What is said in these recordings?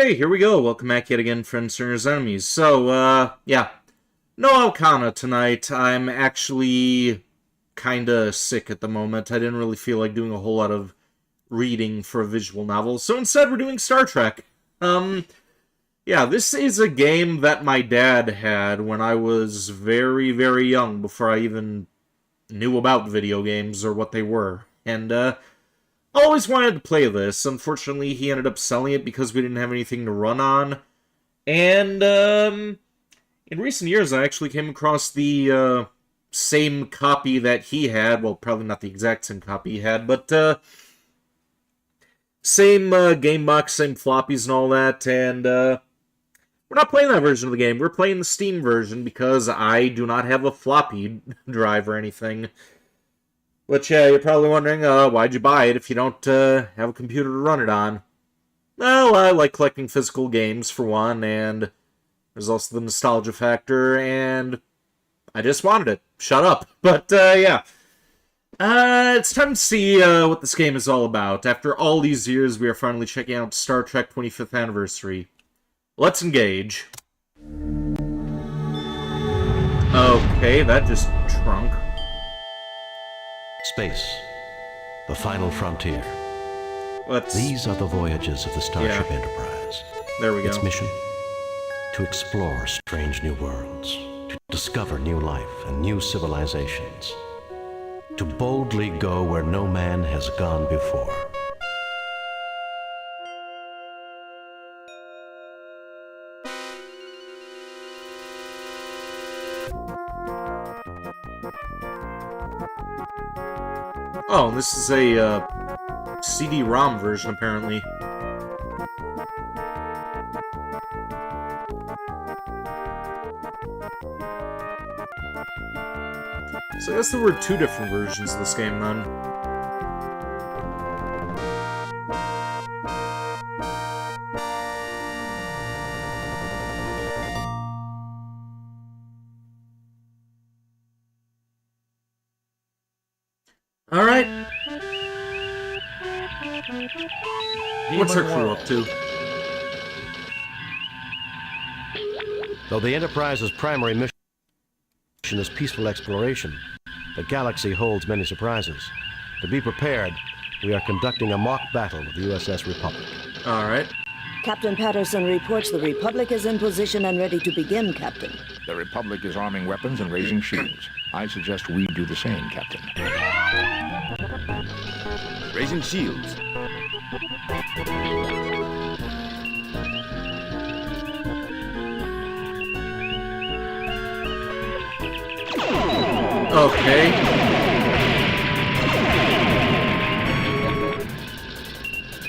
Okay, here we go. Welcome back yet again, friends, turners, enemies. So, yeah. No Alcana tonight. I'm actually kinda sick at the moment. I didn't really feel like doing a whole lot of reading for a visual novel, so instead we're doing Star Trek. Yeah, this is a game that my dad had when I was very, very young, before I even knew about video games or what they were. And, I always wanted to play this. Unfortunately, he ended up selling it because we didn't have anything to run on. And, in recent years, I actually came across the, same copy that he had. Well, probably not the exact same copy he had, but, same, game box, same floppies and all that, and, we're not playing that version of the game. We're playing the Steam version because I do not have a floppy drive or anything. But yeah, you're probably wondering, why'd you buy it if you don't have a computer to run it on? Well, I like collecting physical games, for one, and there's also the nostalgia factor, and I just wanted it. Shut up. But, yeah. It's time to see what this game is all about. After all these years, we are finally checking out Star Trek 25th Anniversary. Let's engage. Okay, that just shrunk. Space, the final frontier. These are the voyages of the Starship Enterprise. There we go. Its mission? To explore strange new worlds, to discover new life and new civilizations, to boldly go where no man has gone before. Oh, this is a CD-ROM version, apparently. So I guess there were two different versions of this game, then. Alright. What's our crew up to? Though the Enterprise's primary mission is peaceful exploration, the galaxy holds many surprises. To be prepared, we are conducting a mock battle with the USS Republic. Alright. Captain Patterson reports the Republic is in position and ready to begin, Captain. The Republic is arming weapons and raising shields. I suggest we do the same, Captain. Raising shields. Okay.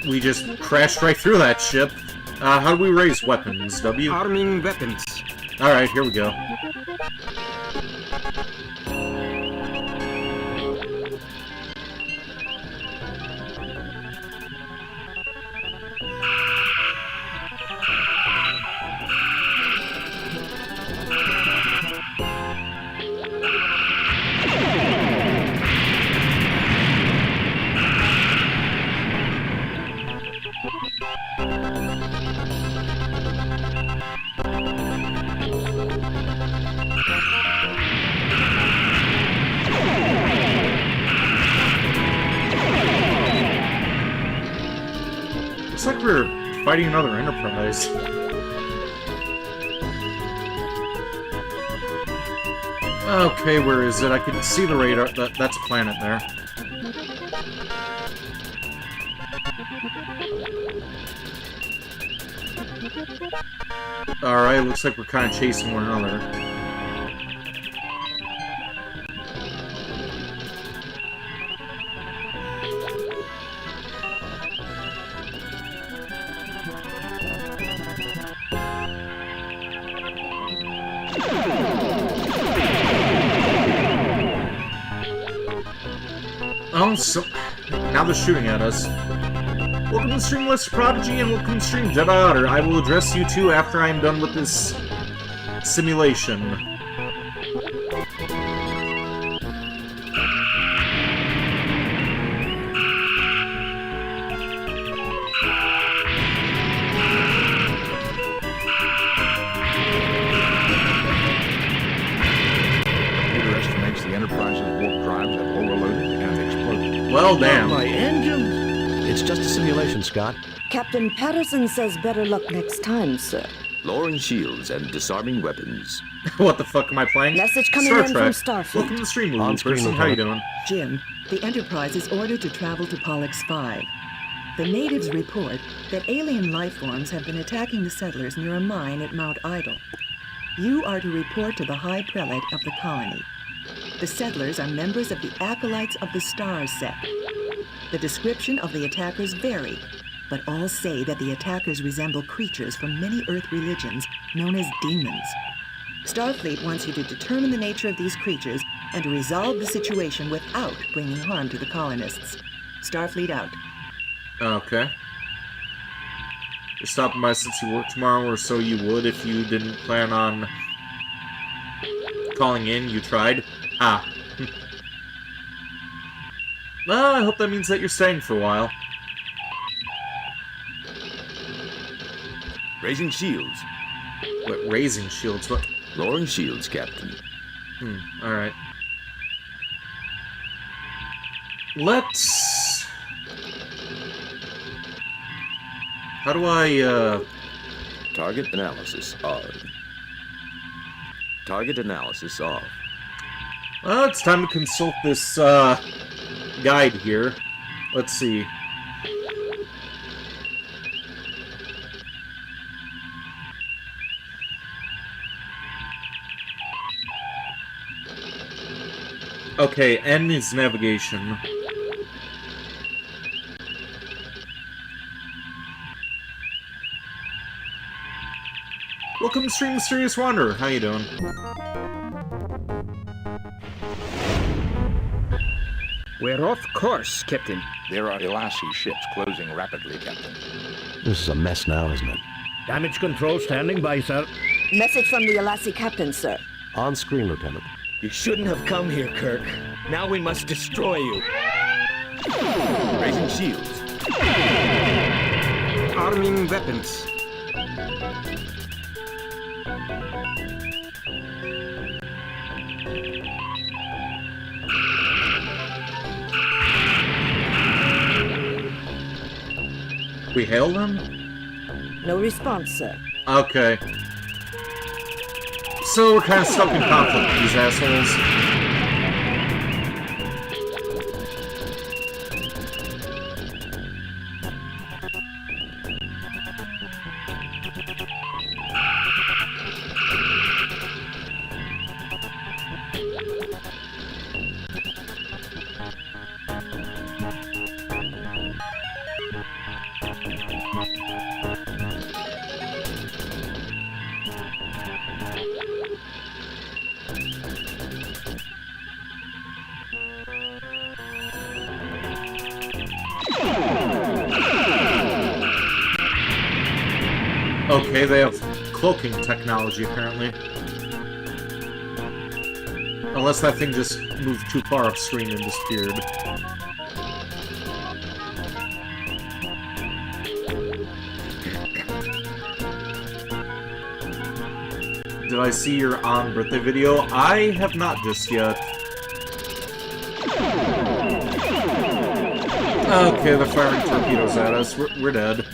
We just crashed right through that ship. How do we raise weapons? W? Arming weapons. Alright, here we go. Looks like we're fighting another Enterprise. Okay, where is it? I can see the radar. That's a planet there. Alright, looks like we're kind of chasing one another. Oh, so now they're shooting at us. Welcome to stream, Mr. Prodigy, and welcome to stream, Jedi Otter. I will address you two after I am done with this simulation. Oh, damn. My engines! It's just a simulation, Scott. Captain Patterson says better luck next time, sir. Lowering shields and disarming weapons. What the fuck am I playing? Message coming Star in Trek. from Starfleet. Welcome to the stream, movie On-screen, person. How you Lieutenant. doing? Jim, the Enterprise is ordered to travel to Pollux 5. The natives report that alien life forms have been attacking the settlers near a mine at Mount Idle. You are to report to the High Prelate of the colony. The settlers are members of the Acolytes of the Stars sect. The description of the attackers vary, but all say that the attackers resemble creatures from many Earth religions known as demons. Starfleet wants you to determine the nature of these creatures and to resolve the situation without bringing harm to the colonists. Starfleet out. Okay. You're stopping by since you work tomorrow, or so you would if you didn't plan on calling in. You tried. Ah. Well, I hope that means that you're staying for a while. Raising shields. What, raising shields? What? Lowering shields, Captain. Alright. Let's... How do I, Target analysis on. Target analysis off. Well, it's time to consult this, guide here. Let's see. Okay, N is navigation. Welcome to Stream Mysterious Wanderer. How you doing? We're off course, Captain. There are Elassie ships closing rapidly, Captain. This is a mess now, isn't it? Damage control standing by, sir. Message from the Elassie captain, sir. On screen, Lieutenant. You shouldn't have come here, Kirk. Now we must destroy you. Raising shields. Arming weapons. We hail them? No response, sir. Okay. So we're kind of stuck in conflict with these assholes. Okay, they have cloaking technology, apparently. Unless that thing just moved too far upstream and disappeared. Did I see your on-birthday video? I have not just yet. Okay, they're firing torpedoes at us. We're dead.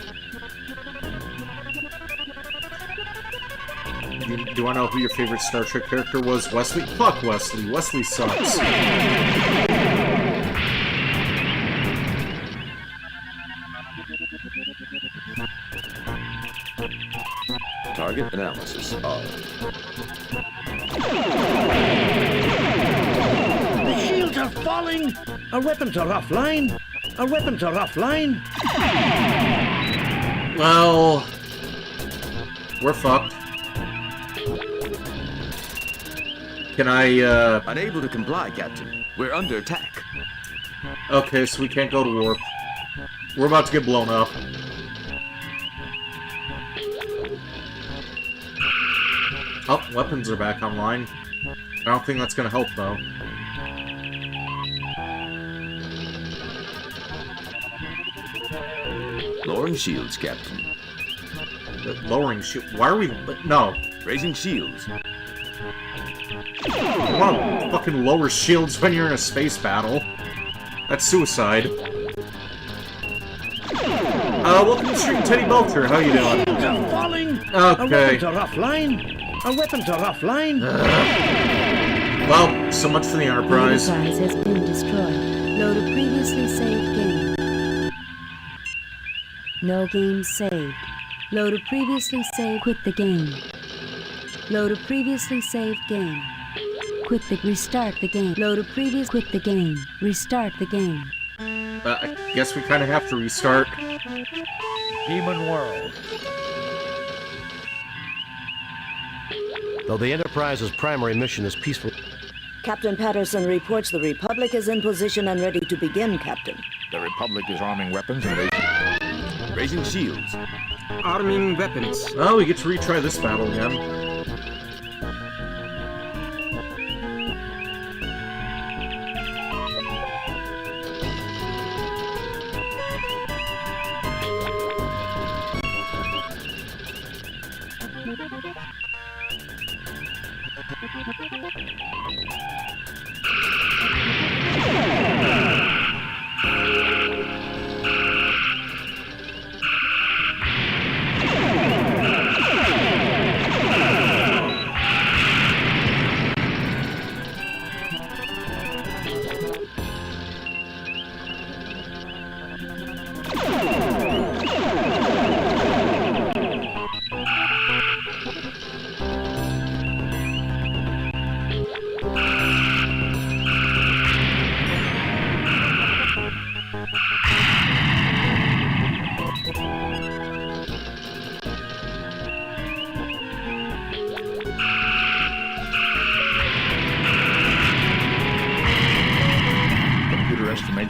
Do I know who your favorite Star Trek character was? Wesley? Fuck Wesley. Wesley sucks. Target analysis on. The shields are falling! Our weapons are offline! Our weapons are offline! Well... we're fucked. Can I, Unable to comply, Captain. We're under attack. Okay, so we can't go to warp. We're about to get blown up. Oh, weapons are back online. I don't think that's gonna help, though. Lowering shields, Captain. Lowering shield. Why are we... No. Raising shields. You want to fucking lower shields when you're in a space battle. That's suicide. Welcome to Stream Teddy Belcher. How you doing? Shields are falling! Okay. Our weapons are offline! Our weapons are offline! Well, so much for the Enterprise. The Enterprise has been destroyed. Load a previously saved game. No game saved. Load a previously saved. Quit the game. Load a previously saved game. Quit the. Restart the game. Load a previous. Quit the game. Restart the game. I guess we kind of have to restart. Demon World. Though the Enterprise's primary mission is peaceful... Captain Patterson reports the Republic is in position and ready to begin, Captain. The Republic is arming weapons and Raising shields. Arming weapons. Oh, we get to retry this battle again.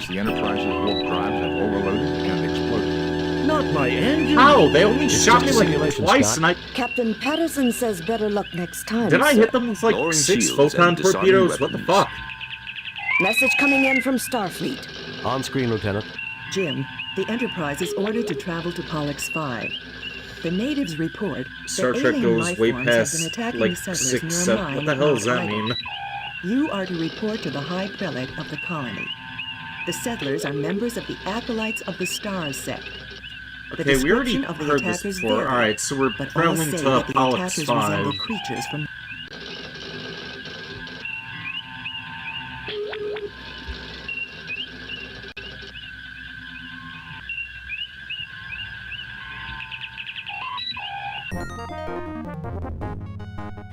The Enterprise's warp drives have overloaded and exploded. Not my engine! How? They only shot me just a like simulation, twice, Scott. and Captain Patterson says better luck next time. didn't I sir. hit them with like Lowering 6 shields photon and disarming torpedoes? What the weapons. fuck? Message coming in from Starfleet. On screen, Lieutenant. Jim, the Enterprise is ordered to travel to Pollux 5. The natives report Star that Trek alien goes life way forms have been past attacking like the settlers 6, near 7. mine What the at hell does Mount that Idle. mean? You are to report to the High Prelate of the colony. The settlers are members of the Acolytes of the Stars sect. The Okay, we already description of the heard this attackers before. vary, Alright, so we're but all traveling say to that the Pollux attackers 5. resemble creatures from...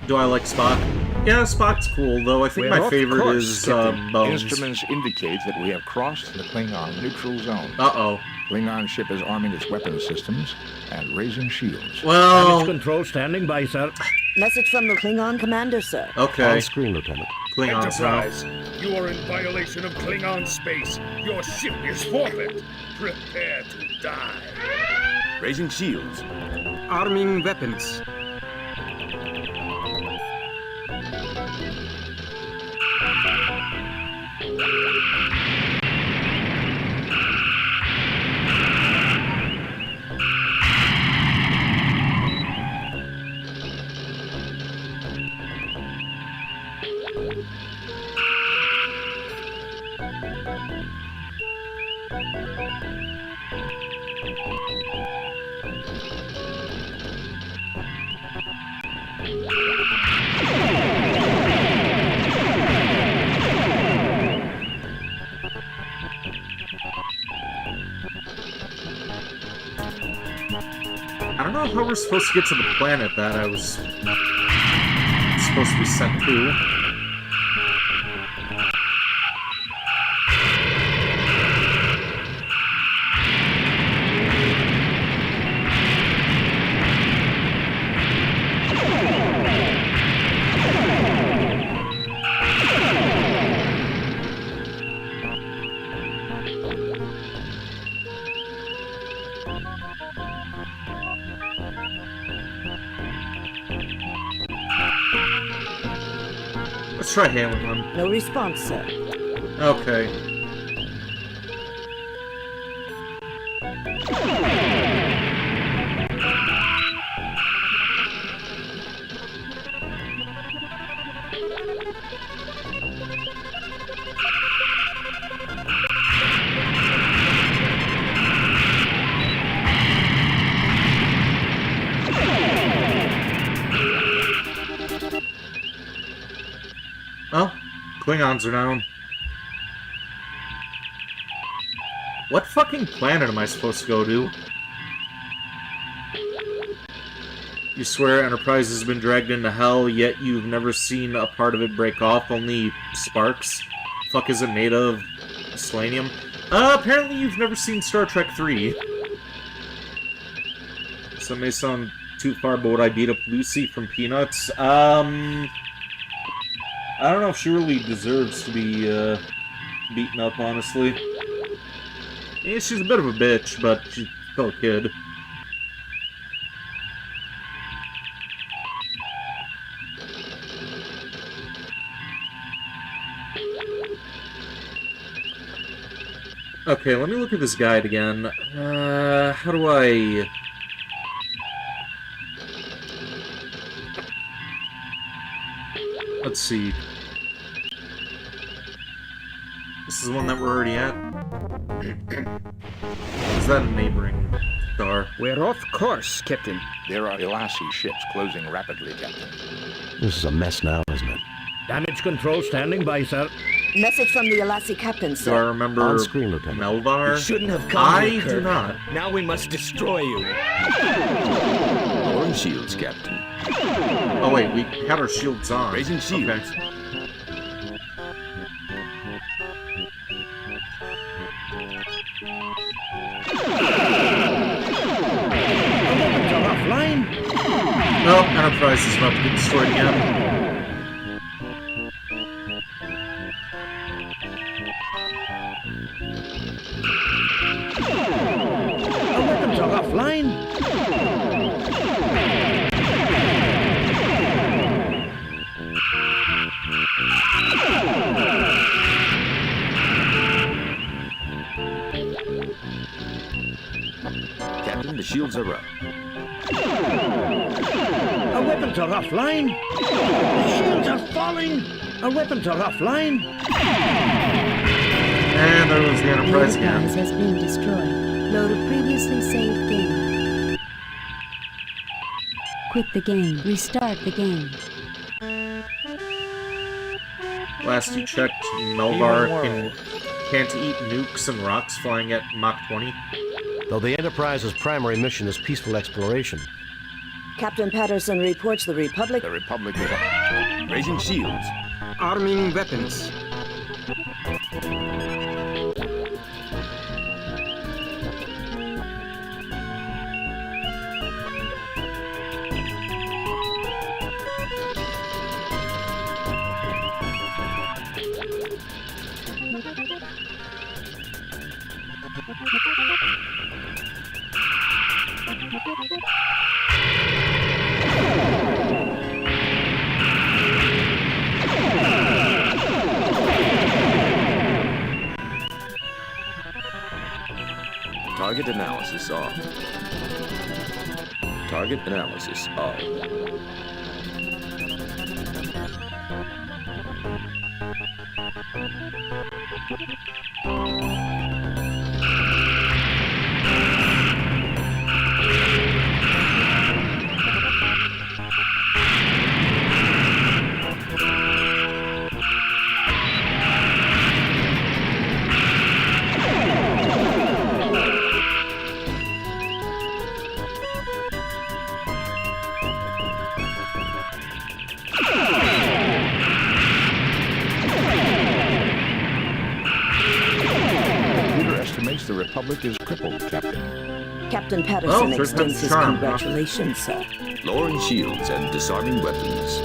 Do I like Spock? Yeah, Spock's cool, though I think Well, my of favorite course, is Bones. Instruments indicate that we have crossed the Klingon neutral zone. Uh-oh. Klingon ship is arming its weapons systems and raising shields. Damage Well, control standing by, sir. Message from the Klingon commander, sir. okay. On screen, Lieutenant. Klingons now. Enterprise, you are in violation of Klingon space. Your ship is forfeit. Prepare to die. Raising shields. Arming weapons. I don't know how we're supposed to get to the planet that I was supposed to be sent to. Let's try hailing them. No response, sir. Okay. Klingons are down. What fucking planet am I supposed to go to? You swear Enterprise has been dragged into hell, yet you've never seen a part of it break off, only sparks? Fuck is it made of? Selenium? Apparently you've never seen Star Trek 3. So it may sound too far, but would I beat up Lucy from Peanuts? I don't know if she really deserves to be, beaten up, honestly. Yeah, she's a bit of a bitch, but she's still a kid. Okay, let me look at this guide again. How do I... Let's see. This is the one that we're already at? Is that a neighboring star? We're off course, Captain. There are Elasi ships closing rapidly, Captain. This is a mess now, isn't it? Damage control standing by, sir. Message from the Elasi captain, Do I sir. remember On screen, Lieutenant. Melvar? You shouldn't have come I here, do Kirk. not. Now we must destroy you. Lowering shields, Captain. Oh wait, we had our shields on. Raising shields. Okay. Offline. Nope, Enterprise is about to get destroyed again. Our weapons are offline. Captain, the shields are up. Our weapons are offline. The shields are falling. Our weapons are offline. And there goes the The Enterprise Enterprise again. has been destroyed. Load a previously saved game. Quit the game. Restart the game. Last you checked, Melvar can't eat nukes and rocks flying at Mach 20. Though the Enterprise's primary mission is peaceful exploration, Captain Patterson reports the Republic... The Republic is... Raising shields. Arming weapons. Target analysis off. Target analysis off. The Republic is crippled, Captain. Captain Patterson Oh, first time's extends his charm, huh? congratulations, sir. Lowering shields and disarming weapons.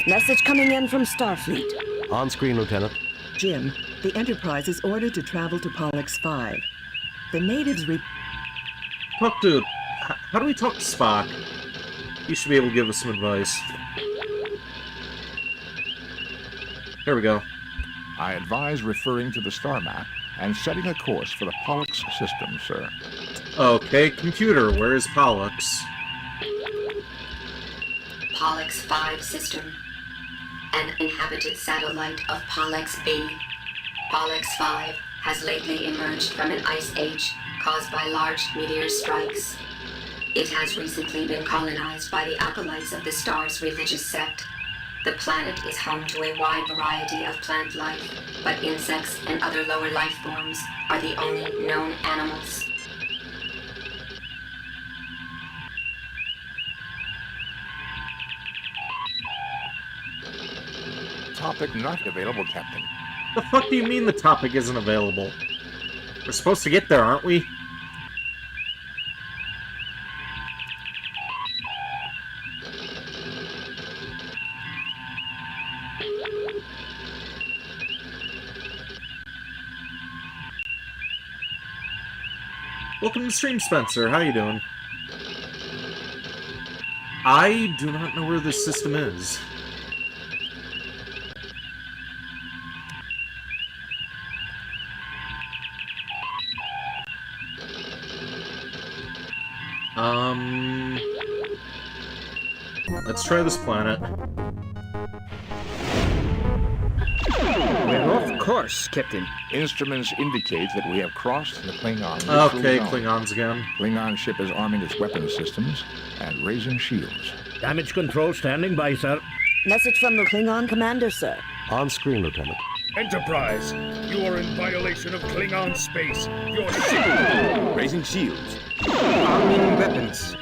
Message coming in from Starfleet. on screen, Lieutenant. Jim, the Enterprise is ordered to travel to Pollux 5. The natives Talk to... How do we talk to Spock? You should be able to give us some advice. Here we go. I advise referring to the star map and setting a course for the Pollux system, sir. Okay, computer, where is Pollux? Pollux 5 system. An inhabited satellite of Pollux B. Pollux 5 has lately emerged from an ice age caused by large meteor strikes. It has recently been colonized by the acolytes of the star's religious sect. The planet is home to a wide variety of plant life, but insects and other lower life forms are the only known animals. Topic not available, Captain. The fuck do you mean the topic isn't available? We're supposed to get there, aren't we? Welcome to the stream, Spencer. How you doing? I do not know where this system is. Let's try this planet. We're off course, Captain. Instruments indicate that we have crossed the Klingon. Okay, zone. Klingons again. Klingon ship is arming its weapon systems and raising shields. Damage control standing by, sir. Message from the Klingon commander, sir. On screen, Lieutenant. Enterprise, you are in violation of Klingon space. Your ship... Raising shields. Arming weapons.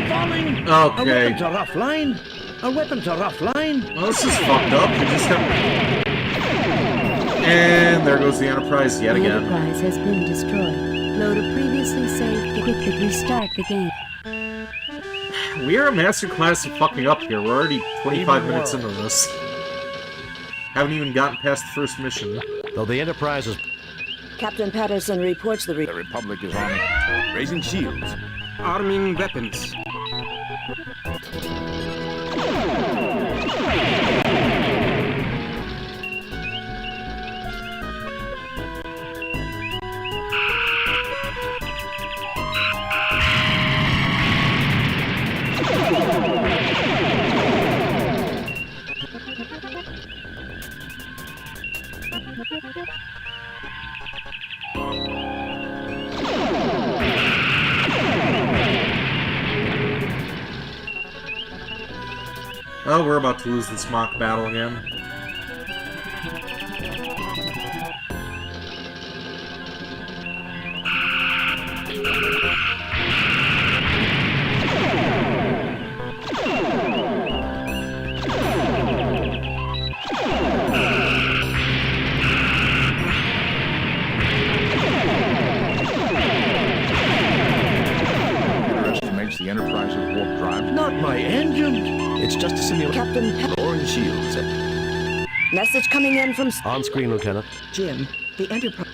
Falling! Okay. Our weapons are offline! Our weapons are offline! Well, this is fucked up. We just have... And there goes the Enterprise yet The again. Enterprise has been destroyed. Load a previously saved. Quit the restart the game. We are a masterclass of fucking up here. We're already 25 minutes into this. Haven't even gotten past the first mission. Though the Enterprise is... Captain Patterson reports the The Republic is arming. Raising shields. Arming weapons. Oh, we're about to lose this mock battle again. Underestimates the Enterprise's warp drive. Not my engine! It's just a simulation. Captain Lowering shields. Message coming in from... On screen, Lieutenant. Jim, the Enterprise...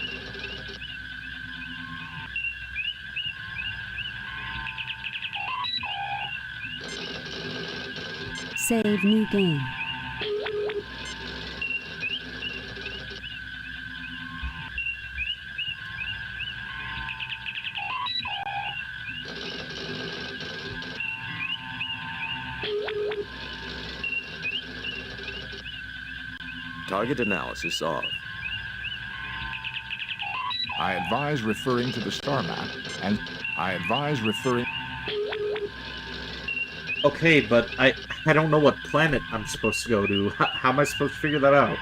Save new game. Target analysis off. I advise referring to the star map, and I advise referring... Okay, but I don't know what planet I'm supposed to go to. How am I supposed to figure that out?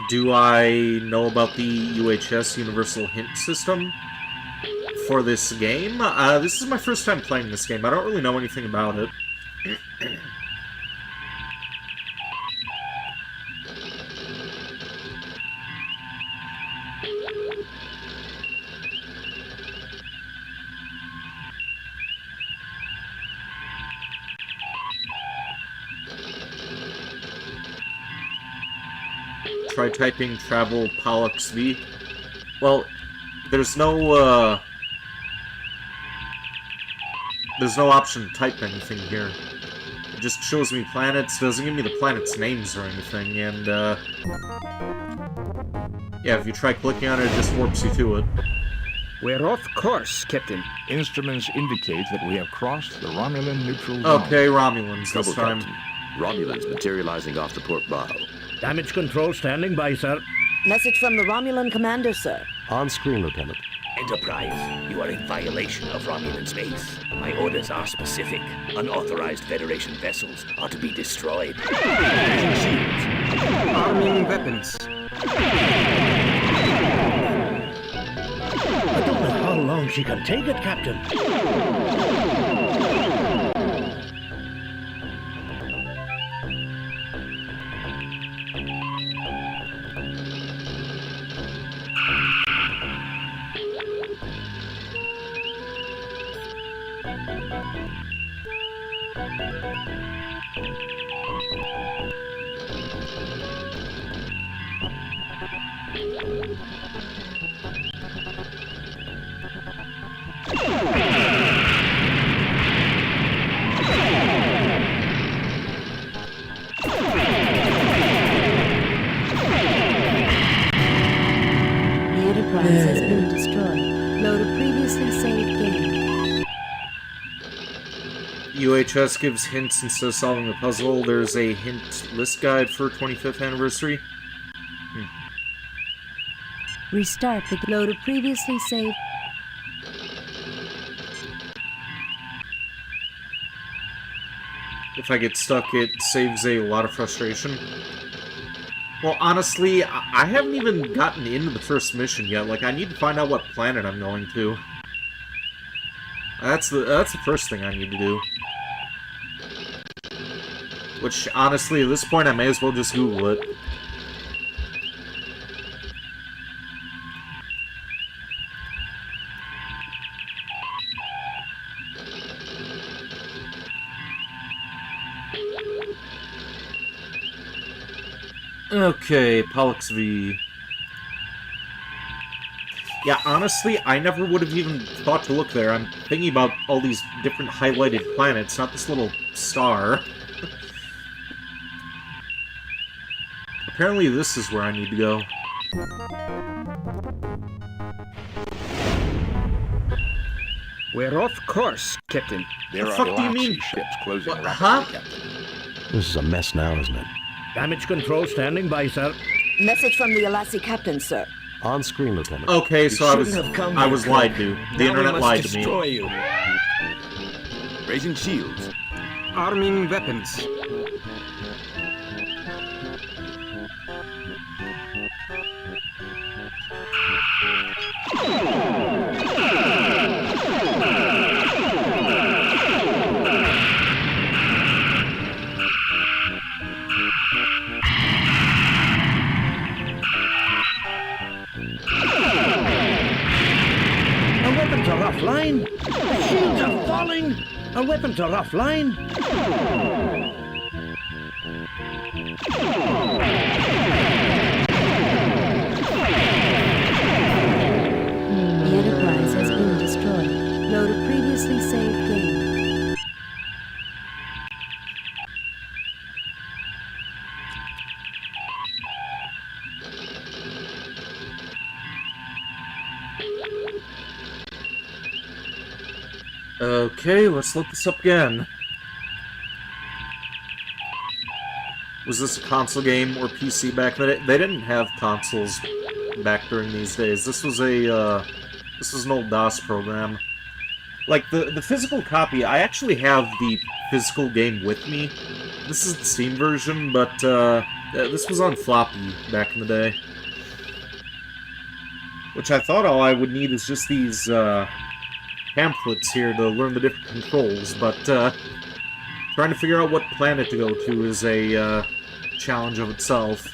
Do I know about the UHS Universal Hint System for this game? This is my first time playing this game. I don't really know anything about it. try typing travel Pollux V. Well, there's no option to type anything here. It just shows me planets, doesn't give me the planets' names or anything, and, yeah, if you try clicking on it, it just warps you to it. We're off course, Captain. Instruments indicate that we have crossed the Romulan neutral zone. Okay, Romulans Trouble, this time. Captain. Romulans materializing off the port bow. Damage control standing by, sir. Message from the Romulan commander, sir. On screen, Lieutenant. Enterprise, you are in violation of Romulan space. My orders are specific. Unauthorized Federation vessels are to be destroyed. Raising shields. Arming weapons. I don't know how long she can take it, Captain. The Enterprise has been destroyed. Load a previously saved game. UHS gives hints instead of solving the puzzle. There's a hint list guide for 25th anniversary. Restart the load a previously saved. If I get stuck, it saves a lot of frustration. Well, honestly, I haven't even gotten into the first mission yet. Like, I need to find out what planet I'm going to. That's the first thing I need to do. Which, honestly, at this point, I may as well just Google it. Okay, Pollux V. Yeah, honestly, I never would have even thought to look there. I'm thinking about all these different highlighted planets, not this little star. Apparently this is where I need to go. We're off course, Captain. There The are fuck do you Galaxy mean? ships closing What, rapidly, huh? Captain. This is a mess now, isn't it? Damage control standing by, sir. Message from the Alassi captain, sir. On screen, Lieutenant. Okay, so I was Shouldn't have come I here, was Kirk. lied to. The Now we internet must lied to me. destroy you. Raising shields. Arming weapons. Our weapons are offline. The shields are falling. Our weapons are offline. The Enterprise has been destroyed. Load a previously saved game. Okay, let's look this up again. Was this a console game or PC back in the day? They didn't have consoles back during these days. This was an old DOS program. Like, the physical copy, I actually have the physical game with me. This is the Steam version, but, this was on floppy back in the day. Which I thought all I would need is just these, pamphlets here to learn the different controls, but, trying to figure out what planet to go to is a, challenge of itself.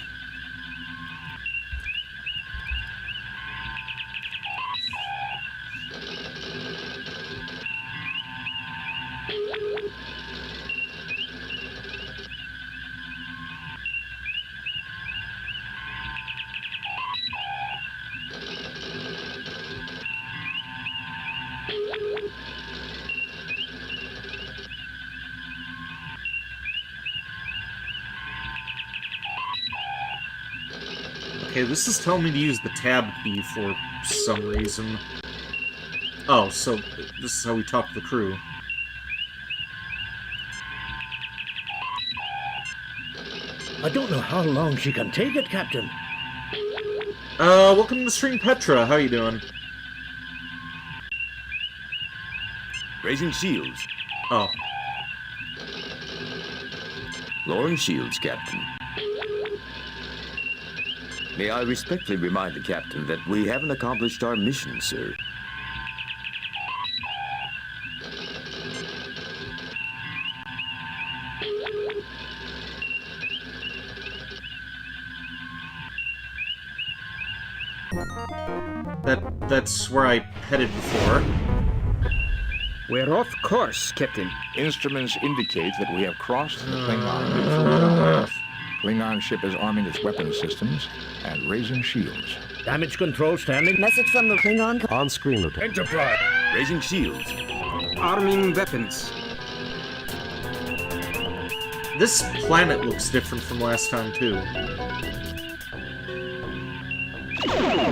Okay, this is telling me to use the tab key for some reason. Oh, so this is how we talk to the crew. I don't know how long she can take it, Captain. Welcome to the stream, Petra. How you doing? Raising shields. Oh. Lowering shields, Captain. May I respectfully remind the Captain that we haven't accomplished our mission, sir. That's where I headed before. We're off course, Captain. Instruments indicate that we have crossed the Klingon neutral zone. Klingon ship is arming its weapons systems and raising shields. Damage control standing. Message from the Klingon. On screen, Lieutenant. Enterprise. Raising shields. Arming weapons. This planet looks different from last time, too.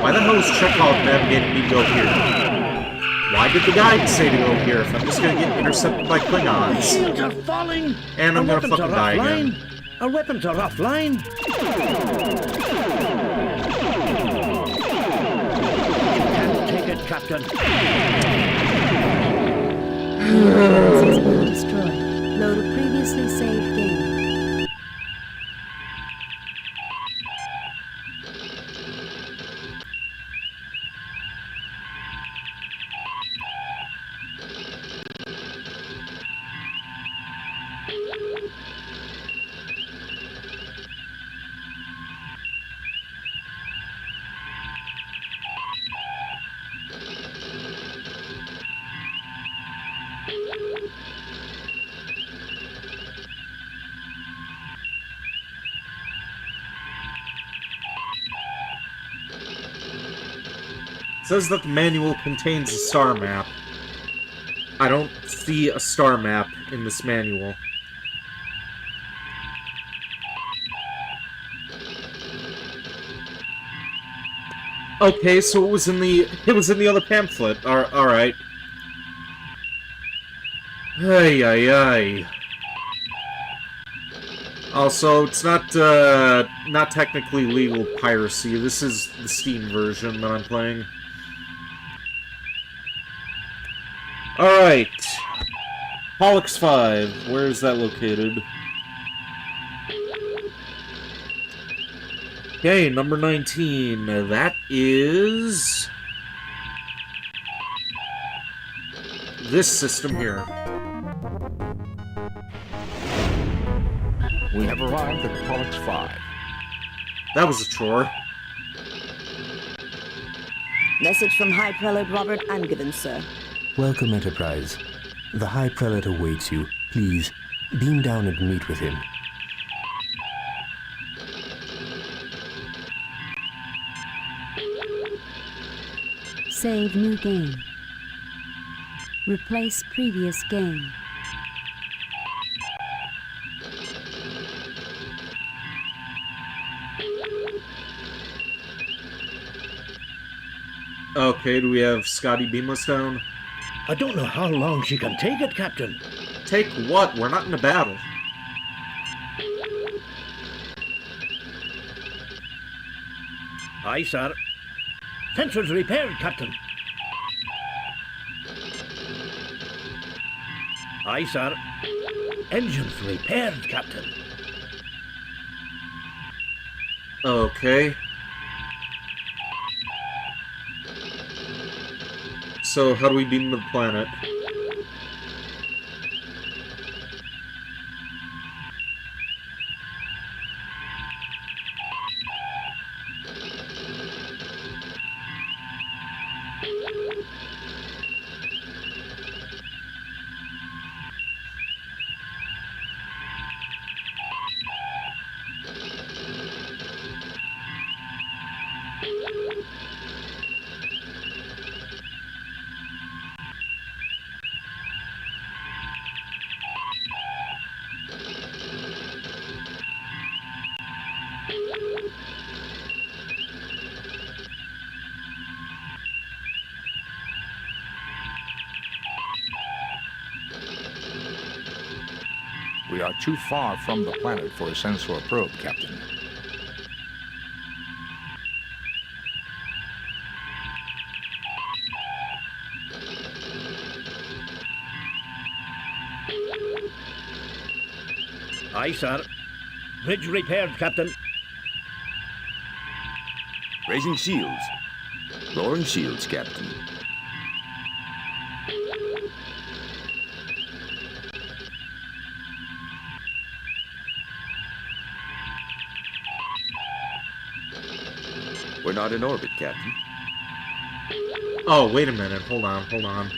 Why the hell is Chekhov navigating me to go here? Why did the guide say to go here if I'm just gonna get intercepted by Klingons? Shields are falling! And I'm Our gonna weapons fucking are die offline. again. Our weapons are offline. Can't take it, Captain. Has been destroyed. Load a previously saved game. It says that the manual contains a star map. I don't see a star map in this manual. Okay, so it was in the other pamphlet. All right. Ay ay ay. Also, it's not technically legal piracy. This is the Steam version that I'm playing. Alright. Pollux 5. Where is that located? Okay, number 19. That is... this system here. We have arrived at Pollux 5. That was a chore. Message from High Prelate Robert Angiven, sir. Welcome, Enterprise. The High Prelate awaits you. Please, beam down and meet with him. Save new game. Replace previous game. Okay, do we have Scotty beam us down? I don't know how long she can take it, Captain. Take what? We're not in a battle. Aye, sir. Sensors repaired, Captain. Aye, sir. Engines repaired, Captain. Okay. So, how do we beam the planet? too far from the planet for a sensor probe, Captain. Aye, sir. Bridge repaired, Captain. Raising shields. Lowering shields, Captain. We're not in orbit, Captain. Oh, wait a minute. Hold on, hold on.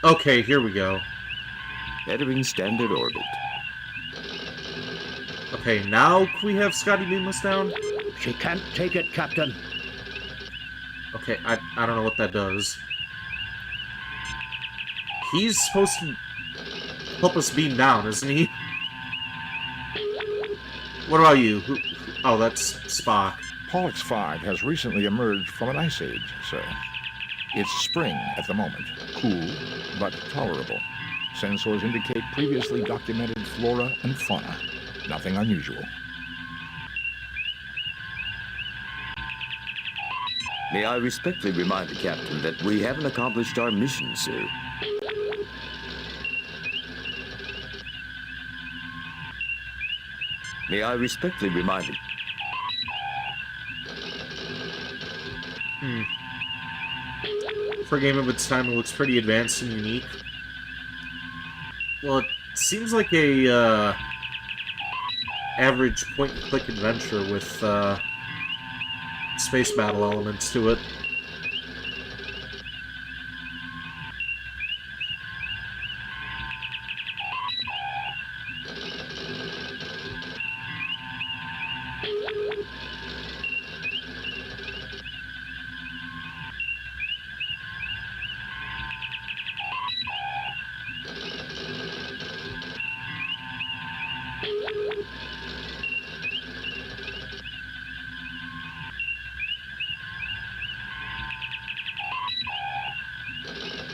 Okay, here we go. Entering standard orbit. Okay, now can we have Scotty beam us down? She can't take it, Captain. Okay, I don't know what that does. He's supposed to help us beam down, isn't he? What about you? Oh, that's Spock. Pollux 5 has recently emerged from an ice age, sir. It's spring at the moment. Cool, but tolerable. Sensors indicate previously documented flora and fauna. Nothing unusual. May I respectfully remind the Captain that we haven't accomplished our mission, sir. May I respectfully remind the... For a game of its time, it looks pretty advanced and unique. Well, it seems like a, average point-and-click adventure with, space battle elements to it.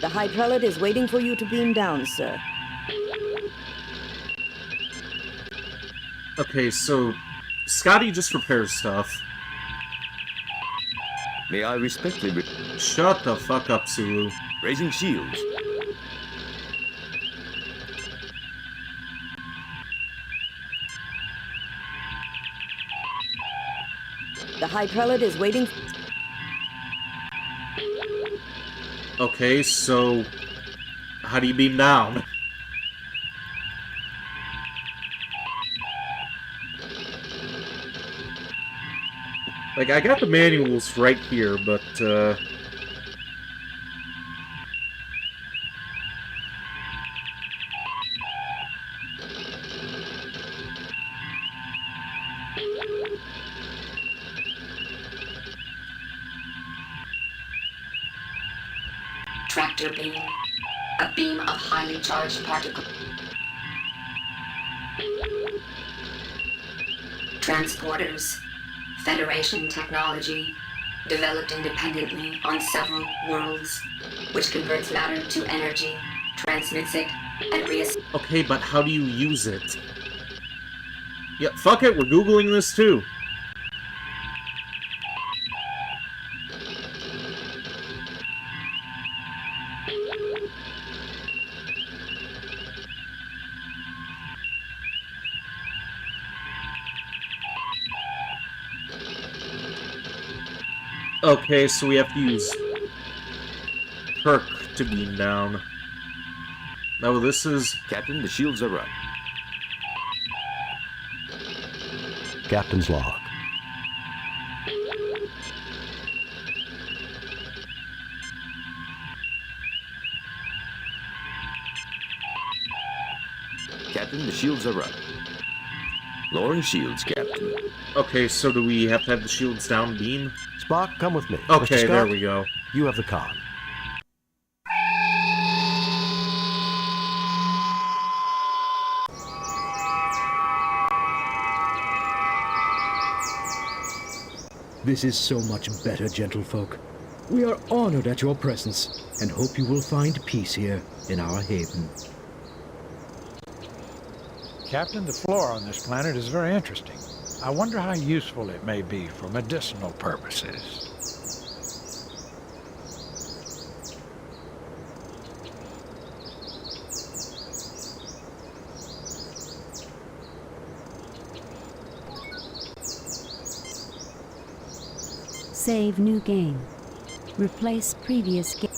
The High Prelate is waiting for you to beam down, sir. Okay, so Scotty just repairs stuff. May I respectfully... Shut the fuck up, Sulu. Raising shields. The High Prelate is waiting... Okay, so how do you beam down? Like, I got the manuals right here, but, Tractor beam. A beam of highly charged particles. Transporters. Federation technology. Developed independently on several worlds. Which converts matter to energy, transmits it, and okay, but how do you use it? Yeah, fuck it, we're Googling this too. Okay, so we have to use Kirk to beam down. Now this is... Captain, the shields are up. Captain's log. Captain, the shields are up. Lowering shields, Captain. Okay, so do we have to have the shields down beam? Spock, come with me. Okay, Mr. Scott, there we go. You have the con. This is so much better, gentlefolk. We are honored at your presence and hope you will find peace here in our haven. Captain, the flora on this planet is very interesting. I wonder how useful it may be for medicinal purposes. Save new game. Replace previous game.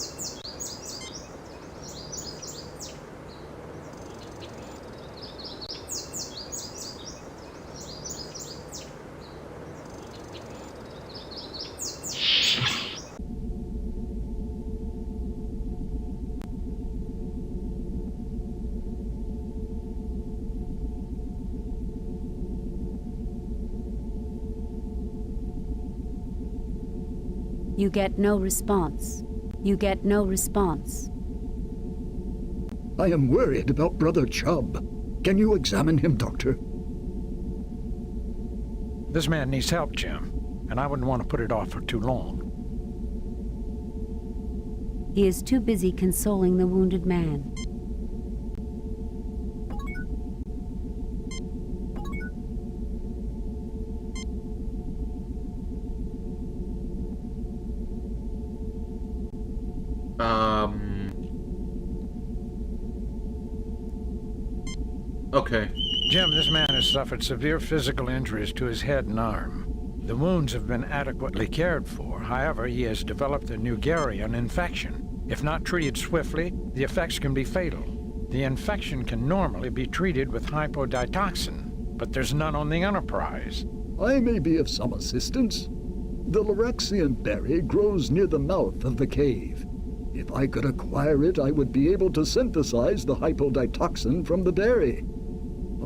You get no response. You get no response. I am worried about Brother Chubb. Can you examine him, Doctor? This man needs help, Jim, and I wouldn't want to put it off for too long. He is too busy consoling the wounded man. Okay. Jim, this man has suffered severe physical injuries to his head and arm. The wounds have been adequately cared for. However, he has developed a Nugarian infection. If not treated swiftly, the effects can be fatal. The infection can normally be treated with hypoditoxin, but there's none on the Enterprise. I may be of some assistance. The Lorexian berry grows near the mouth of the cave. If I could acquire it, I would be able to synthesize the hypoditoxin from the berry.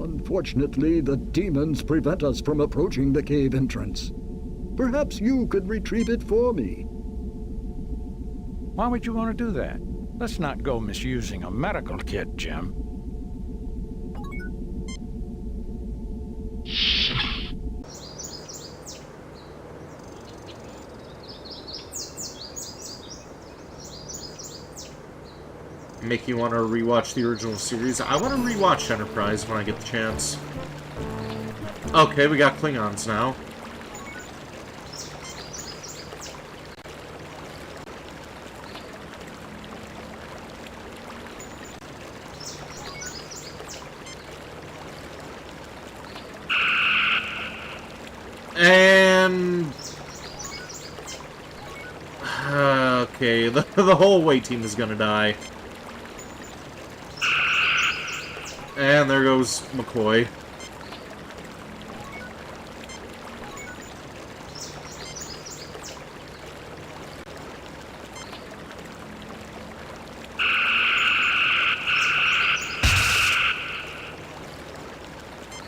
Unfortunately, the demons prevent us from approaching the cave entrance. Perhaps you could retrieve it for me. Why would you want to do that? Let's not go misusing a medical kit, Jim. Make you want to rewatch the original series. I want to rewatch Enterprise when I get the chance. Okay, we got Klingons now. And... okay, the whole away team is gonna die. And there goes McCoy.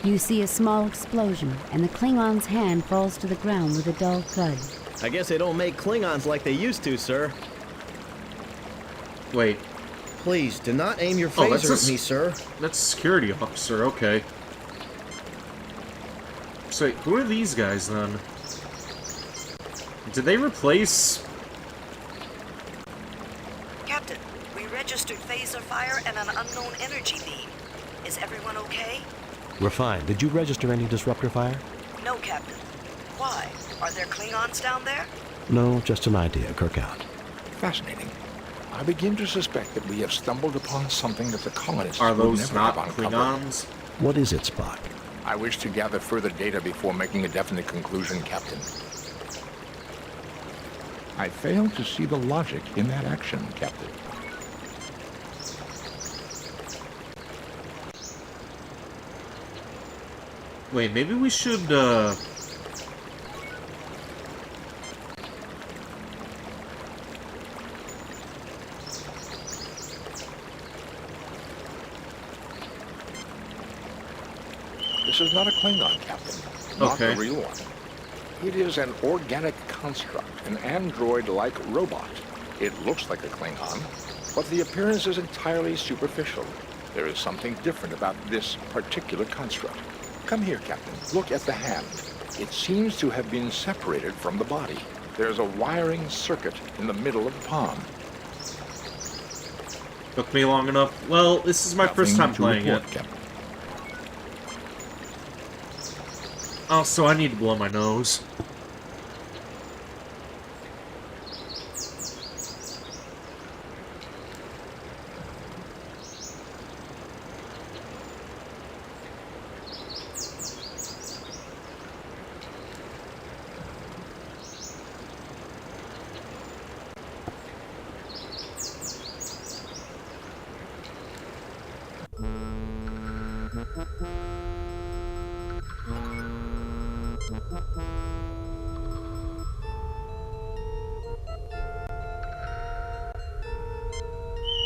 You see a small explosion, and the Klingon's hand falls to the ground with a dull thud. I guess they don't make Klingons like they used to, sir. Wait. Please, do not aim your phaser at me, sir. That's a security officer, okay. So, who are these guys, then? Did they replace... Captain, we registered phaser fire and an unknown energy beam. Is everyone okay? We're fine. Did you register any disruptor fire? No, Captain. Why? Are there Klingons down there? No, just an idea. Kirk out. Fascinating. I begin to suspect that we have stumbled upon something that the colonists are would those never not have uncovered. Klingons? What is it, Spock? I wish to gather further data before making a definite conclusion, Captain. I fail to see the logic in that action, Captain. Wait, maybe we should, This is not a Klingon, Captain. Not Okay. the real one. It is an organic construct, an android-like robot. It looks like a Klingon, but the appearance is entirely superficial. There is something different about this particular construct. Come here, Captain. Look at the hand. It seems to have been separated from the body. There's a wiring circuit in the middle of the palm. took me long enough. Well, this is my first time playing it. Captain. Also, I need to blow my nose.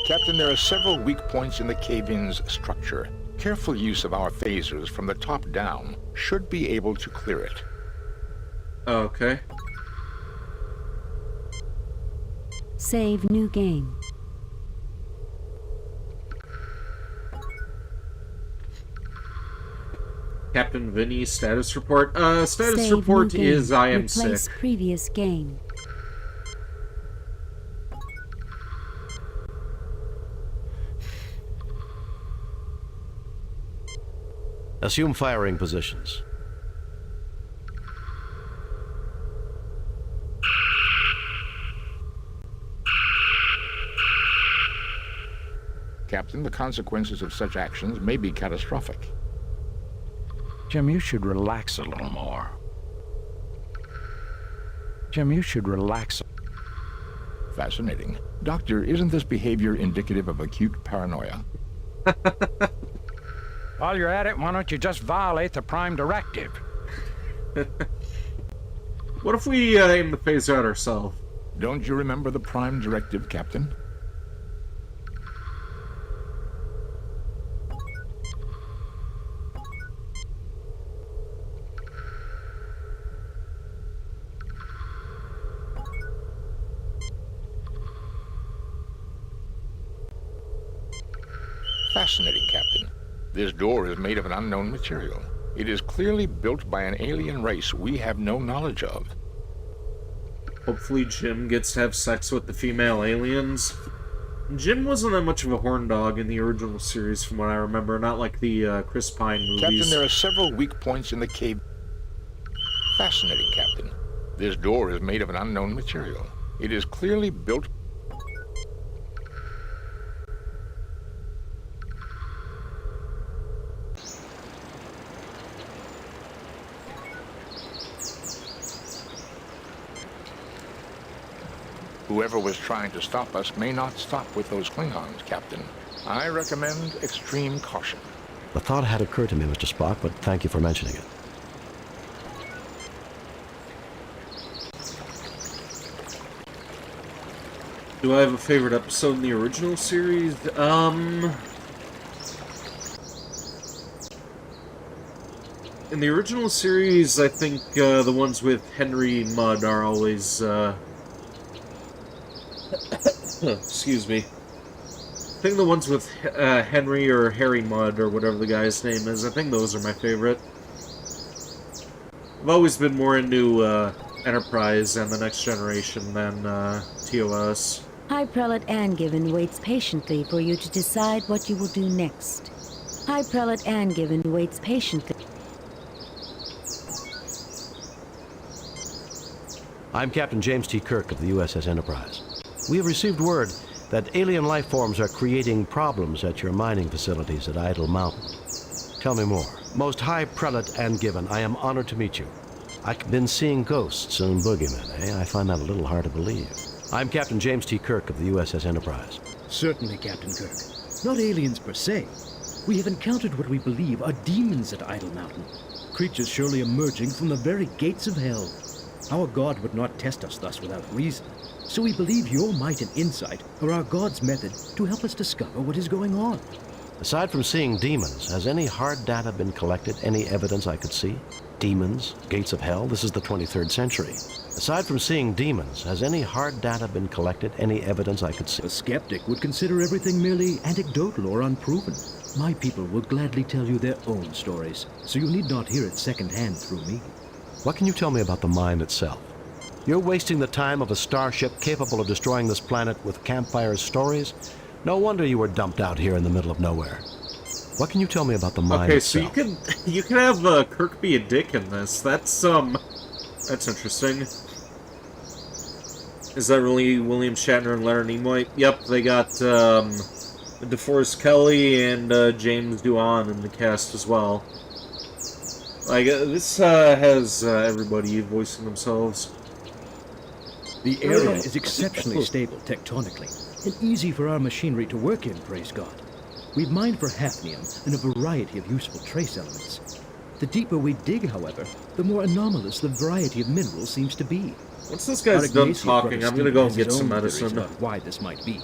Captain, there are several weak points in the cave-in's structure. Careful use of our phasers from the top down should be able to clear it. Okay. Save new game. Captain Vinny, status report. Status Save report new game. is I am Replace sick. previous game. Assume firing positions. Captain, the consequences of such actions may be catastrophic. Jim, you should relax a little more. Jim, you should relax. Fascinating. Doctor, isn't this behavior indicative of acute paranoia? While you're at it, why don't you just violate the Prime Directive? What if we aim the phaser at ourselves? Don't you remember the Prime Directive, Captain? Fascinating, Captain. This door is made of an unknown material. It is clearly built by an alien race we have no knowledge of. Hopefully Jim gets to have sex with the female aliens. Jim wasn't that much of a horn dog in the original series from what I remember, not like the Chris Pine movies. Captain, there are several weak points in the cave. Fascinating, Captain. This door is made of an unknown material. It is clearly built... Whoever was trying to stop us may not stop with those Klingons, Captain. I recommend extreme caution. The thought had occurred to me, Mr. Spock, but thank you for mentioning it. Do I have a favorite episode in the original series? In the original series, I think the ones with Henry Mudd are always, excuse me. I think the ones with Henry or Harry Mudd, or whatever the guy's name is, I think those are my favorite. I've always been more into Enterprise and the Next Generation than TOS. High Prelate Angiven waits patiently for you to decide what you will do next. High Prelate Angiven waits patiently. I'm Captain James T. Kirk of the USS Enterprise. We have received word that alien life forms are creating problems at your mining facilities at Idle Mountain. Tell me more. Most High Prelate Angiven, I am honored to meet you. I've been seeing ghosts and boogeymen, eh? I find that a little hard to believe. I'm Captain James T. Kirk of the USS Enterprise. Certainly, Captain Kirk. Not aliens per se. We have encountered what we believe are demons at Idle Mountain. Creatures surely emerging from the very gates of hell. Our God would not test us thus without reason. So we believe your might and insight are our God's method to help us discover what is going on. Aside from seeing demons, has any hard data been collected? Any evidence I could see? Demons? Gates of hell? This is the 23rd century. Aside from seeing demons, has any hard data been collected? Any evidence I could see? A skeptic would consider everything merely anecdotal or unproven. My people will gladly tell you their own stories, so you need not hear it secondhand through me. What can you tell me about the mine itself? You're wasting the time of a starship capable of destroying this planet with campfire stories? No wonder you were dumped out here in the middle of nowhere. What can you tell me about the mine Okay, so itself? you could have Kirk be a dick in this. That's interesting. Is that really William Shatner and Leonard Nimoy? Yep, they got DeForest Kelley and James Doohan in the cast as well. Like, this has everybody voicing themselves. The area is exceptionally stable tectonically, and easy for our machinery to work in, praise God. We've mined for hafnium and a variety of useful trace elements. The deeper we dig, however, the more anomalous the variety of minerals seems to be. Once this guy's done talking, I'm gonna go and get some medicine. About why this might be.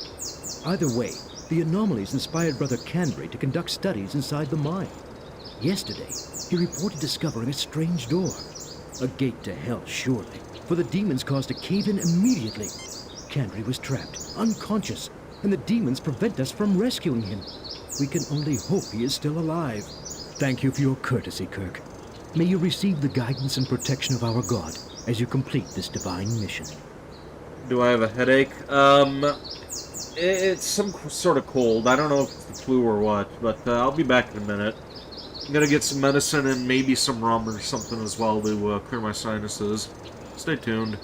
Either way, the anomalies inspired Brother Canbury to conduct studies inside the mine. Yesterday, he reported discovering a strange door. A gate to hell, surely, for the demons caused a cave-in immediately. Canbury was trapped, unconscious, and the demons prevent us from rescuing him. We can only hope he is still alive. Thank you for your courtesy, Kirk. May you receive the guidance and protection of our God as you complete this divine mission. Do I have a headache? It's some sort of cold. I don't know if it's the flu or what, but I'll be back in a minute. I'm gonna get some medicine and maybe some rum or something as well to clear my sinuses. Stay tuned.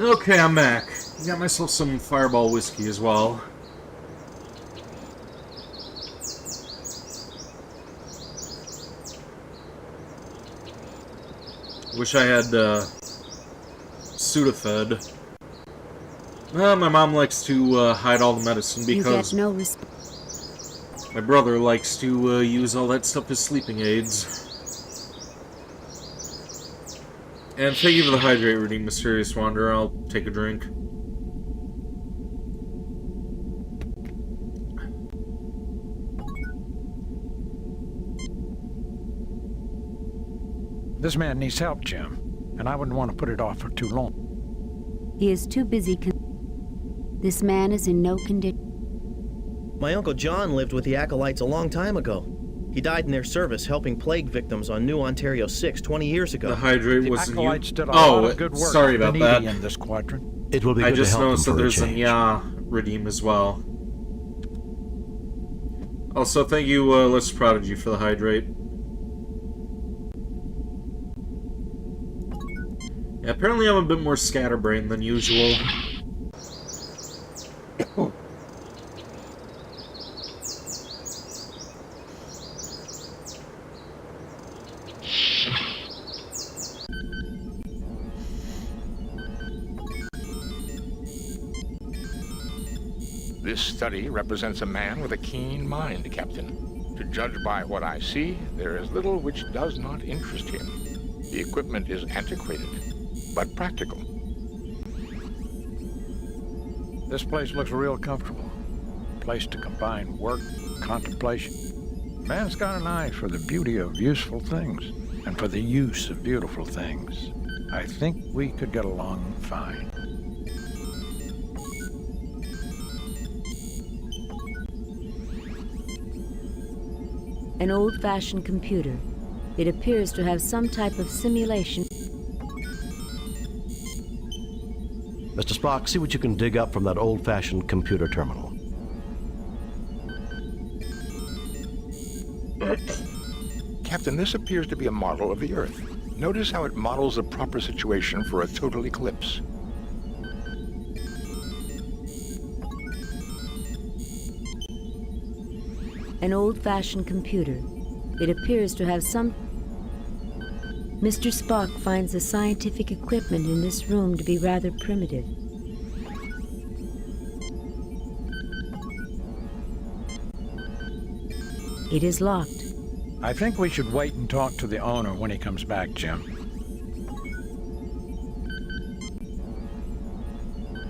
Okay, I'm back. Got myself some Fireball whiskey as well. Wish I had Sudafed. Well, my mom likes to hide all the medicine because my brother likes to use all that stuff as sleeping aids. And thank you for the hydrate reading, Mysterious Wanderer. I'll take a drink. This man needs help, Jim, and I wouldn't want to put it off for too long. He is too busy. This man is in no condition. My Uncle John lived with the Acolytes a long time ago. He died in their service helping plague victims on New Ontario 6 20 years ago. The hydrate The wasn't Acolytes you. did a lot of good work sorry for the about needy that. in this quadrant. It will be I good just to help noticed them that for a there's a change. Nya redeem as well. Also, thank you, Let's Prodigy, for the hydrate. Yeah, apparently I'm a bit more scatterbrained than usual. This study represents a man with a keen mind, Captain. To judge by what I see, there is little which does not interest him. The equipment is antiquated, but practical. This place looks real comfortable. Place to combine work, contemplation. Man's got an eye for the beauty of useful things, and for the use of beautiful things. I think we could get along fine. An old-fashioned computer, It appears to have some type of simulation. Mr. Spock, see what you can dig up from that old-fashioned computer terminal. Captain, this appears to be a model of the Earth. Notice how it models a proper situation for a total eclipse. An old-fashioned computer. It appears to have some... Mr. Spock finds the scientific equipment in this room to be rather primitive. It is locked. I think we should wait and talk to the owner when he comes back, Jim.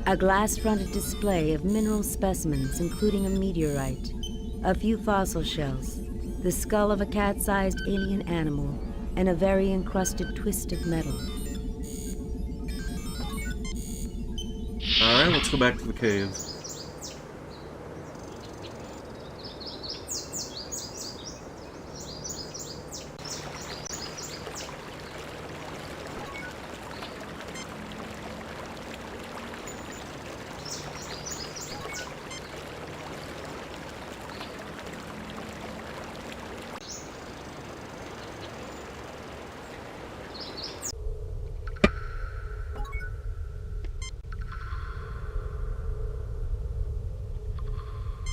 A glass-fronted display of mineral specimens, including a meteorite, a few fossil shells, the skull of a cat-sized alien animal, and a very encrusted twist of metal. Alright, let's go back to the cave.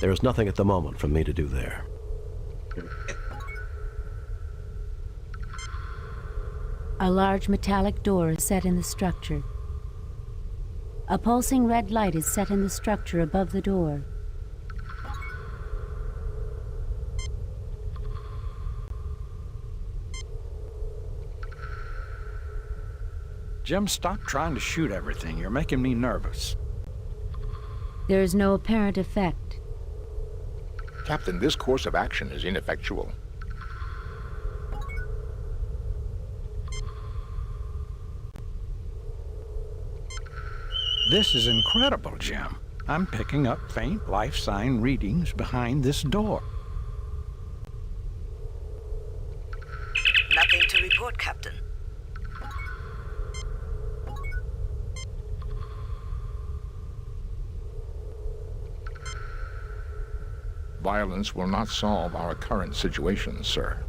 There is nothing at the moment for me to do there. A large metallic door is set in the structure. A pulsing red light is set in the structure above the door. Jim, stop trying to shoot everything. You're making me nervous. There is no apparent effect. Captain, this course of action is ineffectual. This is incredible, Jim. I'm picking up faint life sign readings behind this door. Nothing to report, Captain. Violence will not solve our current situation, sir.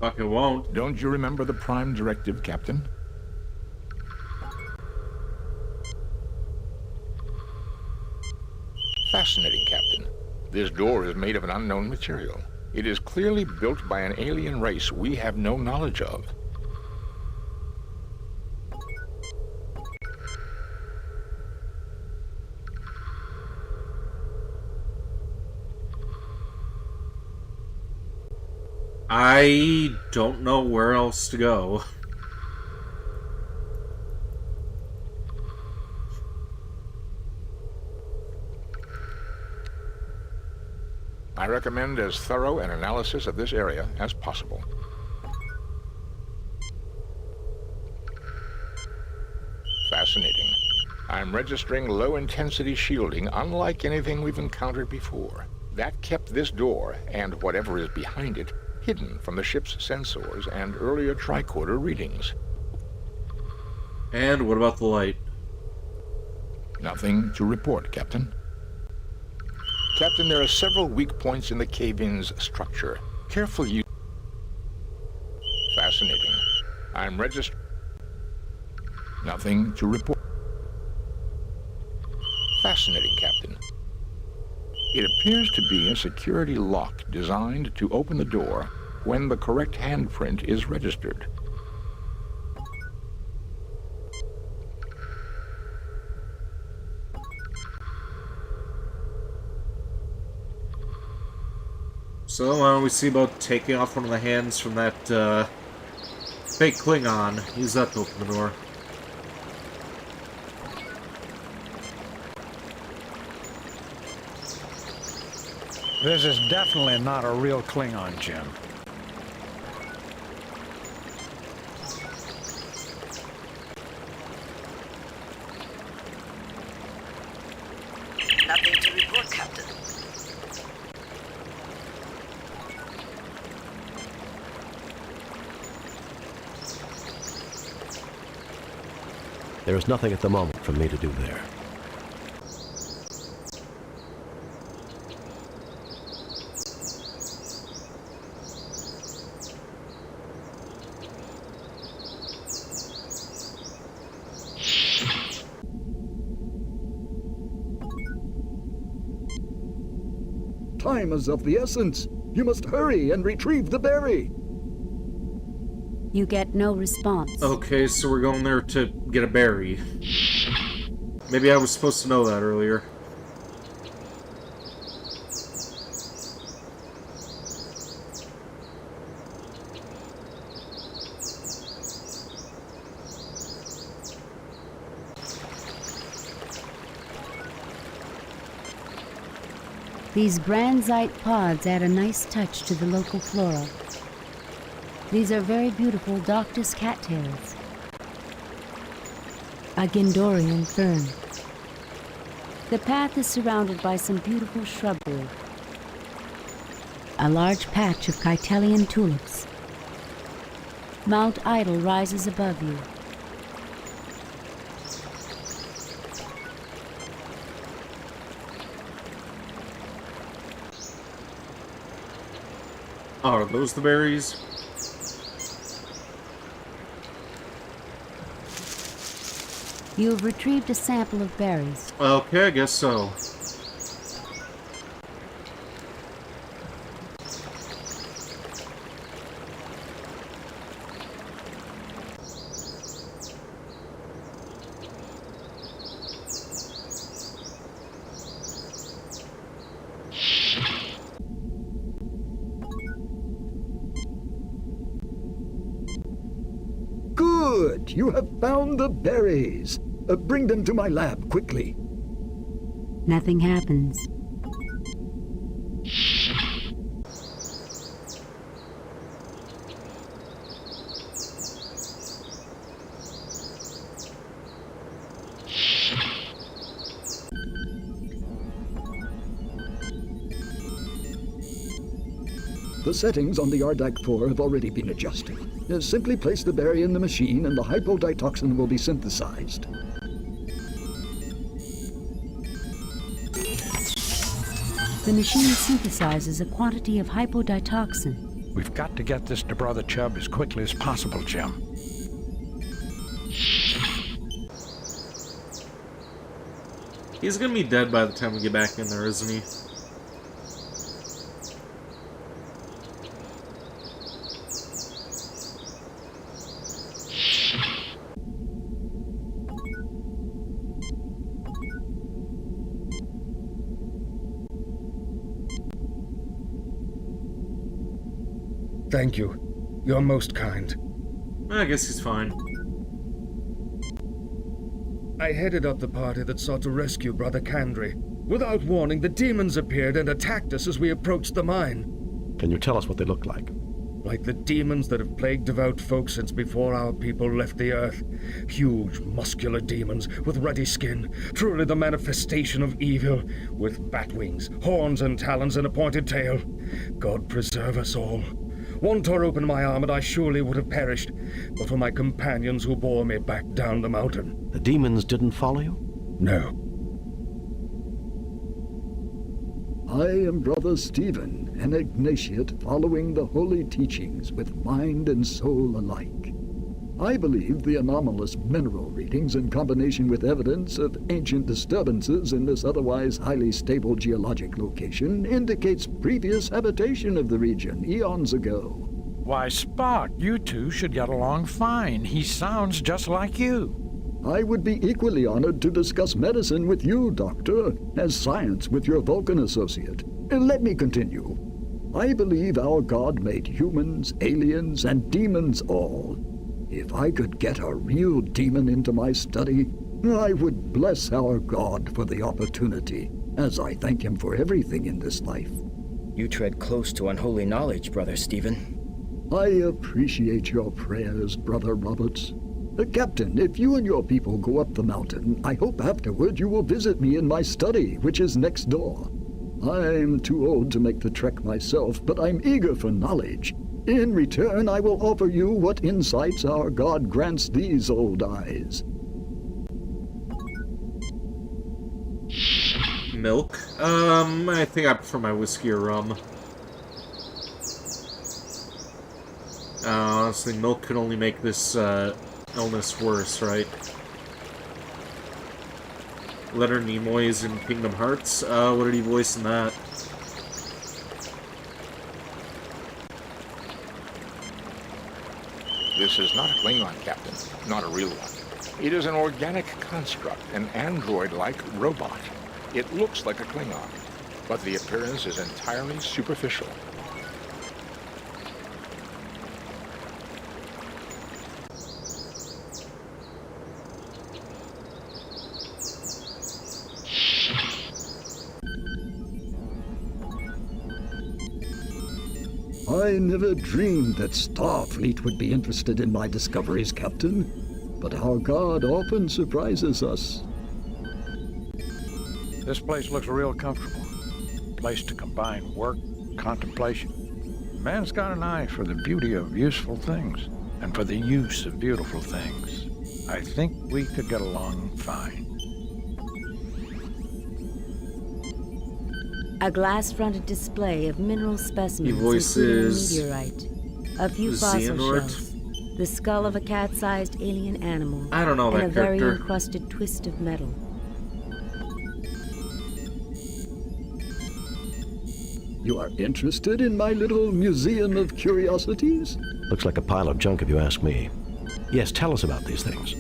Fuck, it won't. Don't you remember the Prime Directive, Captain? Fascinating, Captain. This door is made of an unknown material. It is clearly built by an alien race we have no knowledge of. I don't know where else to go. I recommend as thorough an analysis of this area as possible. Fascinating. I'm registering low-intensity shielding unlike anything we've encountered before. That kept this door, and whatever is behind it, hidden from the ship's sensors and earlier tricorder readings. And what about the light? Nothing to report, Captain. Captain, there are several weak points in the cave-in's structure. Careful use. Fascinating. I'm registering. Nothing to report. Fascinating, Captain. It appears to be a security lock designed to open the door when the correct handprint is registered. So why don't we see about taking off one of the hands from that fake Klingon. Use that to open the door. This is definitely not a real Klingon, Jim. Nothing to report, Captain. There is nothing at the moment for me to do there. Time is of the essence. You must hurry and retrieve the berry. You get no response. Okay, so we're going there to get a berry. Maybe I was supposed to know that earlier. These branzite pods add a nice touch to the local flora. These are very beautiful Doctus cattails, a Gindorian fern. The path is surrounded by some beautiful shrubbery, a large patch of Kytelian tulips. Mount Idle rises above you. Oh, are those the berries? You have retrieved a sample of berries. Okay, I guess so. Good! You have found the berries. Bring them to my lab, quickly. Nothing happens. The settings on the RDAC 4 have already been adjusted. Simply place the berry in the machine and the hypoditoxin will be synthesized. The machine synthesizes a quantity of hypoditoxin. We've got to get this to Brother Chubb as quickly as possible, Jim. He's gonna be dead by the time we get back in there, isn't he? Thank you. You're most kind. I guess he's fine. I headed up the party that sought to rescue Brother Kandri. Without warning, the demons appeared and attacked us as we approached the mine. Can you tell us what they look like? Like the demons that have plagued devout folk since before our people left the earth. Huge, muscular demons with ruddy skin, truly the manifestation of evil, with bat wings, horns and talons and a pointed tail. God preserve us all. One tore open my arm and I surely would have perished, but for my companions who bore me back down the mountain. The demons didn't follow you? No. I am Brother Stephen, an Ignatiate following the holy teachings with mind and soul alike. I believe the anomalous mineral readings in combination with evidence of ancient disturbances in this otherwise highly stable geologic location indicates previous habitation of the region eons ago. Why, Spock, you two should get along fine. He sounds just like you. I would be equally honored to discuss medicine with you, Doctor, as science with your Vulcan associate. Let me continue. I believe our God made humans, aliens, and demons all. If I could get a real demon into my study, I would bless our God for the opportunity, as I thank him for everything in this life. You tread close to unholy knowledge, Brother Stephen. I appreciate your prayers, Brother Roberts. Captain, if you and your people go up the mountain, I hope afterward you will visit me in my study, which is next door. I'm too old to make the trek myself, but I'm eager for knowledge. In return, I will offer you what insights our God grants these old eyes. Milk? I think I prefer my whiskey or rum. Honestly, milk could only make this, illness worse, right? Leonard Nimoy's in Kingdom Hearts? What did he voice in that? This is not a Klingon, Captain. Not a real one. It is an organic construct, an android-like robot. It looks like a Klingon, but the appearance is entirely superficial. I never dreamed that Starfleet would be interested in my discoveries, Captain. But our God often surprises us. This place looks real comfortable. Place to combine work, contemplation. Man's got an eye for the beauty of useful things, and for the use of beautiful things. I think we could get along fine. A glass-fronted display of mineral specimens, He voices including a meteorite, a few fossil shells, the skull of a cat-sized alien animal, I don't know and that a very character. encrusted twist of metal. You are interested in my little museum of curiosities? Looks like a pile of junk if you ask me. Yes, tell us about these things.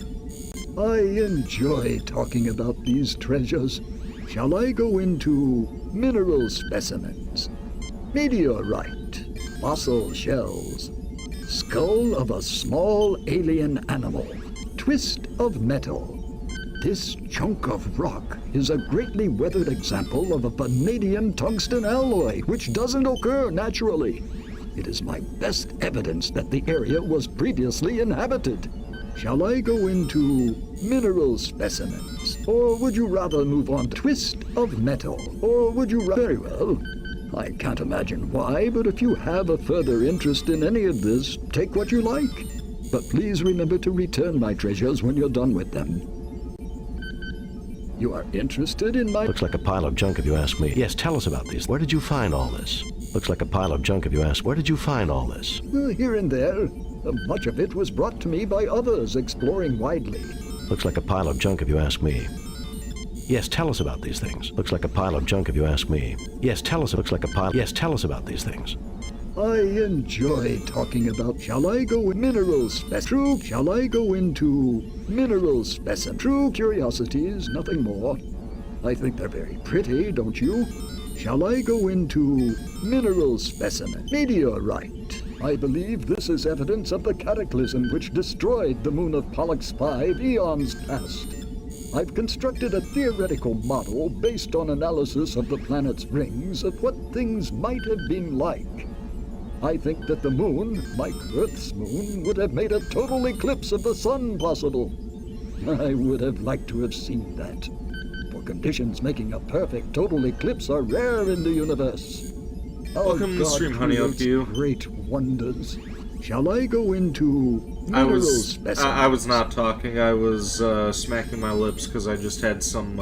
I enjoy talking about these treasures. Shall I go into mineral specimens, meteorite, fossil shells, skull of a small alien animal, twist of metal? This chunk of rock is a greatly weathered example of a vanadium tungsten alloy, which doesn't occur naturally. It is my best evidence that the area was previously inhabited. Shall I go into mineral specimens? Or would you rather move on to twist of metal? Or would you very well. I can't imagine why, but if you have a further interest in any of this, take what you like. But please remember to return my treasures when you're done with them. You are interested in my... Looks like a pile of junk if you ask me. Yes, tell us about these. Where did you find all this? Looks like a pile of junk if you ask. Where did you find all this? Here and there. Much of it was brought to me by others exploring widely. Looks like a pile of junk if you ask me. Yes, tell us about these things. Looks like a pile of junk if you ask me. Yes, tell us. Looks like a pile. Yes, tell us about these things. I enjoy talking about... Shall I go in mineral true? Shall I go into mineral specimen? True curiosities, nothing more. I think they're very pretty, don't you? Shall I go into mineral specimen? Meteorite. I believe this is evidence of the cataclysm which destroyed the moon of Pollux 5 eons past. I've constructed a theoretical model based on analysis of the planet's rings of what things might have been like. I think that the moon, like Earth's moon, would have made a total eclipse of the sun possible. I would have liked to have seen that. For conditions making a perfect total eclipse are rare in the universe. Welcome to the stream, honey. Up to you. Great wonders. Shall I go into mineral specimens? I was not talking. I was smacking my lips because I just had some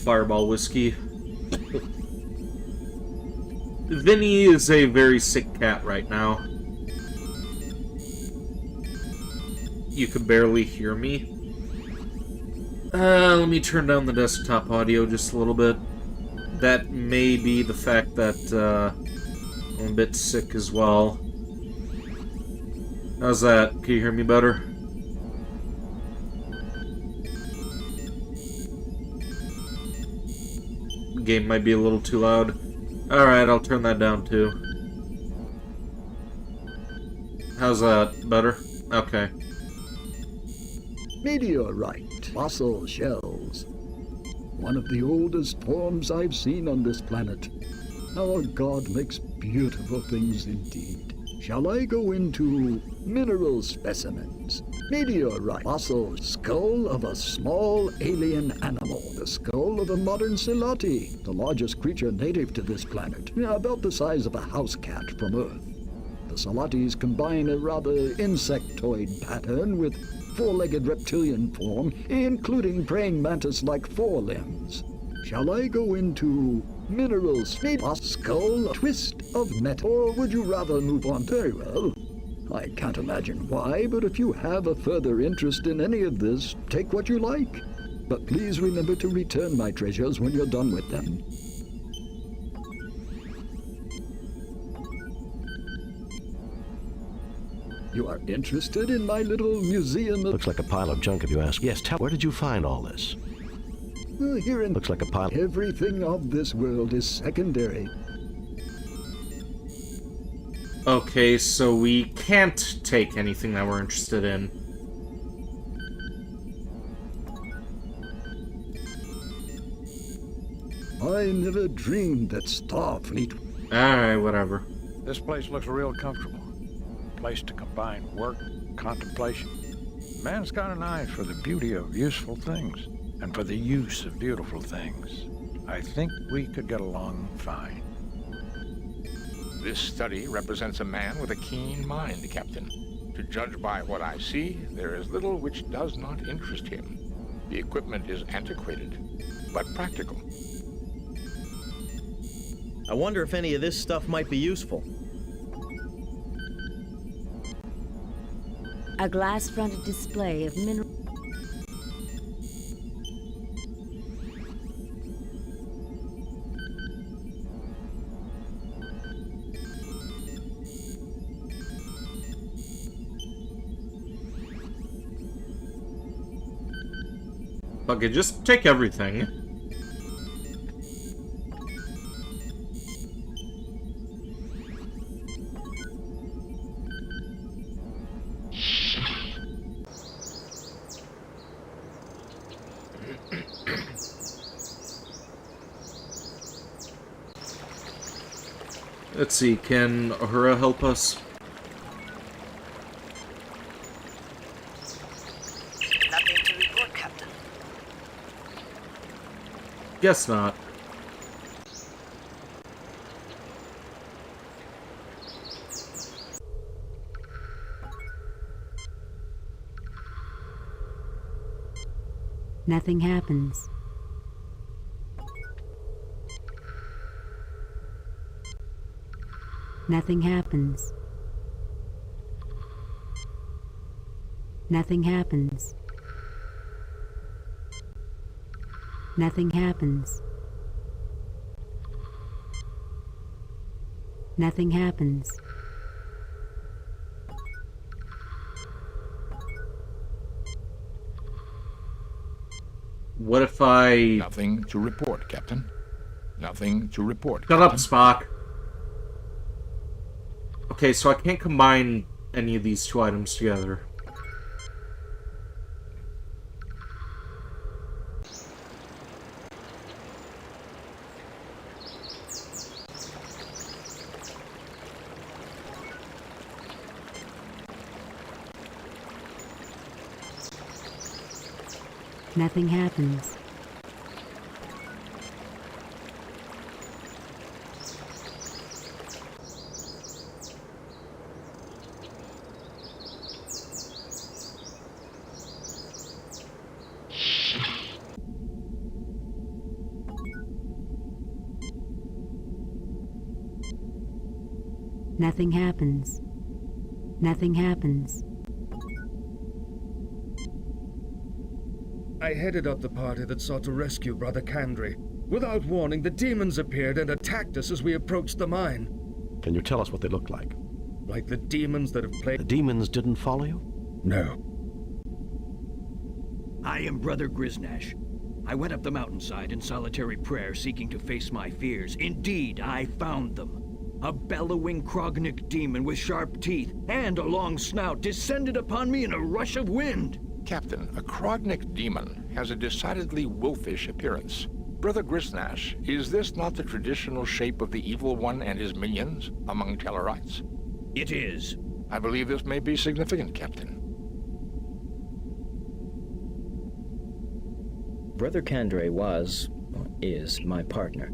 Fireball whiskey. Vinny is a very sick cat right now. You can barely hear me. Let me turn down the desktop audio just a little bit. That may be the fact that I'm a bit sick as well. How's that? Can you hear me better? Game might be a little too loud. Alright, I'll turn that down too. How's that? Better? Okay. Meteorite, fossil shells. One of the oldest forms I've seen on this planet. Our God makes beautiful things indeed. Shall I go into mineral specimens? Meteorite, fossil skull of a small alien animal. The skull of a modern Silati, the largest creature native to this planet, about the size of a house cat from Earth. The Silatis combine a rather insectoid pattern with four-legged reptilian form, including praying mantis-like forelimbs. Shall I go into mineral speed, skull, twist of metal, or would you rather move on? Very well. I can't imagine why, but if you have a further interest in any of this, take what you like. But please remember to return my treasures when you're done with them. You are interested in my little museum of... Looks like a pile of junk if you ask. Yes, where did you find all this? Here in... Looks like a pile... Everything of this world is secondary. Okay, so we can't take anything that we're interested in. I never dreamed that Starfleet... Alright, whatever. This place looks real comfortable. Place to combine work, contemplation. Man's got an eye for the beauty of useful things, and for the use of beautiful things. I think we could get along fine. This study represents a man with a keen mind, Captain. To judge by what I see, there is little which does not interest him. The equipment is antiquated, but practical. I wonder if any of this stuff might be useful. A glass-fronted display of mineral... Okay, just take everything. Let's see, can Uhura help us? Nothing to report, Captain. Guess not. Nothing happens. Nothing happens. Nothing happens. Nothing happens. Nothing happens. What if I... Nothing to report, Captain. Nothing to report. Shut up, Spock. Okay, so I can't combine any of these two items together. Nothing happens. Nothing happens. Nothing happens. I headed up the party that sought to rescue Brother Kandri. Without warning, the demons appeared and attacked us as we approached the mine. Can you tell us what they look like? Like the demons that have plagued... The demons didn't follow you? No. I am Brother Griznash. I went up the mountainside in solitary prayer, seeking to face my fears. Indeed, I found them. A bellowing Krognik demon with sharp teeth and a long snout descended upon me in a rush of wind. Captain, a Krognik demon has a decidedly wolfish appearance. Brother Griznash, is this not the traditional shape of the Evil One and his minions among Tellarites? It is. I believe this may be significant, Captain. Brother Kandre is my partner.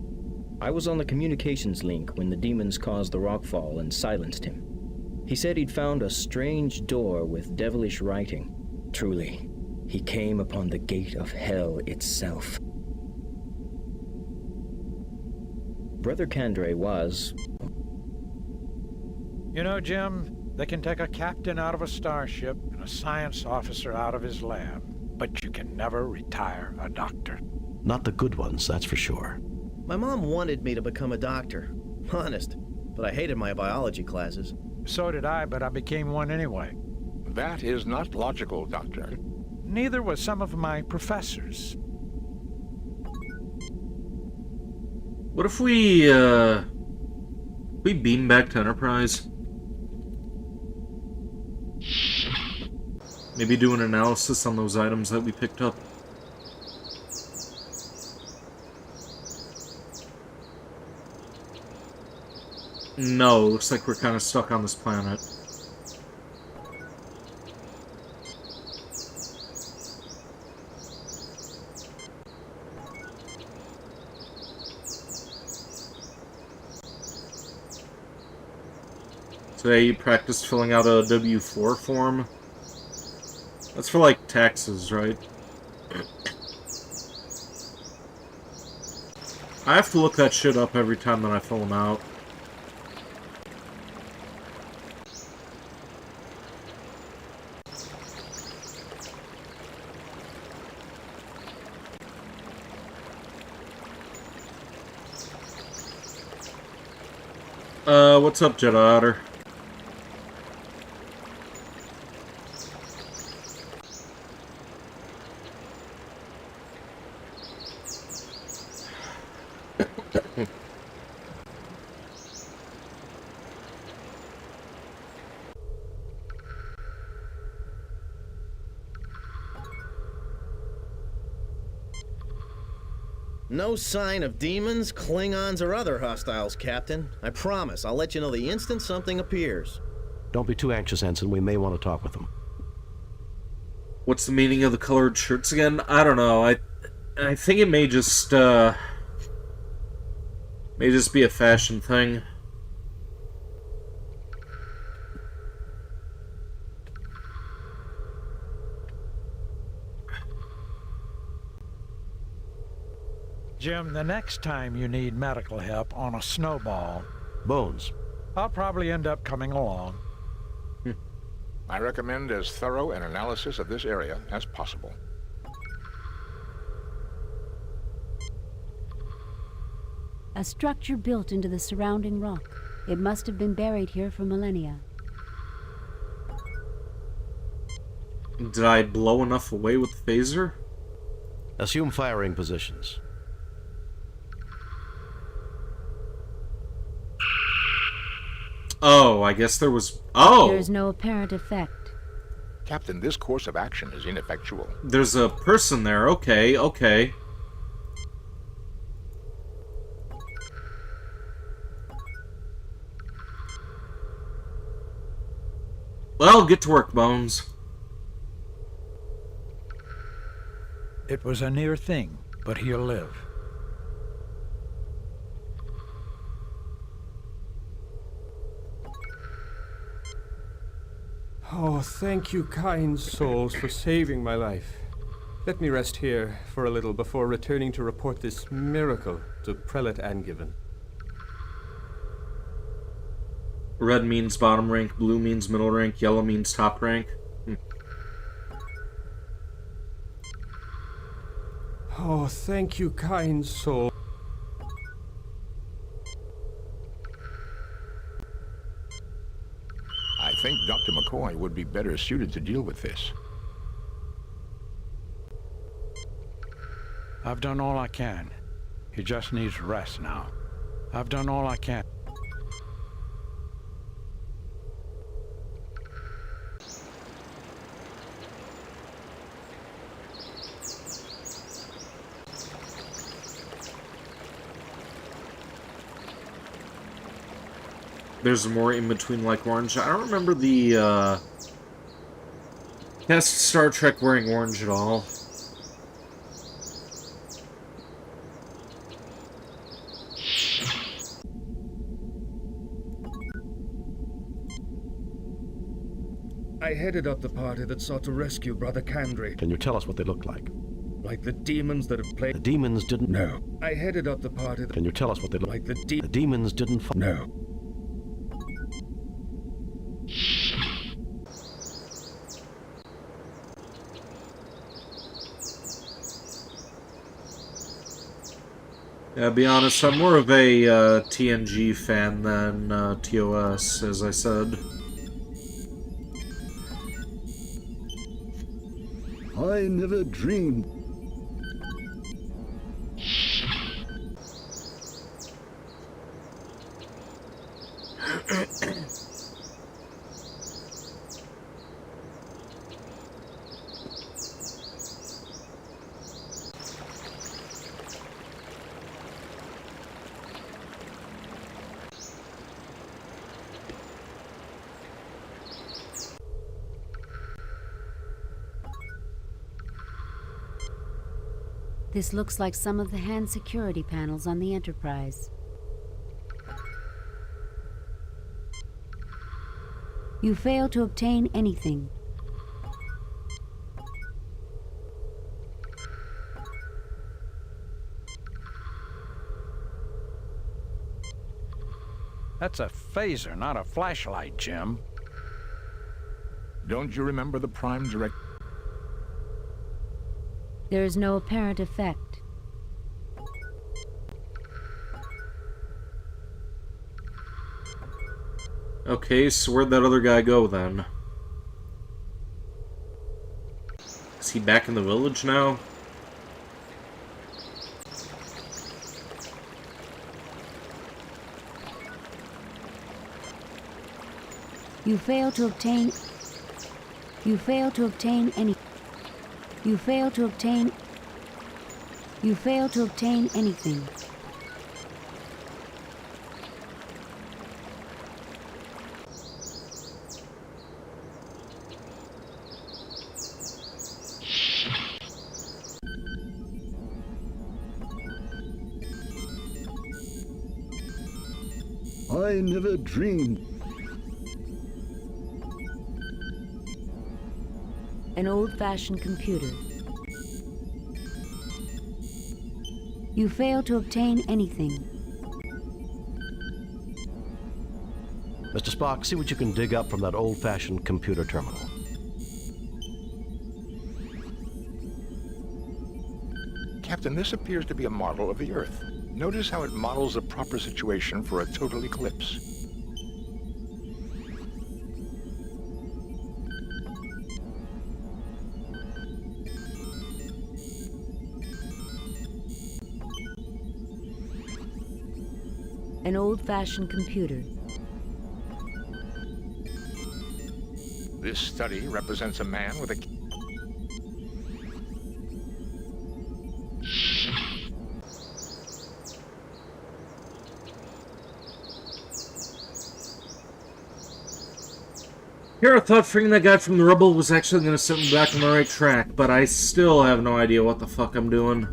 I was on the communications link when the demons caused the rockfall and silenced him. He said he'd found a strange door with devilish writing. Truly, he came upon the gate of hell itself. Brother Kandre was... You know, Jim, they can take a captain out of a starship and a science officer out of his lab, but you can never retire a doctor. Not the good ones, that's for sure. My mom wanted me to become a doctor. Honest. But I hated my biology classes. So did I, but I became one anyway. That is not logical, Doctor. Neither was some of my professors. What if we beam back to Enterprise? Maybe do an analysis on those items that we picked up. No, looks like we're kind of stuck on this planet. Today you practiced filling out a W-4 form. That's for, like, taxes, right? I have to look that shit up every time that I fill them out. What's up, Jedi Otter? No sign of demons, Klingons, or other hostiles, Captain. I promise, I'll let you know the instant something appears. Don't be too anxious, Ensign. We may want to talk with them. What's the meaning of the colored shirts again? I don't know. I think it may just be a fashion thing. Jim, the next time you need medical help on a snowball... Bones. I'll probably end up coming along. I recommend as thorough an analysis of this area as possible. A structure built into the surrounding rock. It must have been buried here for millennia. Did I blow enough away with the phaser? Assume firing positions. Oh, I guess there was... Oh! There is no apparent effect. Captain, this course of action is ineffectual. There's a person there. Okay, okay. Well, get to work, Bones. It was a near thing, but he'll live. Oh, thank you, kind souls, for saving my life. Let me rest here for a little before returning to report this miracle to Prelate Angiven. Red means bottom rank, blue means middle rank, yellow means top rank. Oh, thank you, kind soul. I think Dr. McCoy would be better suited to deal with this. I've done all I can. He just needs rest now. I've done all I can. There's more in between like orange. I don't remember the cast Star Trek wearing orange at all. I headed up the party that sought to rescue Brother Kandre. Can you tell us what they look like? Like the demons that have plagued... The demons didn't... No. I headed up the party that... Can you tell us what they look like? The demons didn't... No. Yeah, to be honest, I'm more of a TNG fan than TOS, as I said. I never dreamed. This looks like some of the hand security panels on the Enterprise. You fail to obtain anything. That's a phaser, not a flashlight, Jim. Don't you remember the Prime Direct? There is no apparent effect. Okay, so where'd that other guy go then? Is he back in the village now? You fail to obtain... You fail to obtain any... You fail to obtain... You fail to obtain anything. I never dreamed. An old-fashioned computer. You fail to obtain anything. Mr. Spock, see what you can dig up from that old-fashioned computer terminal. Captain, this appears to be a model of the Earth. Notice how it models a proper situation for a total eclipse. An old-fashioned computer. This study represents a man with a... Here, I thought freeing that guy from the rubble was actually going to set me back on the right track, but I still have no idea what the fuck I'm doing.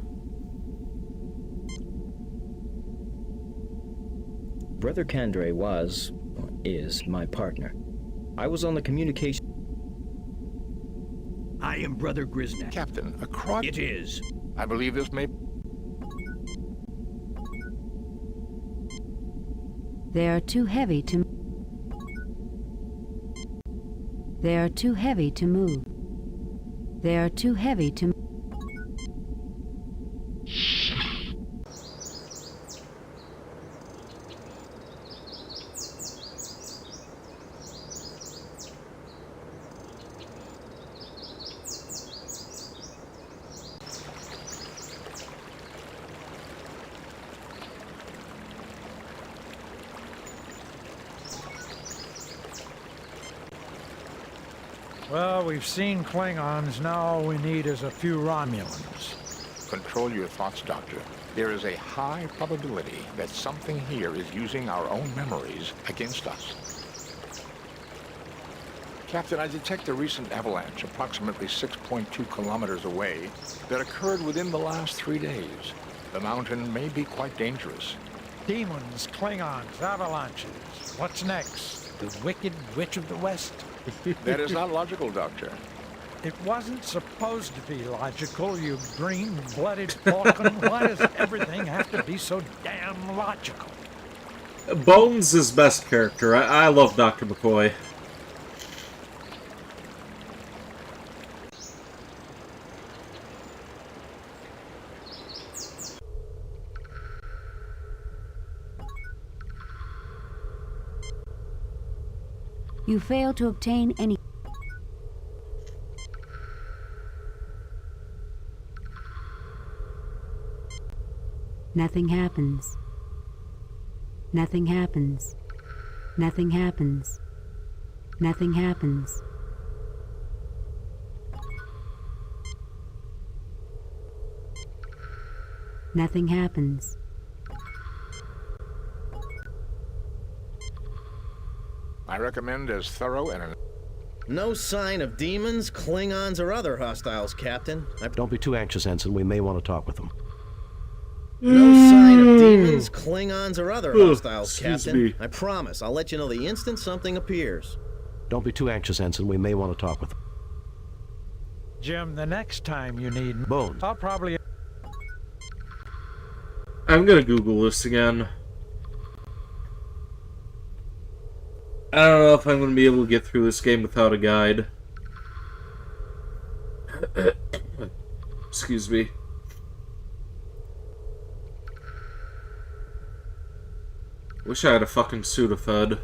Brother Kandre was, or is, my partner. I was on the communication... I am Brother Grisnak. Captain, across... It is. I believe this may... They are too heavy to... They are too heavy to move. They are too heavy to... Well, we've seen Klingons. Now all we need is a few Romulans. Control your thoughts, Doctor. There is a high probability that something here is using our own memories against us. Captain, I detect a recent avalanche approximately 6.2 kilometers away that occurred within the last 3 days. The mountain may be quite dangerous. Demons, Klingons, avalanches. What's next? The Wicked Witch of the West? That is not logical, Doctor. It wasn't supposed to be logical, you green-blooded falcon. Why does everything have to be so damn logical? Bones is best character. I love Dr. McCoy. You fail to obtain any. Nothing happens. Nothing happens. Nothing happens. Nothing happens. Nothing happens. I recommend as thorough and... No sign of demons, Klingons, or other hostiles, Captain. Don't be too anxious, Ensign. We may want to talk with them. No sign of demons, Klingons, or other hostiles, excuse Captain. me. I promise. I'll let you know the instant something appears. Don't be too anxious, Ensign. We may want to talk with them. Jim, the next time you need Bones, I'll probably... I'm gonna Google this again. I don't know if I'm gonna be able to get through this game without a guide. Excuse me. Wish I had a fucking Sudafed.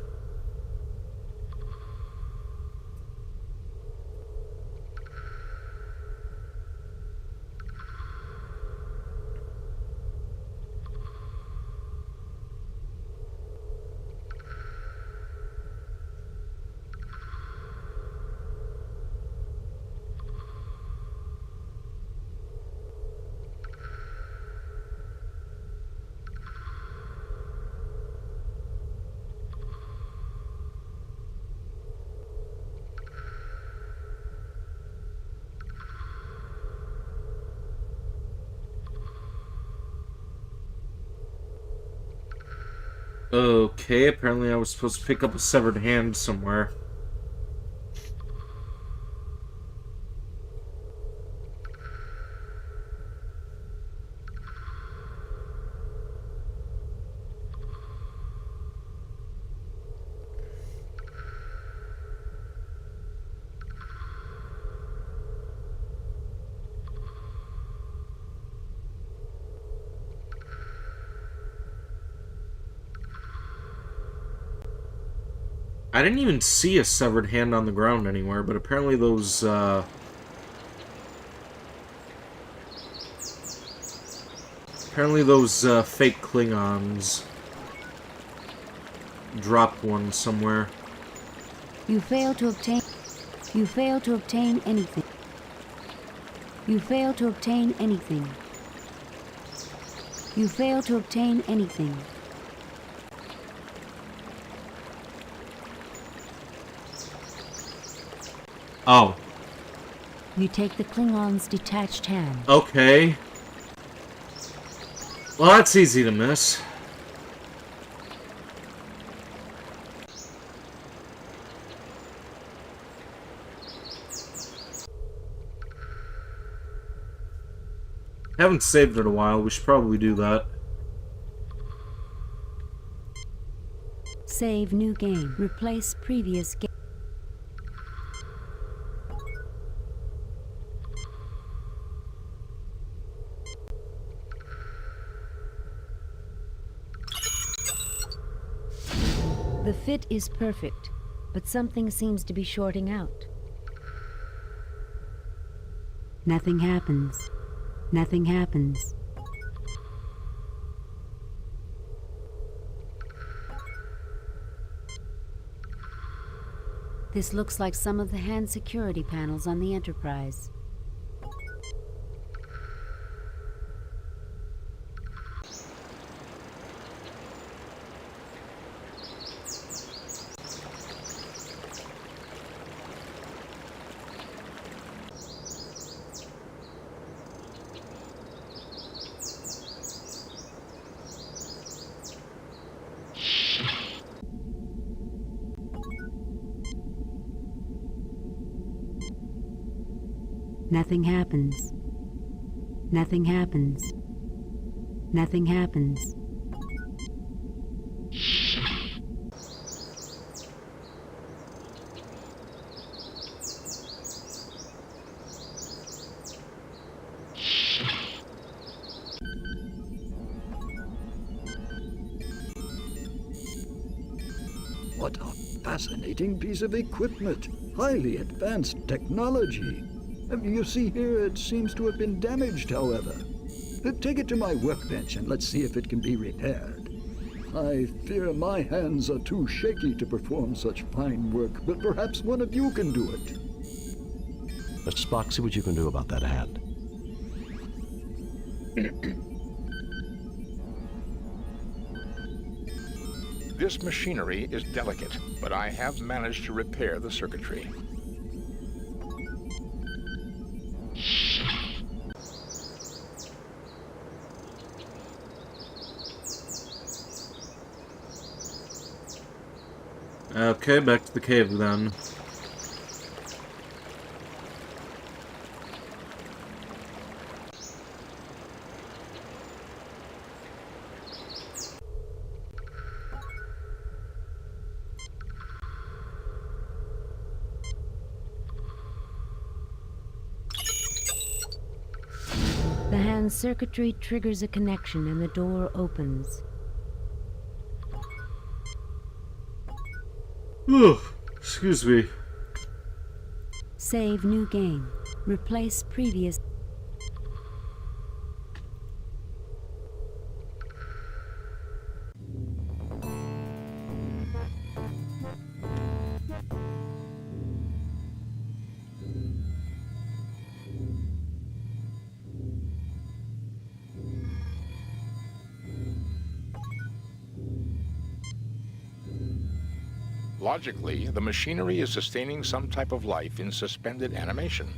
Okay, apparently I was supposed to pick up a severed hand somewhere. I didn't even see a severed hand on the ground anywhere, but apparently those, fake Klingons dropped one somewhere. You fail to obtain. You fail to obtain anything. You fail to obtain anything. You fail to obtain anything. Oh. You take the Klingon's detached hand. Okay. Well, that's easy to miss. Haven't saved it in a while. We should probably do that. Save new game. Replace previous game. The fit is perfect, but something seems to be shorting out. Nothing happens. Nothing happens. This looks like some of the hand security panels on the Enterprise. Nothing happens. Nothing happens. Nothing happens. What a fascinating piece of equipment. Highly advanced technology. You see here, it seems to have been damaged, however. Take it to my workbench and let's see if it can be repaired. I fear my hands are too shaky to perform such fine work, but perhaps one of you can do it. Mr. Spock, see what you can do about that hand. This machinery is delicate, but I have managed to repair the circuitry. Okay, back to the cave then. The hand's circuitry triggers a connection and the door opens. Ugh, excuse me. Save new game. Replace previous. Logically, the machinery is sustaining some type of life in suspended animation.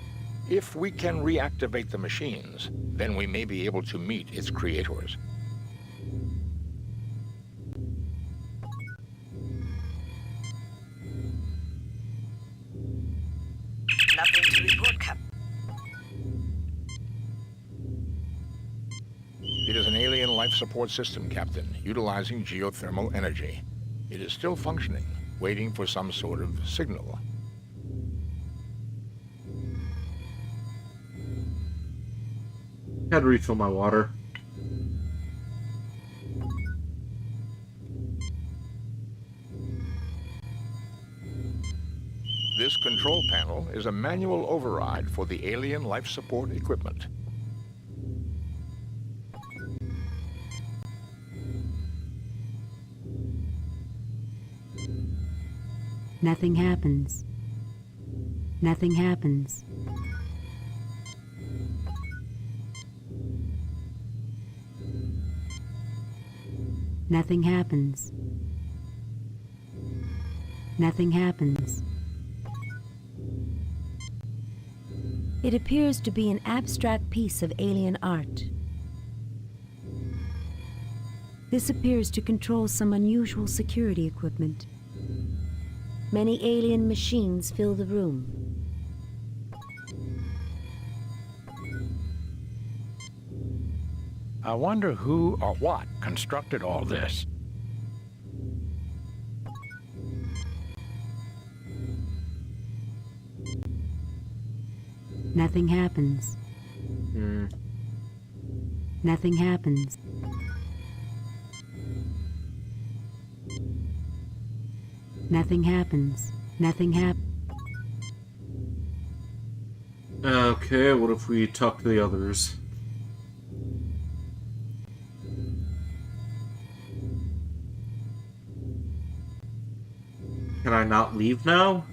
If we can reactivate the machines, then we may be able to meet its creators. Nothing to report, Cap. It is an alien life support system, Captain, utilizing geothermal energy. It is still functioning, waiting for some sort of signal. Had to refill my water. This control panel is a manual override for the alien life support equipment. Nothing happens. Nothing happens. Nothing happens. Nothing happens. It appears to be an abstract piece of alien art. This appears to control some unusual security equipment. Many alien machines fill the room. I wonder who or what constructed all this. Nothing happens. Nothing happens. Nothing happens. Nothing happens. Okay, what if we talk to the others? Can I not leave now?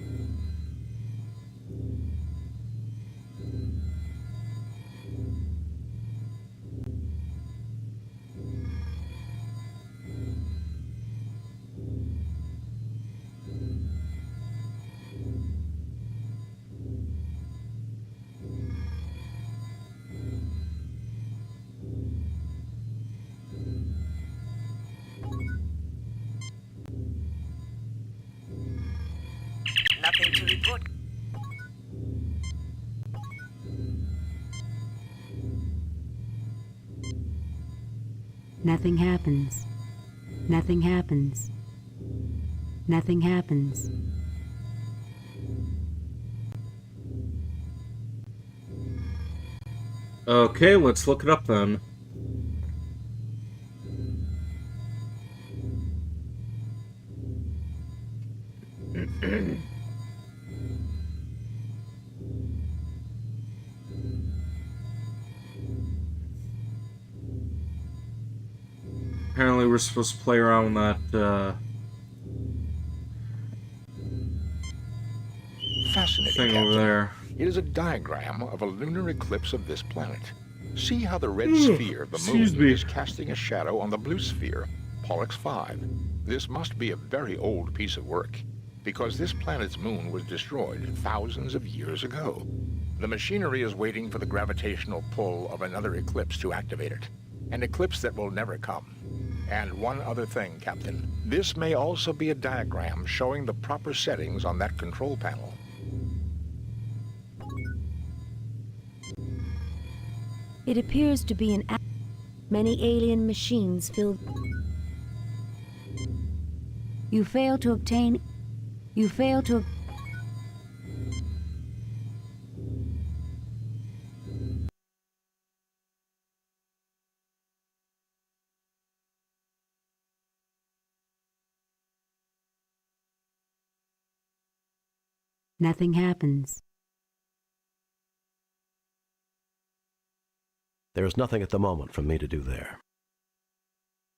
Nothing happens. Nothing happens. Nothing happens. Okay, let's look it up then. Apparently we're supposed to play around with that, Fascinating, thing Captain. over there. It is a diagram of a lunar eclipse of this planet. See how the red sphere of the Excuse moon me. is casting a shadow on the blue sphere, Pollux 5. This must be a very old piece of work, because this planet's moon was destroyed thousands of years ago. The machinery is waiting for the gravitational pull of another eclipse to activate it, an eclipse that will never come. And one other thing, Captain. This may also be a diagram showing the proper settings on that control panel. It appears to be an many alien machines filled. You fail to obtain. You fail to. Nothing happens. There is nothing at the moment for me to do there.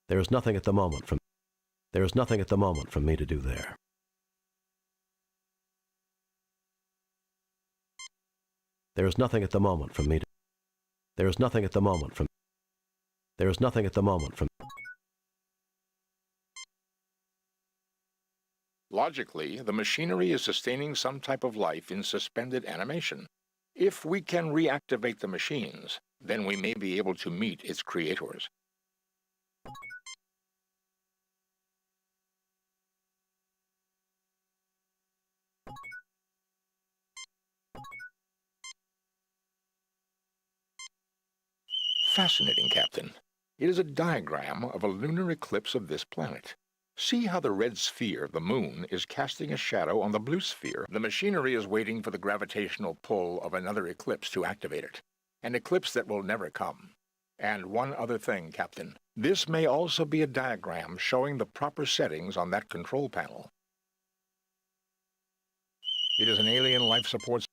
There is nothing at the moment from. There is nothing at the moment for me to do there. There is nothing at the moment for me to. There is nothing at the moment from. There is nothing at the moment from. Logically, the machinery is sustaining some type of life in suspended animation. If we can reactivate the machines, then we may be able to meet its creators. Fascinating, Captain. It is a diagram of a lunar eclipse of this planet. See how the red sphere of the moon is casting a shadow on the blue sphere. The machinery is waiting for the gravitational pull of another eclipse to activate it, an eclipse that will never come. And one other thing, Captain. This may also be a diagram showing the proper settings on that control panel. It is an alien life support.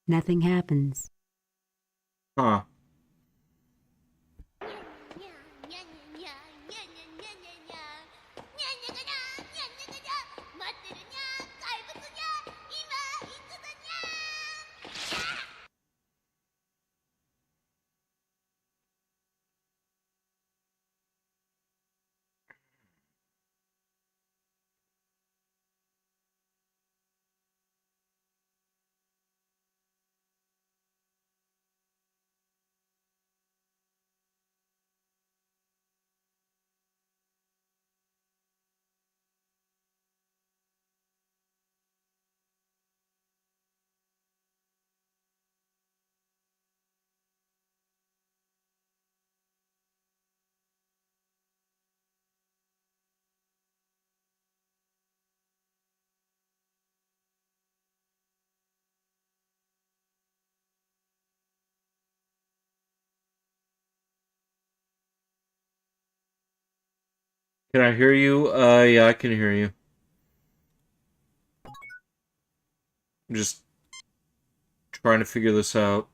Nothing happens. Huh. Can I hear you? Yeah, I can hear you. I'm just trying to figure this out.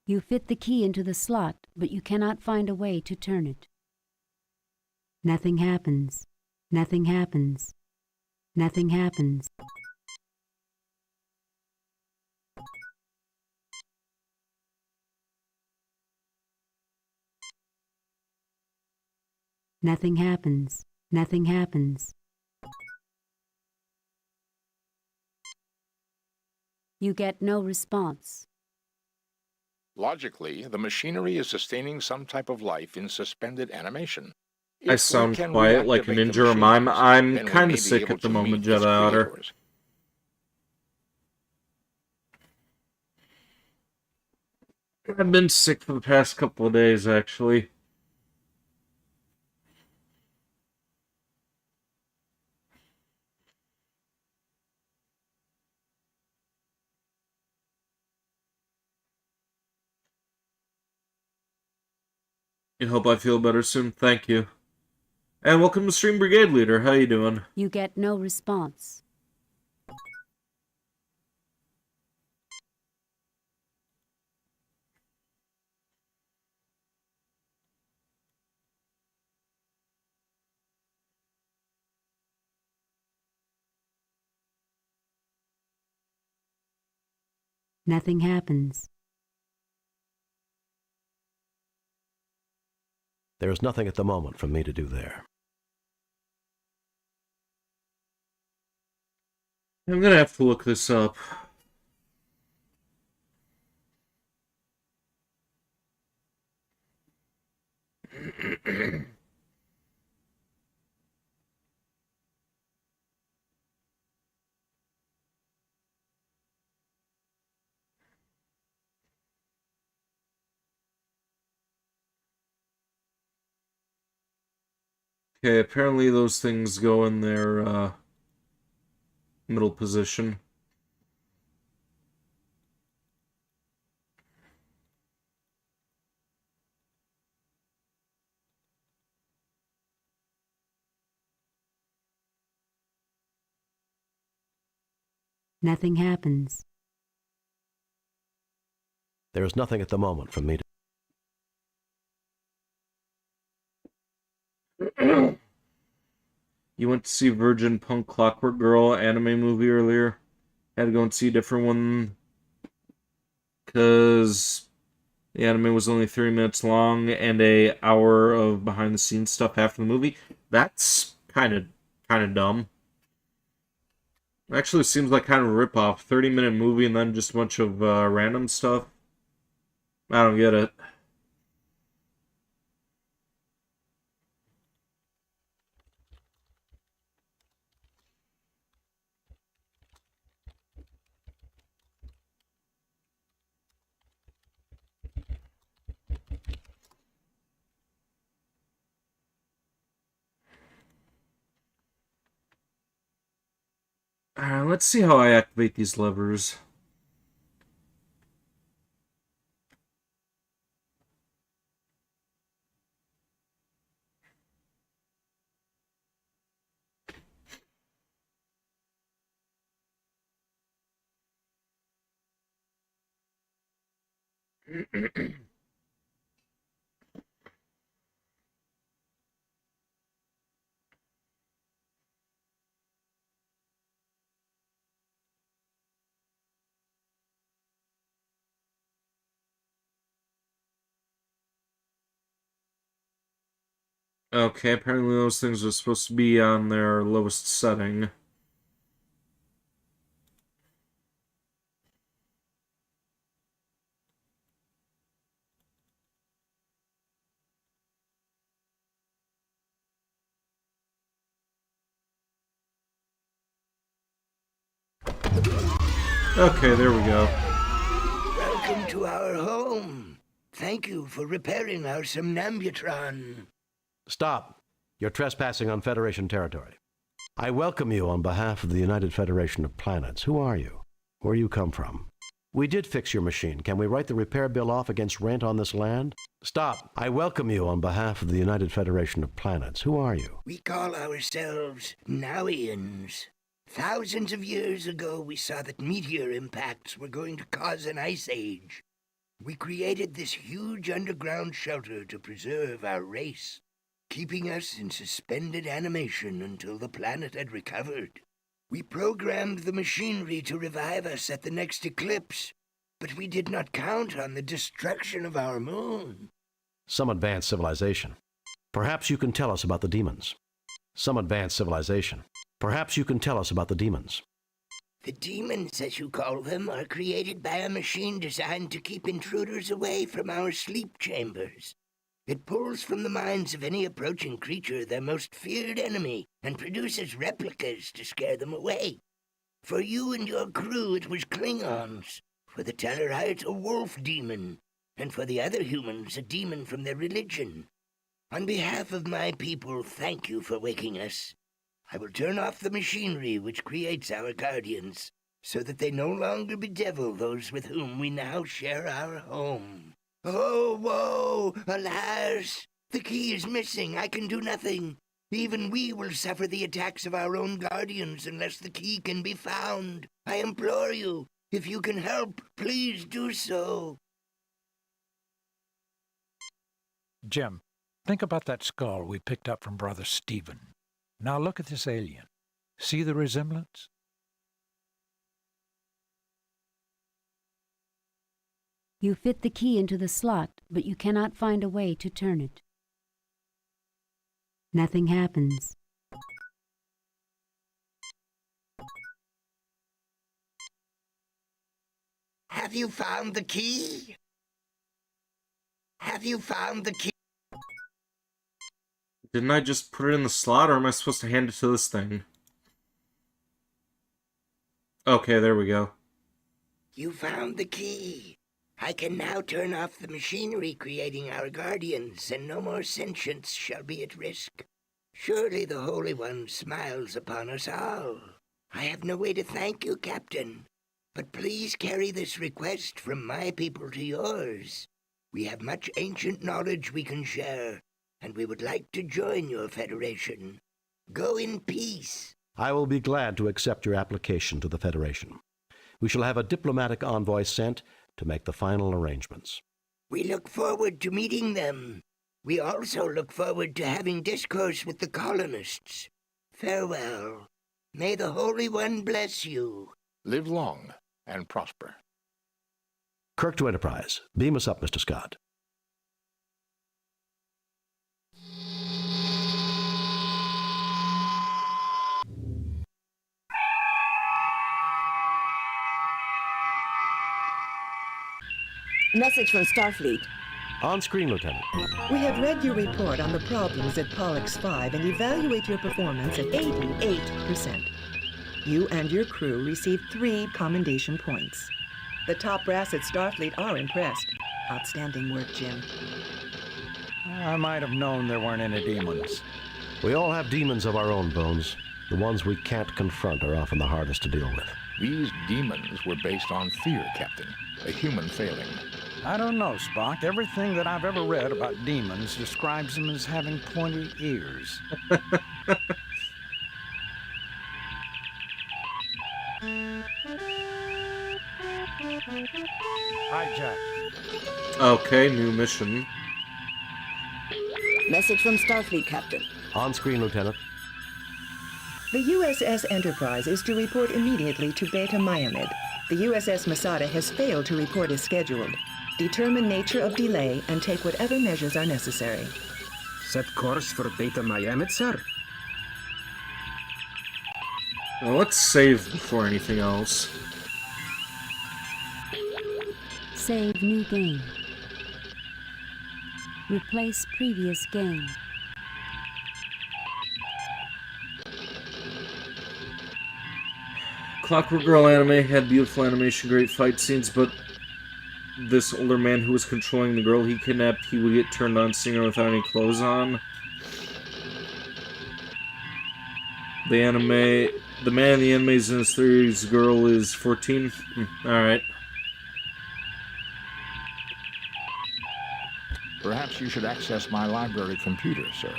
You fit the key into the slot, but you cannot find a way to turn it. Nothing happens. Nothing happens. Nothing happens. Nothing happens. Nothing happens. You get no response. Logically, the machinery is sustaining some type of life in suspended animation. I If we sound can quiet like a reactivate the ninja or mime. machines, I'm then we kind may of be sick able at the to moment, meet its Jedi Otter. creators. I've been sick for the past couple of days, actually. I hope I feel better soon. Thank you. And welcome to Stream Brigade Leader. How you doing? You get no response. Nothing happens. There is nothing at the moment for me to do there. I'm gonna have to look this up. Okay, apparently those things go in their middle position. Nothing happens. There is nothing at the moment for me to... You went to see Virgin Punk Clockwork Girl anime movie earlier. Had to go and see a different one because the anime was only 3 minutes long and an hour of behind the scenes stuff after the movie. That's kind of dumb. It actually seems like kind of a ripoff. 30-minute movie and then just a bunch of random stuff. I don't get it. Let's see how I activate these levers. Okay, apparently those things are supposed to be on their lowest setting. Okay, there we go. Welcome to our home. Thank you for repairing our somnambutron. Stop. You're trespassing on Federation territory. I welcome you on behalf of the United Federation of Planets. Who are you? Where you come from? We did fix your machine. Can we write the repair bill off against rent on this land? Stop. I welcome you on behalf of the United Federation of Planets. Who are you? We call ourselves Nowians. Thousands of years ago, we saw that meteor impacts were going to cause an ice age. We created this huge underground shelter to preserve our race, keeping us in suspended animation until the planet had recovered. We programmed the machinery to revive us at the next eclipse, but we did not count on the destruction of our moon. Some advanced civilization. Perhaps you can tell us about the demons. Some advanced civilization. Perhaps you can tell us about the demons. The demons, as you call them, are created by a machine designed to keep intruders away from our sleep chambers. It pulls from the minds of any approaching creature their most feared enemy and produces replicas to scare them away. For you and your crew, it was Klingons. For the Tellarites, a wolf demon. And for the other humans, a demon from their religion. On behalf of my people, thank you for waking us. I will turn off the machinery which creates our guardians, so that they no longer bedevil those with whom we now share our home. Oh, woe! Alas! The key is missing. I can do nothing. Even we will suffer the attacks of our own guardians unless the key can be found. I implore you, if you can help, please do so. Jim, think about that skull we picked up from Brother Stephen. Now look at this alien. See the resemblance? You fit the key into the slot, but you cannot find a way to turn it. Nothing happens. Have you found the key? Have you found the key? Didn't I just put it in the slot, or am I supposed to hand it to this thing? Okay, there we go. You found the key. I can now turn off the machinery creating our guardians, and no more sentience shall be at risk. Surely the Holy One smiles upon us all. I have no way to thank you, Captain, but please carry this request from my people to yours. We have much ancient knowledge we can share, and we would like to join your federation. Go in peace. I will be glad to accept your application to the Federation. We shall have a diplomatic envoy sent to make the final arrangements. We look forward to meeting them. We also look forward to having discourse with the colonists. Farewell. May the Holy One bless you. Live long and prosper. Kirk to Enterprise. Beam us up, Mr. Scott. Message from Starfleet. On screen, Lieutenant. We have read your report on the problems at Pollux 5 and evaluate your performance at 88%. You and your crew received 3 commendation points. The top brass at Starfleet are impressed. Outstanding work, Jim. I might have known there weren't any demons. We all have demons of our own, Bones. The ones we can't confront are often the hardest to deal with. These demons were based on fear, Captain. A human failing. I don't know, Spock. Everything that I've ever read about demons describes them as having pointy ears. Hijack. Okay, new mission. Message from Starfleet, Captain. On screen, Lieutenant. The USS Enterprise is to report immediately to Beta Myamed. The USS Masada has failed to report as scheduled. Determine nature of delay and take whatever measures are necessary. Set course for Beta Myamed, sir. Well, let's save before anything else. Save new game. Replace previous game. Clockwork Girl anime had beautiful animation, great fight scenes, but this older man who was controlling the girl he kidnapped, he would get turned on seeing her without any clothes on. The man in the anime's in his 30s, girl is 14. Alright. Perhaps you should access my library computer, sir.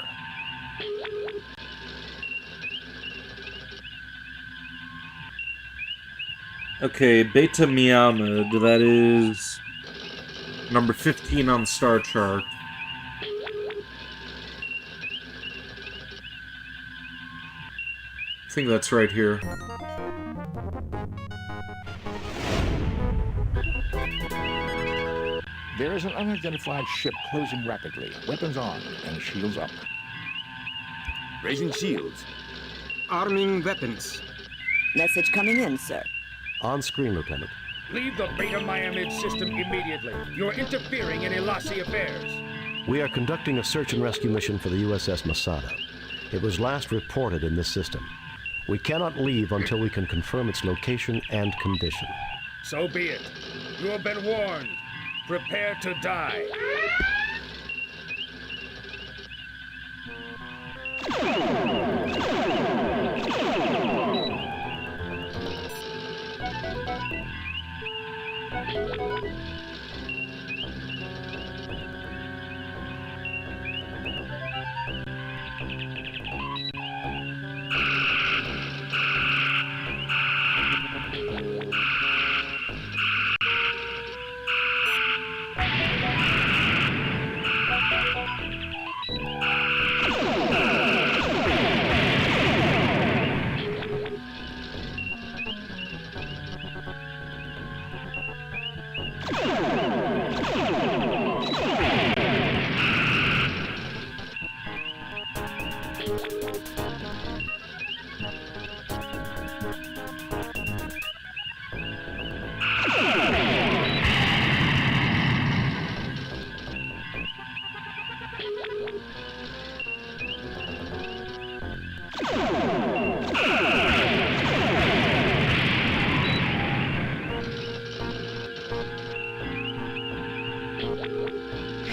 Okay, Beta Miamid, that is number 15 on the star chart. I think that's right here. There is an unidentified ship closing rapidly, weapons armed and shields up. Raising shields. Arming weapons. Message coming in, sir. On screen, Lieutenant. Leave the Beta Miamid system immediately. You're interfering in Elasi affairs. We are conducting a search and rescue mission for the USS Masada. It was last reported in this system. We cannot leave until we can confirm its location and condition. So be it. You have been warned. Prepare to die.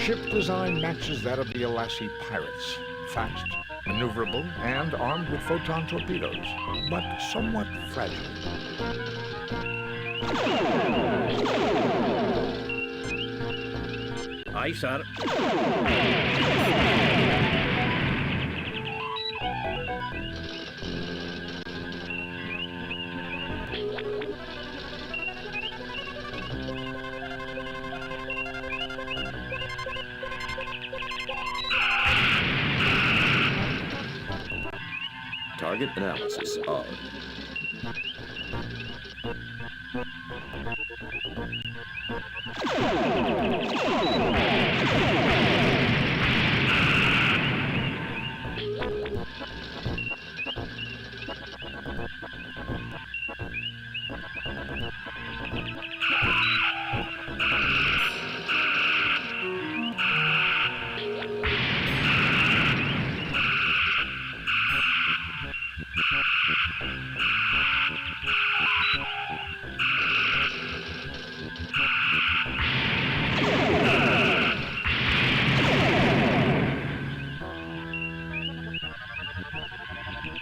Ship design matches that of the Elasi pirates. Fast, maneuverable, and armed with photon torpedoes, but somewhat fragile. Aye, sir. Target analysis on.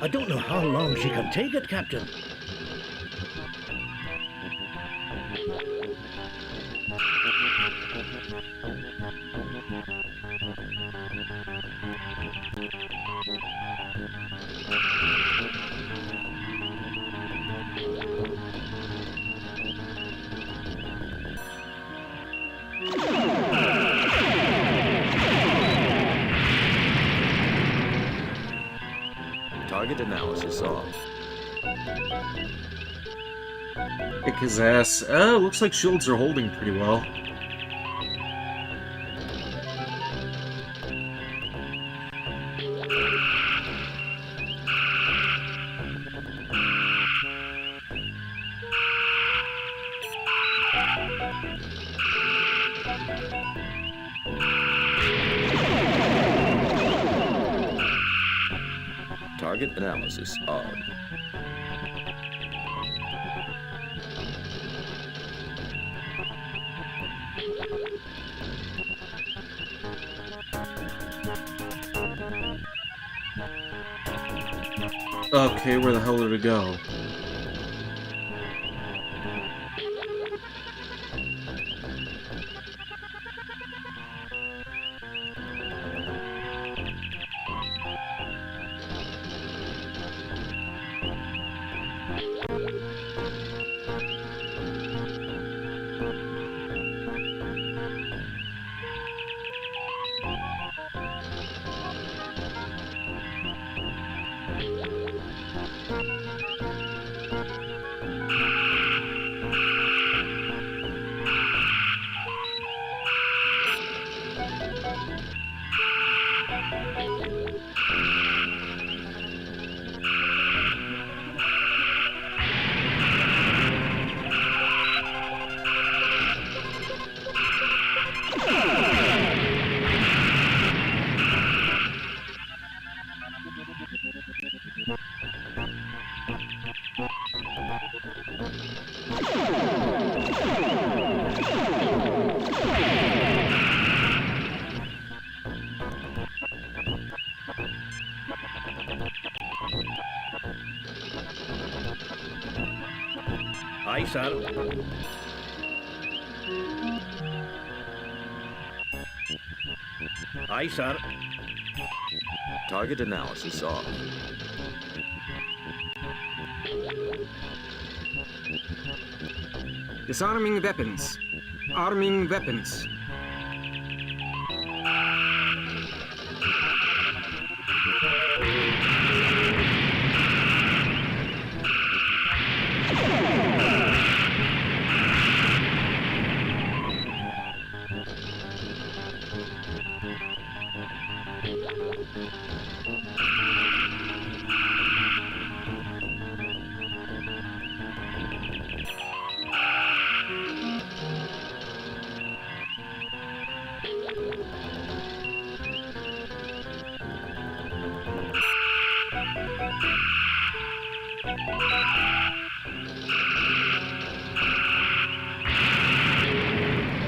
I don't know how long she can take it, Captain. Target analysis on. Kick his ass. Looks like shields are holding pretty well. Target analysis on. Okay, where the hell did it go? Aye, sir. Aye, sir. Target analysis off. Disarming weapons. Arming weapons.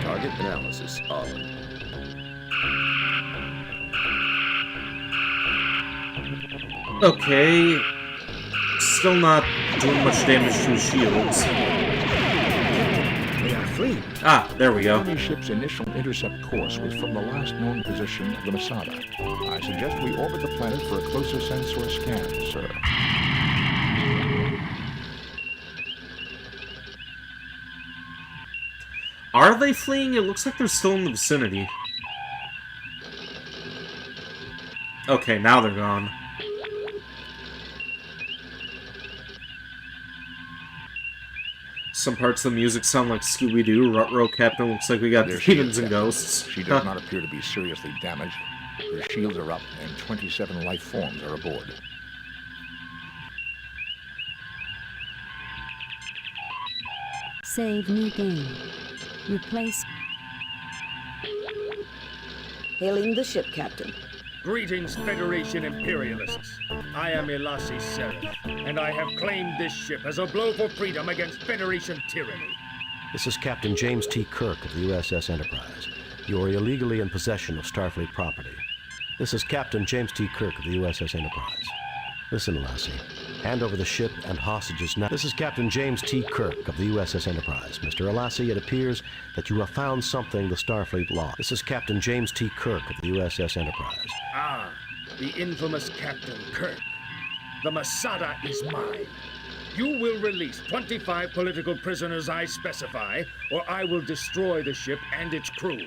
Target analysis on. Okay. Still not doing much damage to his shields. They are free. Ah, there we go. The enemy ship's initial intercept course was from the last known position of the Masada. I suggest we orbit the planet for a closer sensor scan, sir. Are they fleeing? It looks like they're still in the vicinity. Okay, now they're gone. Some parts of the music sound like Scooby-Doo. Ruh-roh, Captain. Looks like we got There she demons is, and Captain. ghosts. She does not appear to be seriously damaged. Her shields are up, and 27 life forms are aboard. Save new game. Replace. Hailing the ship, Captain. Greetings, Federation Imperialists. I am Elassi Seraph, and I have claimed this ship as a blow for freedom against Federation tyranny. This is Captain James T. Kirk of the USS Enterprise. You are illegally in possession of Starfleet property. This is Captain James T. Kirk of the USS Enterprise. Listen, Lassie. Hand over the ship and hostages now. This is Captain James T. Kirk of the USS Enterprise. Mr. Elassi, it appears that you have found something the Starfleet lost. This is Captain James T. Kirk of the USS Enterprise. Ah, the infamous Captain Kirk. The Masada is mine. You will release 25 political prisoners I specify, or I will destroy the ship and its crew.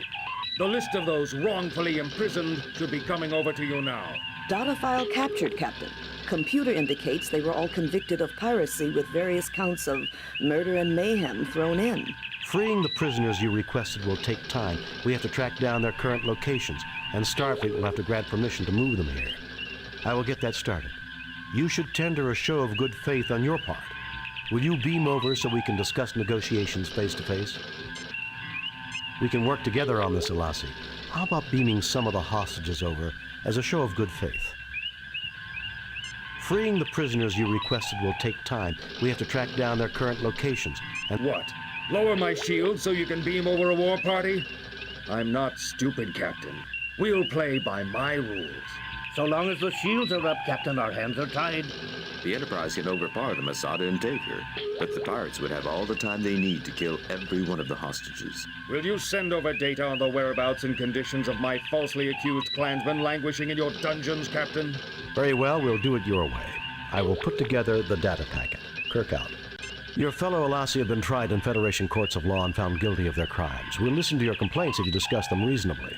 The list of those wrongfully imprisoned should be coming over to you now. Data file captured, Captain. Computer indicates they were all convicted of piracy with various counts of murder and mayhem thrown in. Freeing the prisoners you requested will take time. We have to track down their current locations, and Starfleet will have to grant permission to move them here. I will get that started. You should tender a show of good faith on your part. Will you beam over so we can discuss negotiations face to face? We can work together on this, Elassi. How about beaming some of the hostages over as a show of good faith? Freeing the prisoners you requested will take time. We have to track down their current locations. And what? Lower my shield so you can beam over a war party? I'm not stupid, Captain. We'll play by my rules. So long as the shields are up, Captain, our hands are tied. The Enterprise can overpower the Masada and take her, but the pirates would have all the time they need to kill every one of the hostages. Will you send over data on the whereabouts and conditions of my falsely accused clansmen languishing in your dungeons, Captain? Very well, we'll do it your way. I will put together the data packet. Kirk out. Your fellow Elassi have been tried in Federation courts of law and found guilty of their crimes. We'll listen to your complaints if you discuss them reasonably.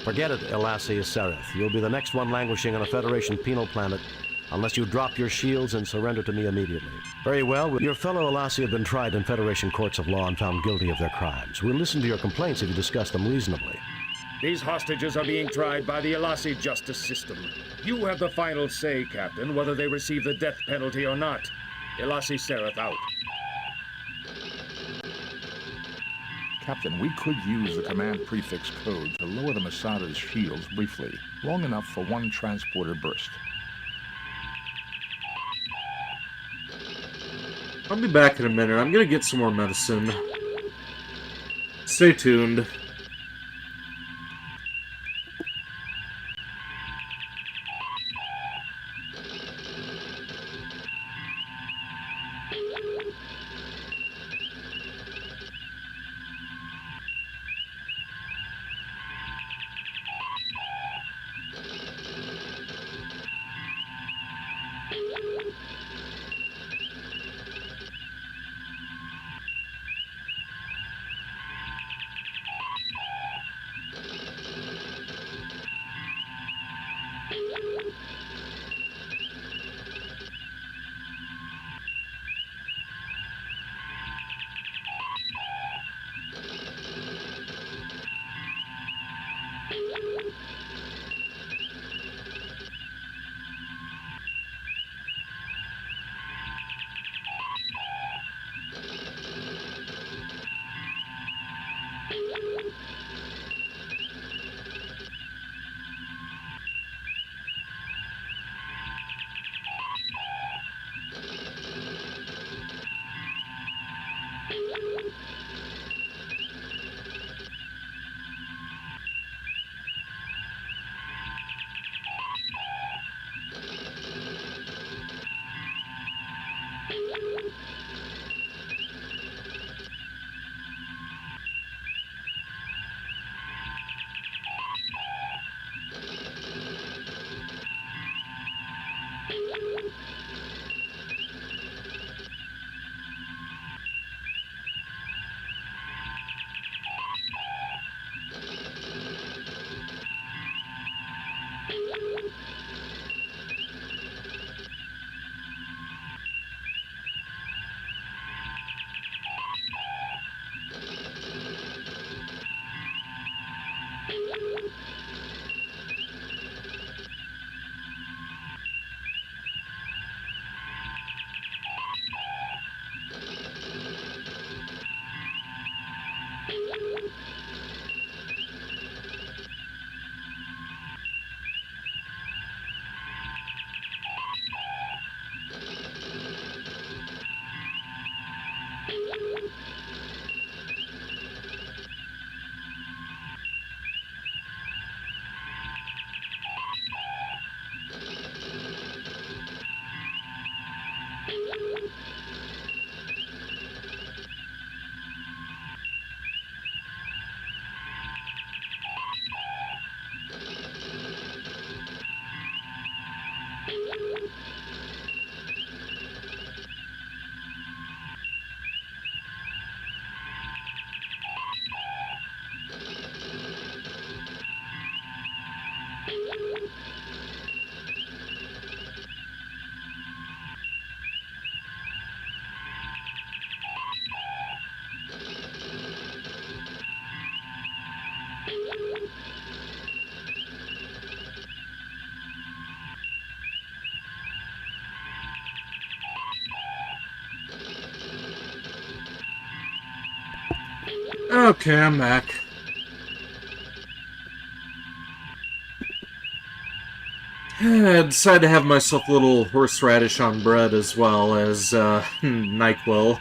Forget it, Elassi Seraph. You'll be the next one languishing on a Federation penal planet unless you drop your shields and surrender to me immediately. Very well. Your fellow Elassi have been tried in Federation courts of law and found guilty of their crimes. We'll listen to your complaints if you discuss them reasonably. These hostages are being tried by the Elassi justice system. You have the final say, Captain, whether they receive the death penalty or not. Elassi Seraph out. Captain, we could use the command prefix code to lower the Masada's shields briefly, long enough for one transporter burst. I'll be back in a minute. I'm gonna get some more medicine. Stay tuned. Okay, I'm back. I decided to have myself a little horseradish on bread as well as NyQuil.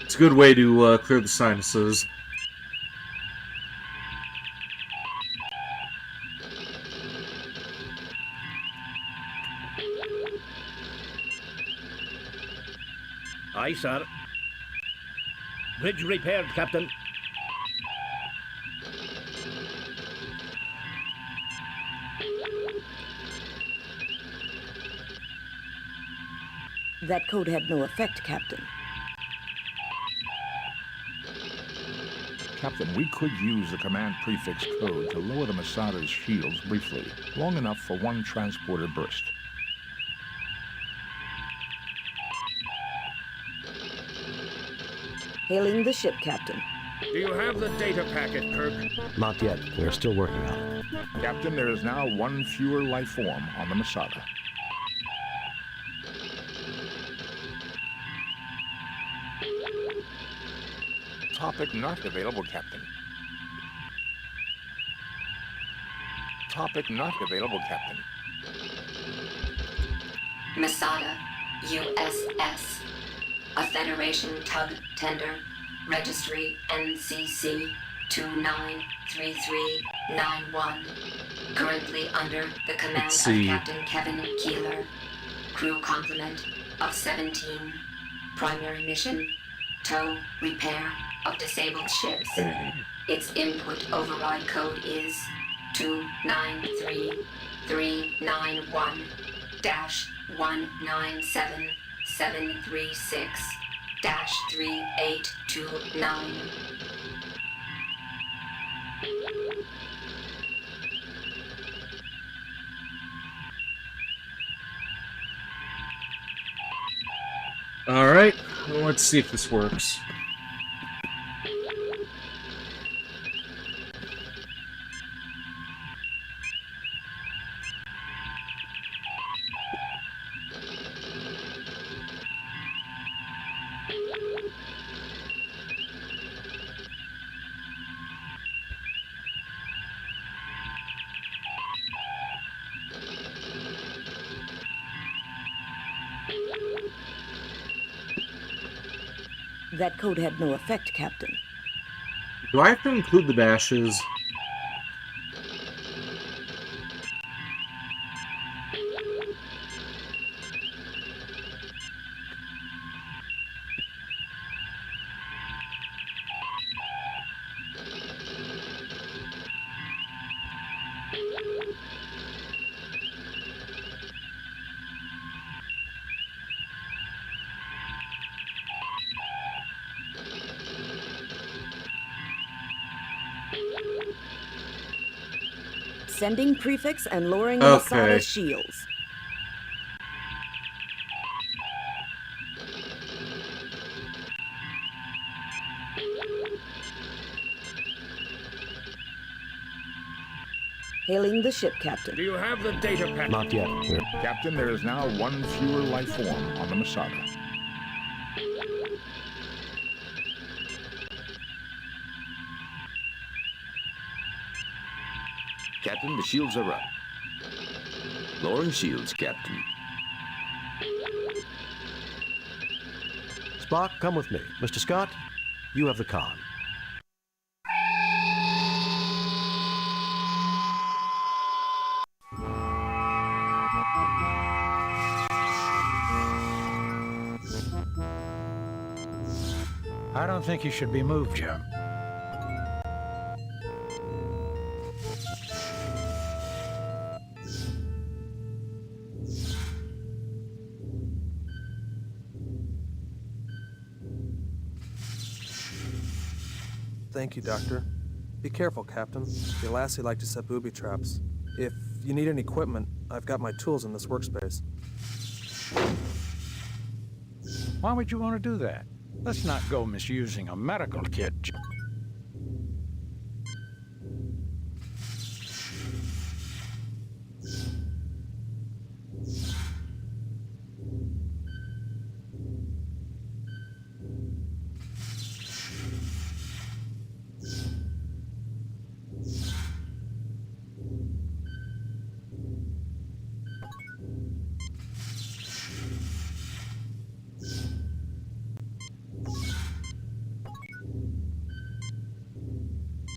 It's a good way to clear the sinuses. Aye, sir. Bridge repaired, Captain. That code had no effect, Captain. Captain, we could use the command prefix code to lower the Masada's shields briefly, long enough for one transporter burst. Hailing the ship, Captain. Do you have the data packet, Kirk? Not yet. We are still working on it. Captain, there is now one fewer life form on the Masada. Topic not available, Captain. Topic not available, Captain. Masada, USS. A Federation tug tender. Registry NCC 293391. Currently under the command of Captain Kevin Keeler. Crew complement of 17. Primary mission, tow, repair of disabled ships. Its input override code is 293-397-736-3829. Alright, well, let's see if this works. That code had no effect, Captain. Do I have to include the bashes? Sending prefix and lowering the Masada's shields. Hailing the ship, Captain. Do you have the data pack? Not yet. Captain, there is now one fewer life form on the Masada. Captain, the shields are up. Lowering shields, Captain. Spock, come with me. Mr. Scott, you have the con. I don't think you should be moved, Jim. Thank you, Doctor. Be careful, Captain. The Lassie like to set booby traps. If you need any equipment, I've got my tools in this workspace. Why would you want to do that? Let's not go misusing a medical kit.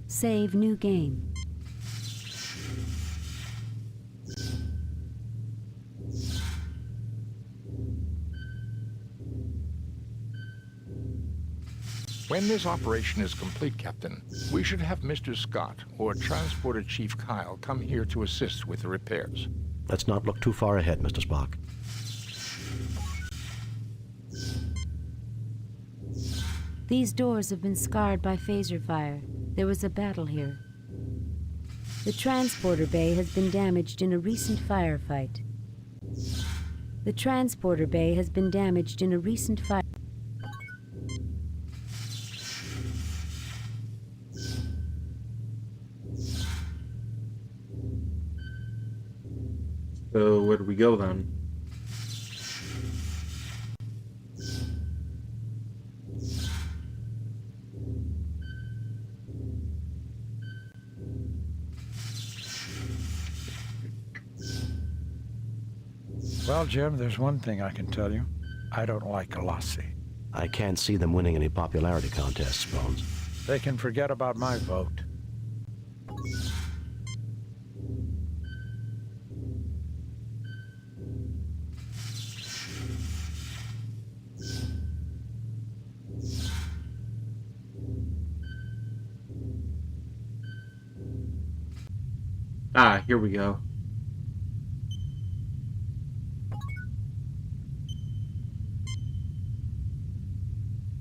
Save new game. When this operation is complete, Captain, we should have Mr. Scott or Transporter Chief Kyle come here to assist with the repairs. Let's not look too far ahead, Mr. Spock. These doors have been scarred by phaser fire. There was a battle here. The transporter bay has been damaged in a recent firefight. The transporter bay has been damaged in a recent fire. So where do we go then? Well, Jim, there's one thing I can tell you. I don't like Galassi. I can't see them winning any popularity contests, Bones. They can forget about my vote. Ah, here we go.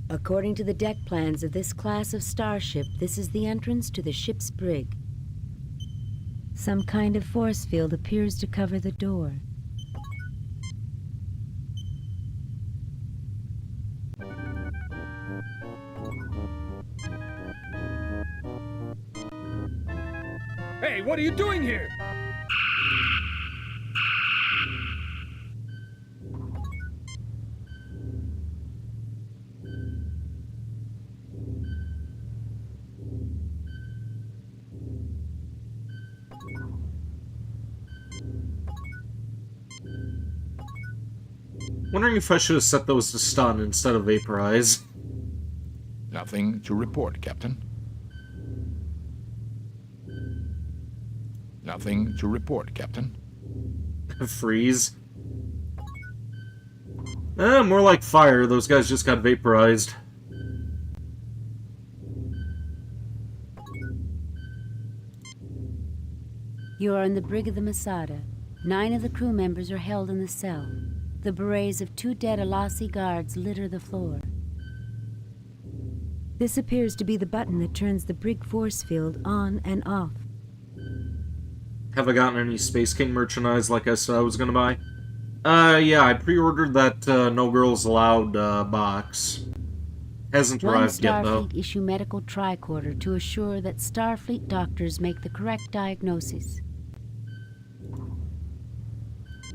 According to the deck plans of this class of starship, this is the entrance to the ship's brig. Some kind of force field appears to cover the door. Hey, what are you doing here? Wondering if I should have set those to stun instead of vaporize. Nothing to report, Captain. Nothing to report, Captain. Freeze. More like fire. Those guys just got vaporized. You are in the brig of the Masada. 9 of the crew members are held in the cell. The berets of 2 dead Alassi guards litter the floor. This appears to be the button that turns the brig force field on and off. Have I gotten any Space King merchandise like I said I was gonna buy? Yeah, I pre-ordered that No Girls Allowed box. Hasn't arrived yet, though. One Starfleet issue medical tricorder to assure that Starfleet doctors make the correct diagnosis.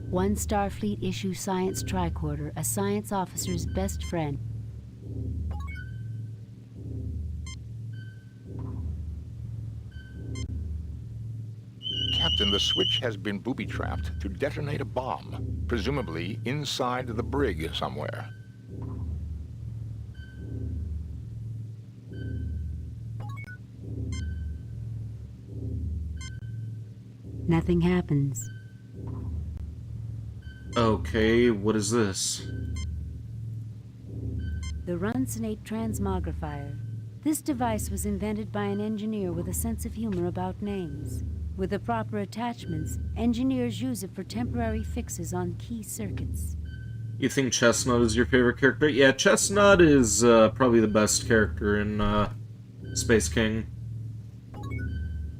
One Starfleet issue science tricorder, a science officer's best friend. Captain, the switch has been booby-trapped to detonate a bomb, presumably inside the brig somewhere. Nothing happens. Okay, what is this? The Runsonate transmogrifier. This device was invented by an engineer with a sense of humor about names. With the proper attachments, engineers use it for temporary fixes on key circuits. You think Chestnut is your favorite character? Yeah, Chestnut is probably the best character in Space King.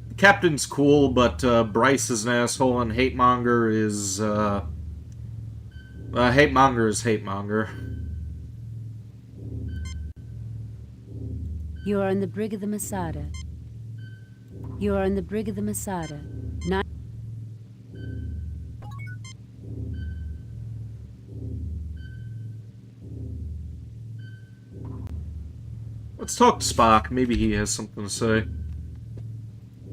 The Captain's cool, but Bryce is an asshole, and Hatemonger is... Hatemonger is Hatemonger. You are in the brig of the Masada. You are in the brig of the Masada. Let's talk to Spock. Maybe he has something to say.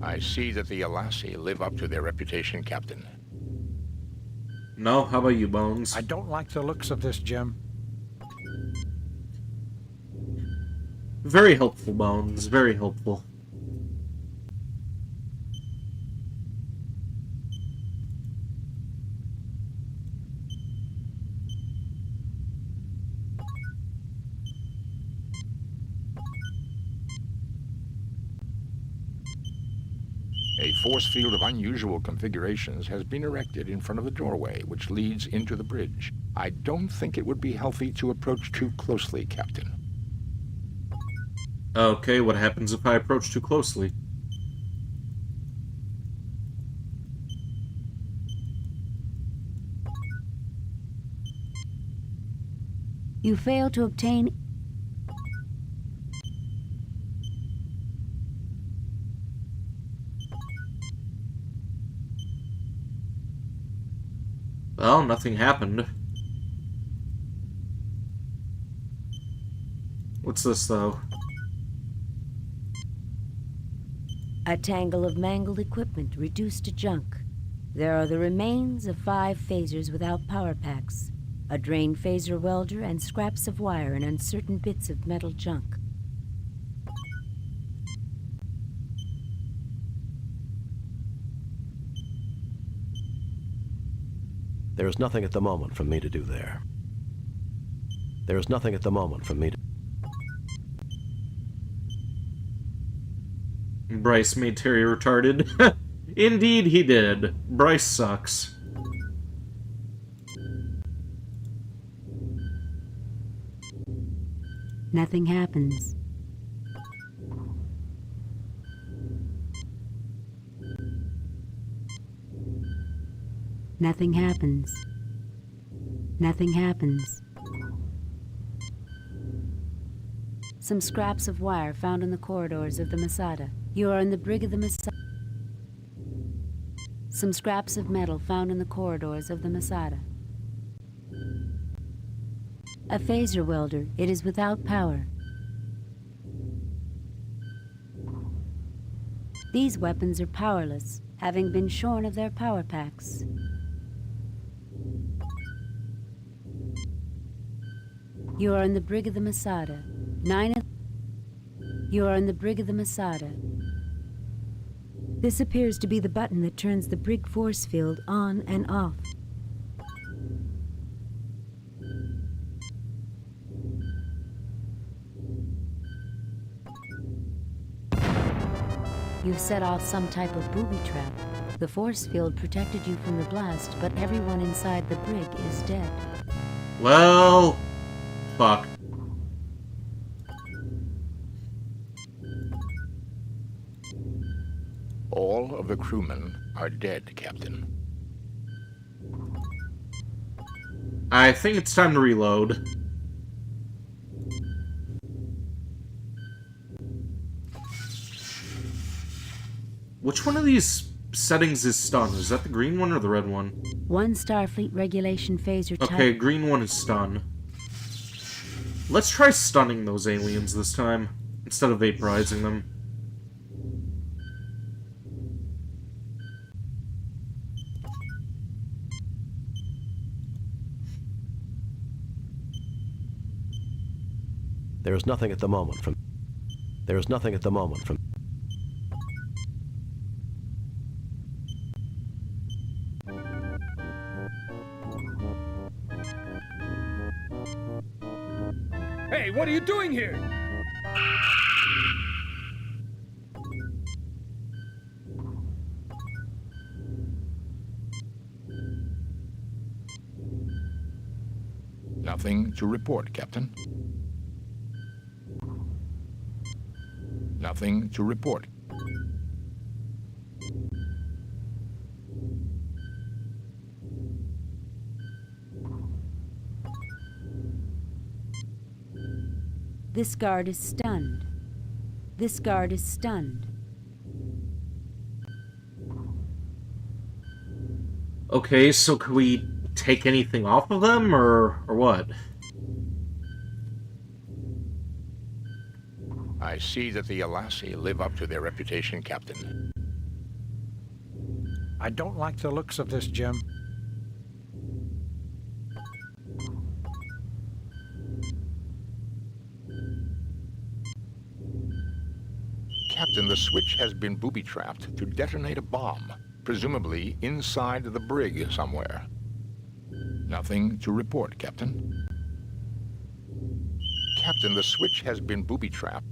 I see that the Alassi live up to their reputation, Captain. No? How about you, Bones? I don't like the looks of this, Jim. Very helpful, Bones. Very helpful. A force field of unusual configurations has been erected in front of the doorway, which leads into the bridge. I don't think it would be healthy to approach too closely, Captain. Okay, what happens if I approach too closely? You fail to obtain... Well, nothing happened. What's this, though? A tangle of mangled equipment reduced to junk. There are the remains of 5 phasers without power packs, a drained phaser welder, and scraps of wire and uncertain bits of metal junk. There is nothing at the moment for me to do there. There is nothing at the moment for me to... Bryce made Terry retarded. Indeed he did. Bryce sucks. Nothing happens. Nothing happens. Nothing happens. Some scraps of wire found in the corridors of the Masada. You are in the brig of the Masada. Some scraps of metal found in the corridors of the Masada. A phaser welder. It is without power. These weapons are powerless, having been shorn of their power packs. You are in the brig of the Masada. You are in the brig of the Masada. This appears to be the button that turns the brig force field on and off. You've set off some type of booby trap. The force field protected you from the blast, but everyone inside the brig is dead. Well, fuck. All of the crewmen are dead, Captain. I think it's time to reload. Which one of these settings is stun? Is that the green one or the red one? One Starfleet regulation phaser type. Okay, green one is stun. Let's try stunning those aliens this time, instead of vaporizing them. There is nothing at the moment from... There is nothing at the moment from... Hey, what are you doing here? Nothing to report, Captain. Nothing to report. This guard is stunned. This guard is stunned. Okay, so can we take anything off of them, or what? I see that the Alassi live up to their reputation, Captain. I don't like the looks of this, Jim. Captain, the switch has been booby-trapped to detonate a bomb, presumably inside the brig somewhere. Nothing to report, Captain. Captain, the switch has been booby-trapped.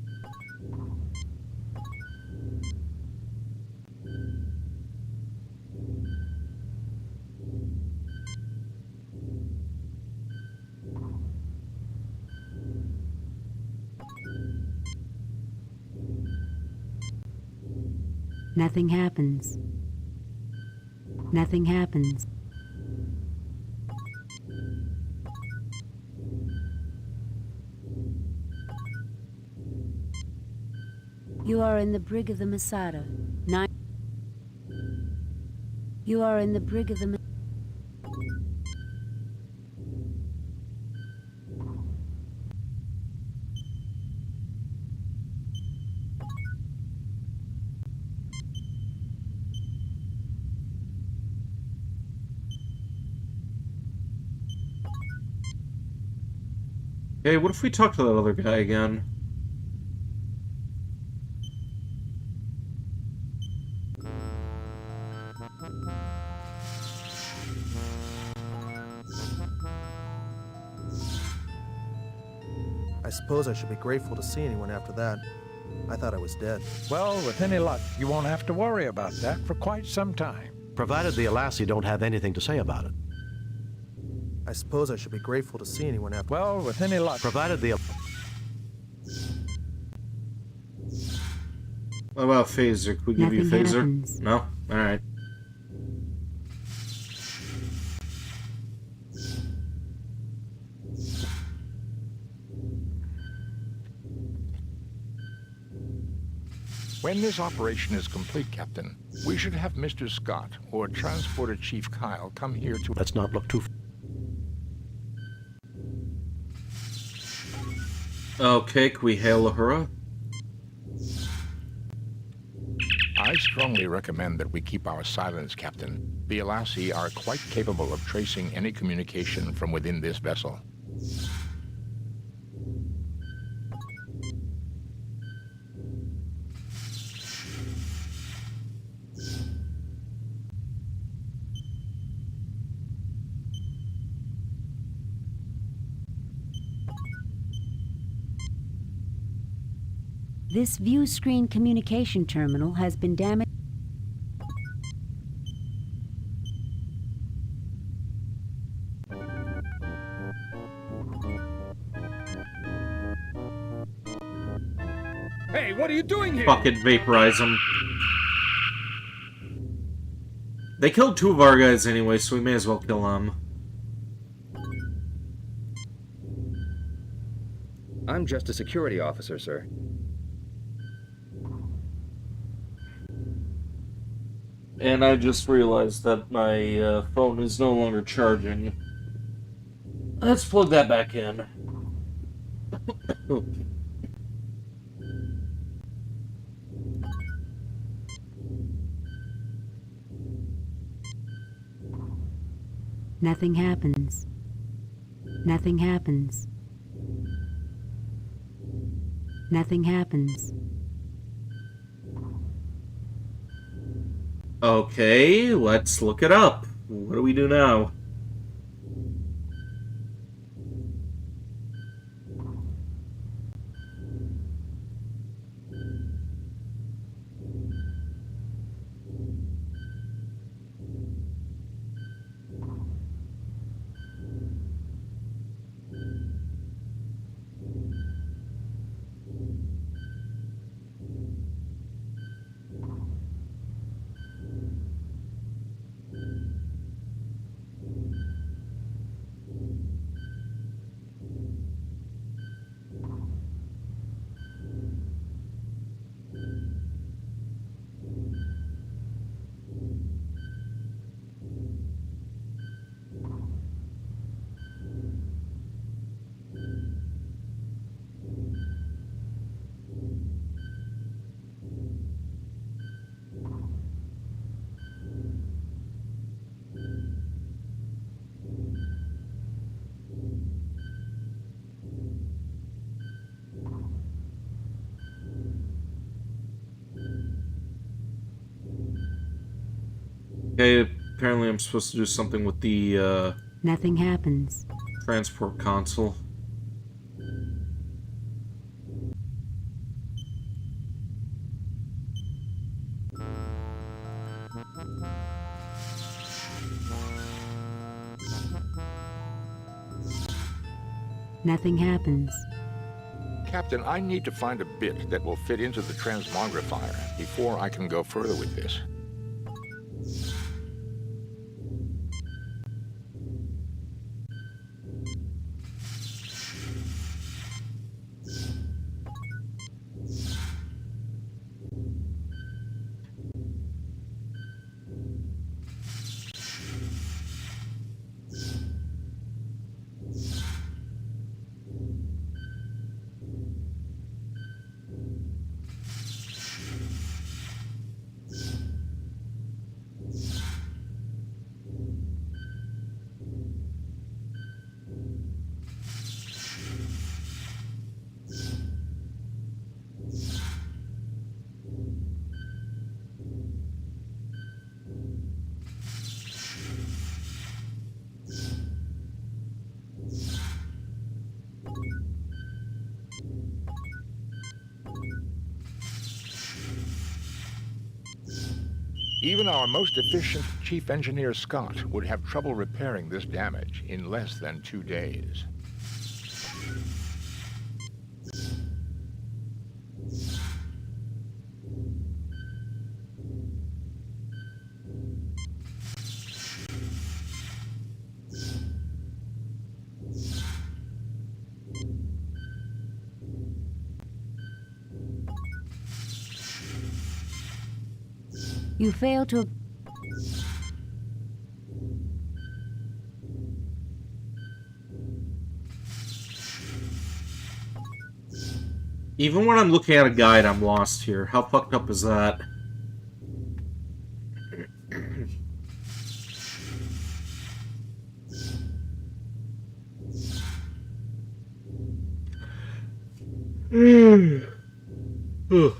Nothing happens. Nothing happens. You are in the brig of the Masada. You are in the brig of the Hey, what if we talk to that other guy again? I suppose I should be grateful to see anyone after that. I thought I was dead. Well, with any luck, you won't have to worry about that for quite some time. Provided the Alassi don't have anything to say about it. I suppose I should be grateful to see anyone after... Well, with any luck... Provided the... What about phaser? Could we give you Nothing phaser? happens. No? Alright. When this operation is complete, Captain, we should have Mr. Scott or Transporter Chief Kyle come here to... Let's not look too... Okay, can we hail Uhura? I strongly recommend that we keep our silence, Captain. The Alassi are quite capable of tracing any communication from within this vessel. This view screen communication terminal has been damaged. Hey, what are you doing here? Fucking vaporize them. They killed 2 of our guys anyway, so we may as well kill them. I'm just a security officer, sir. And I just realized that my phone is no longer charging. Let's plug that back in. Nothing happens. Nothing happens. Nothing happens. Okay, let's look it up. What do we do now? Okay, apparently I'm supposed to do something with the, Nothing happens. transport console. Nothing happens. Captain, I need to find a bit that will fit into the transmogrifier before I can go further with this. Even our most efficient Chief Engineer Scott would have trouble repairing this damage in less than 2 days. You fail to... Even when I'm looking at a guide, I'm lost here. How fucked up is that? Ugh.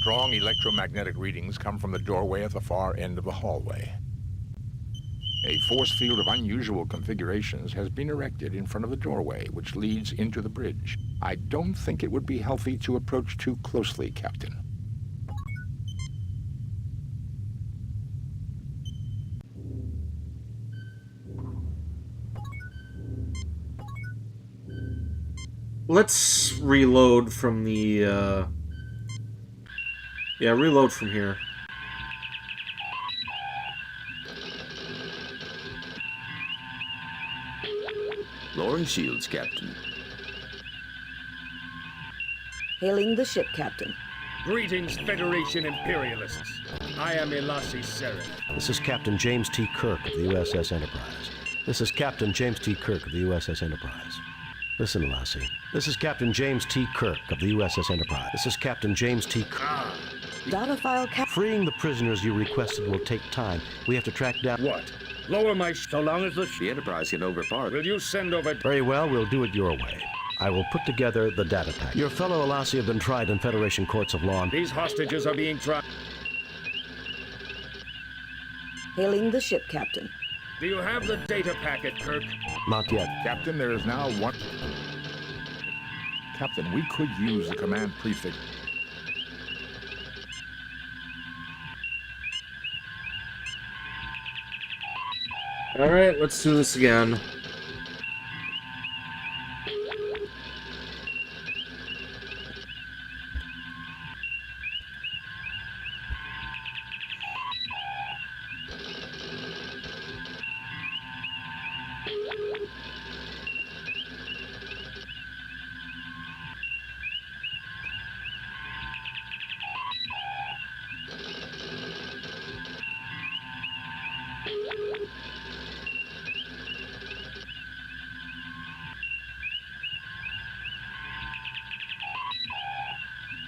Strong electromagnetic readings come from the doorway at the far end of the hallway. A force field of unusual configurations has been erected in front of the doorway, which leads into the bridge. I don't think it would be healthy to approach too closely, Captain. Let's reload from the, Yeah, reload from here. Lowering shields, Captain. Hailing the ship, Captain. Greetings, Federation Imperialists. I am Elasi Seraph. This is Captain James T. Kirk of the USS Enterprise. This is Captain James T. Kirk of the USS Enterprise. Listen, Lassie. This is Captain James T. Kirk of the USS Enterprise. This is Captain James T. Kirk. Data file cap... Freeing the prisoners you requested will take time. We have to track down... What? Lower my... So long as the Enterprise can overpower... Will you send over... Very well, we'll do it your way. I will put together the data pack. Your fellow Elasi have been tried in Federation courts of law. These hostages are being tried... Hailing the ship, Captain. Do you have the data packet, Kirk? Not yet. Captain, there is now one... Captain, we could use the command prefix... Alright, let's do this again.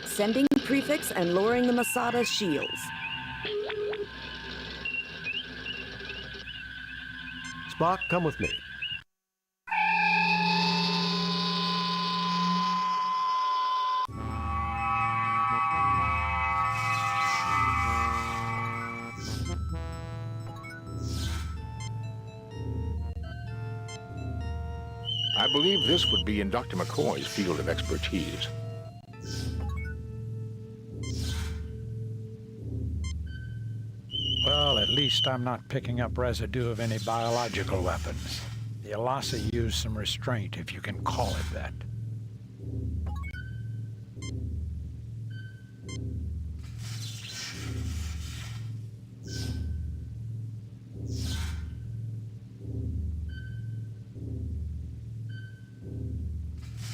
Sending prefix and lowering the Masada's shields. Spock, come with me. I believe this would be in Dr. McCoy's field of expertise. Well, at least I'm not picking up residue of any biological weapons. The Elasi used some restraint, if you can call it that.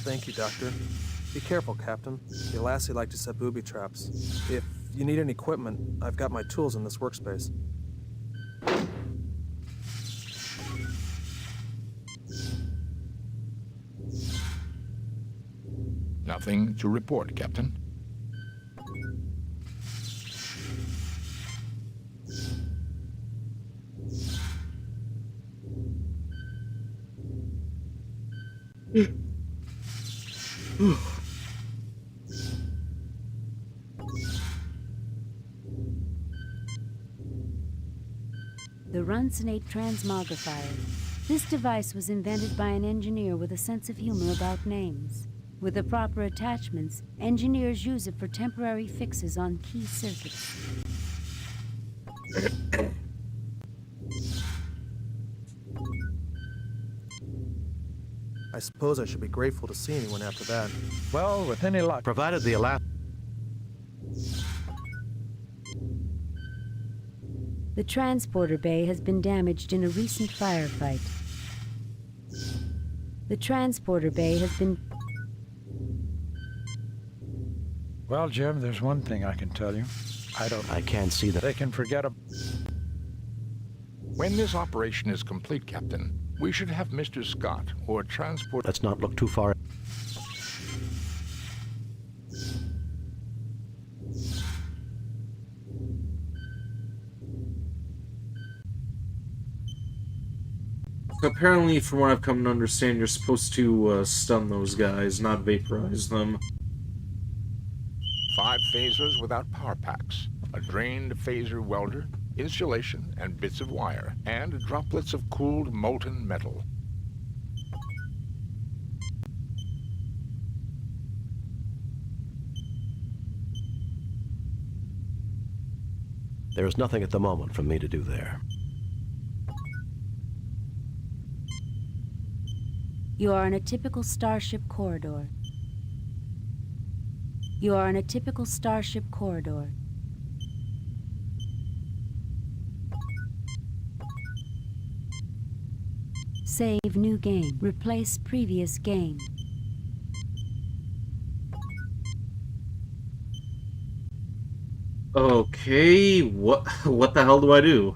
Thank you, Doctor. Be careful, Captain. The Elasi like to set booby traps. If you need any equipment, I've got my tools in this workspace. Nothing to report, Captain. The Runsonate Transmogrifier. This device was invented by an engineer with a sense of humor about names. With the proper attachments, engineers use it for temporary fixes on key circuits. I suppose I should be grateful to see anyone after that. Well, with any luck. Provided the The transporter bay has been damaged in a recent firefight. The transporter bay has been... Well, Jim, there's one thing I can tell you. I can't see that. They can forget When this operation is complete, Captain, we should have Mr. Scott or transport... Let's not look too far. Apparently, from what I've come to understand, you're supposed to stun those guys, not vaporize them. 5 phasers without power packs, a drained phaser welder, insulation and bits of wire, and droplets of cooled molten metal. There is nothing at the moment for me to do there. You are in a typical Starship corridor. You are in a typical Starship corridor. Save new game. Replace previous game. Okay, what the hell do I do?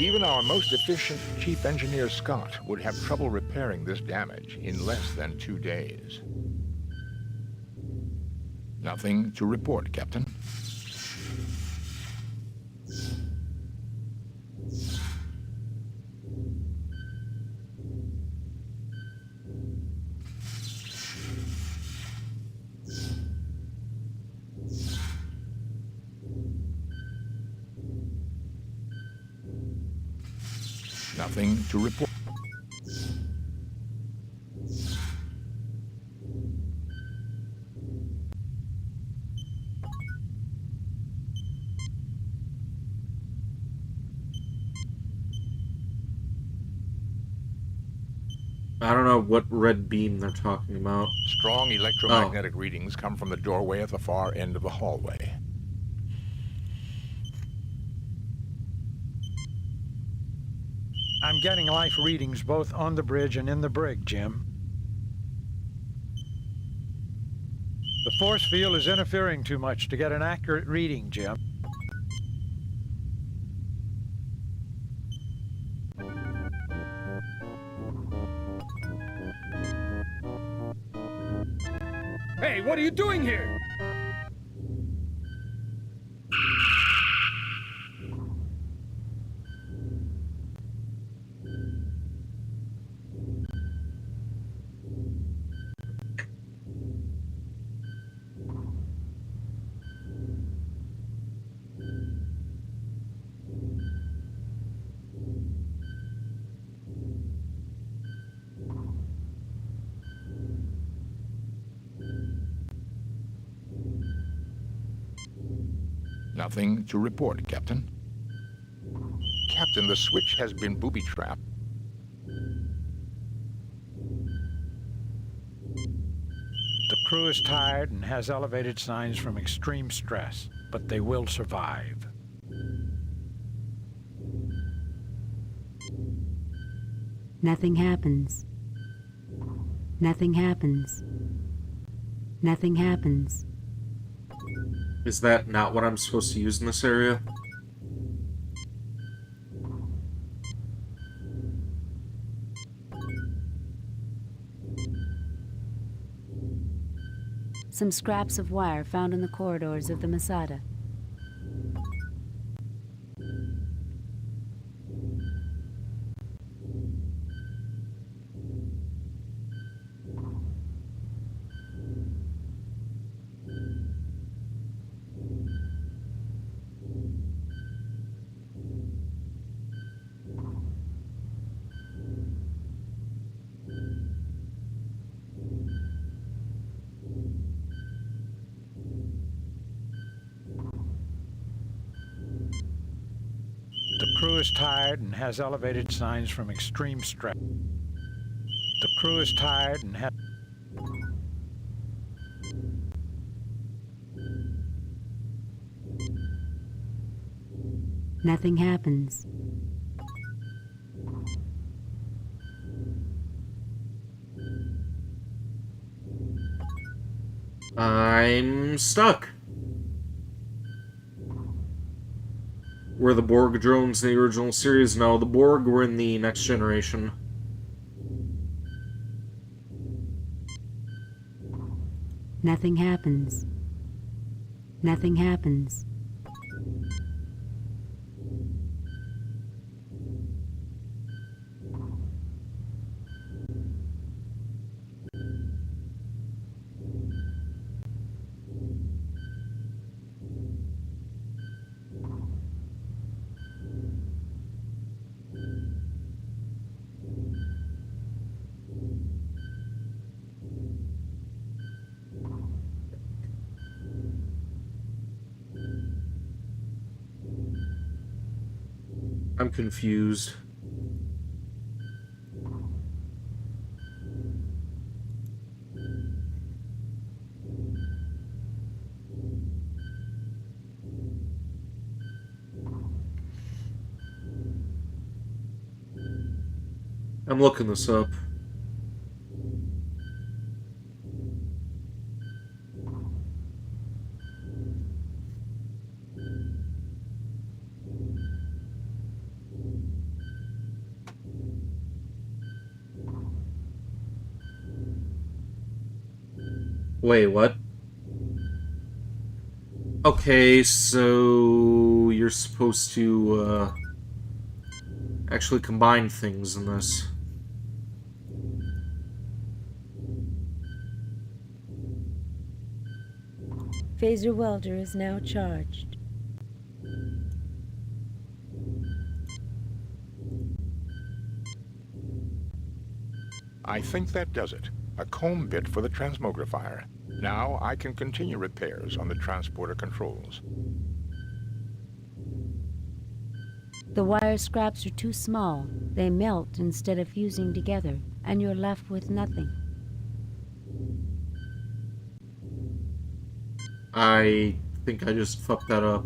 Even our most efficient Chief Engineer Scott would have trouble repairing this damage in less than 2 days. Nothing to report, Captain. Nothing to report. I don't know what red beam they're talking about. Strong electromagnetic readings come from the doorway at the far end of the hallway. I'm getting life readings both on the bridge and in the brig, Jim. The force field is interfering too much to get an accurate reading, Jim. Hey, what are you doing here? Nothing to report, Captain. Captain, the switch has been booby-trapped. crew is tired and has elevated signs from extreme stress, but they will survive. Nothing happens. Nothing happens. Nothing happens. Is that not what I'm supposed to use in this area? Some scraps of wire found in the corridors of the Masada. The crew is tired and has elevated signs from extreme stress. The crew is tired and has... Nothing happens. I'm stuck. Were the Borg drones in the original series? No, the Borg were in the Next Generation. Nothing happens. Nothing happens. I'm confused. I'm looking this up. Wait, what? Okay, so you're supposed to actually combine things in this. Phaser welder is now charged. I think that does it. A comb bit for the transmogrifier. Now I can continue repairs on the transporter controls. The wire scraps are too small. They melt instead of fusing together, and you're left with nothing. I think I just fucked that up.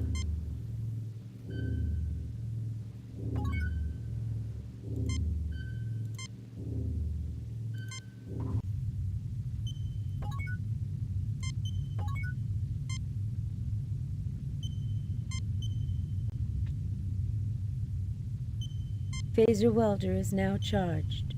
Phaser welder is now charged.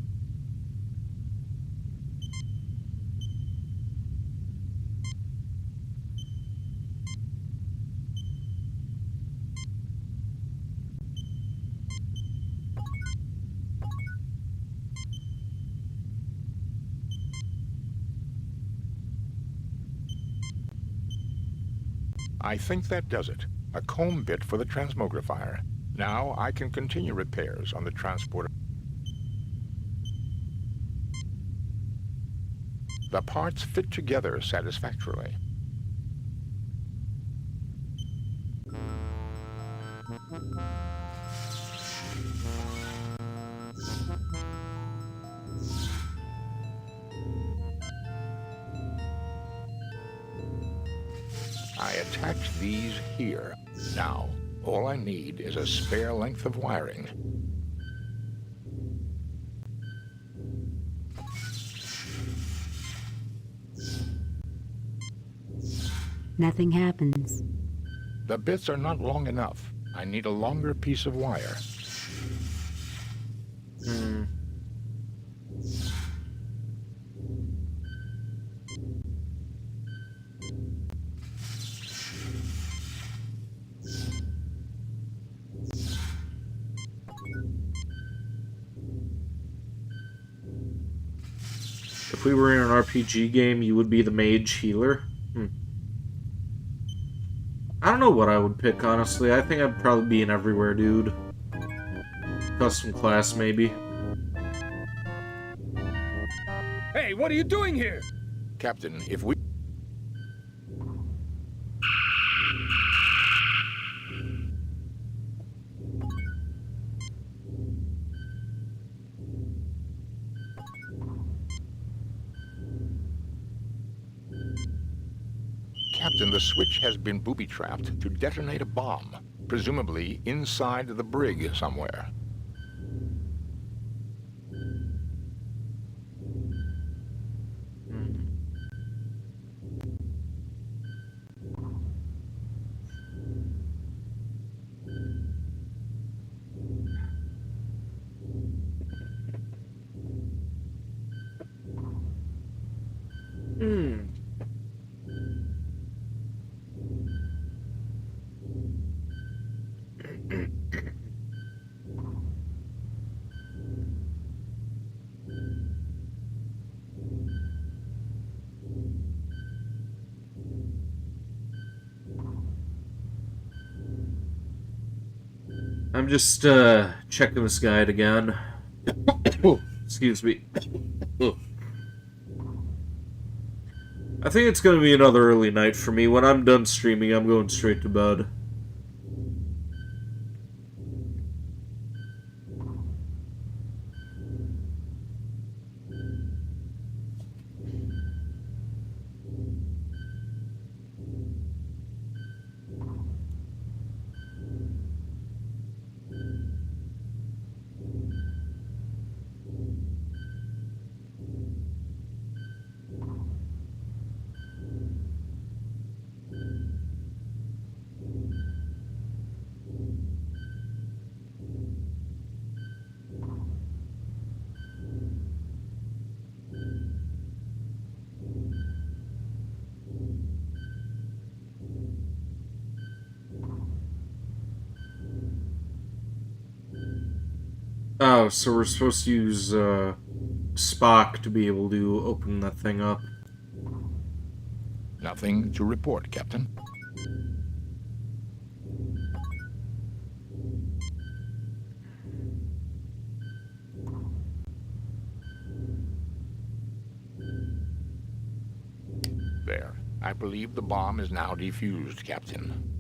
I think that does it. A comb bit for the transmogrifier. Now I can continue repairs on the transporter. The parts fit together satisfactorily. I attach these here. Now, all I need is a spare length of wiring. Nothing happens. The bits are not long enough. I need a longer piece of wire. If we were in an RPG game, you would be the mage healer? I don't know what I would pick, honestly. I think I'd probably be an everywhere dude. Custom class, maybe. Hey, what are you doing here? Captain, if we... Captain, the switch has been booby-trapped to detonate a bomb, presumably inside the brig somewhere. I'm just checking this guide again. Excuse me. I think it's going to be another early night for me. When I'm done streaming, I'm going straight to bed. Oh, so we're supposed to use Spock to be able to open that thing up. Nothing to report, Captain. There. I believe the bomb is now defused, Captain.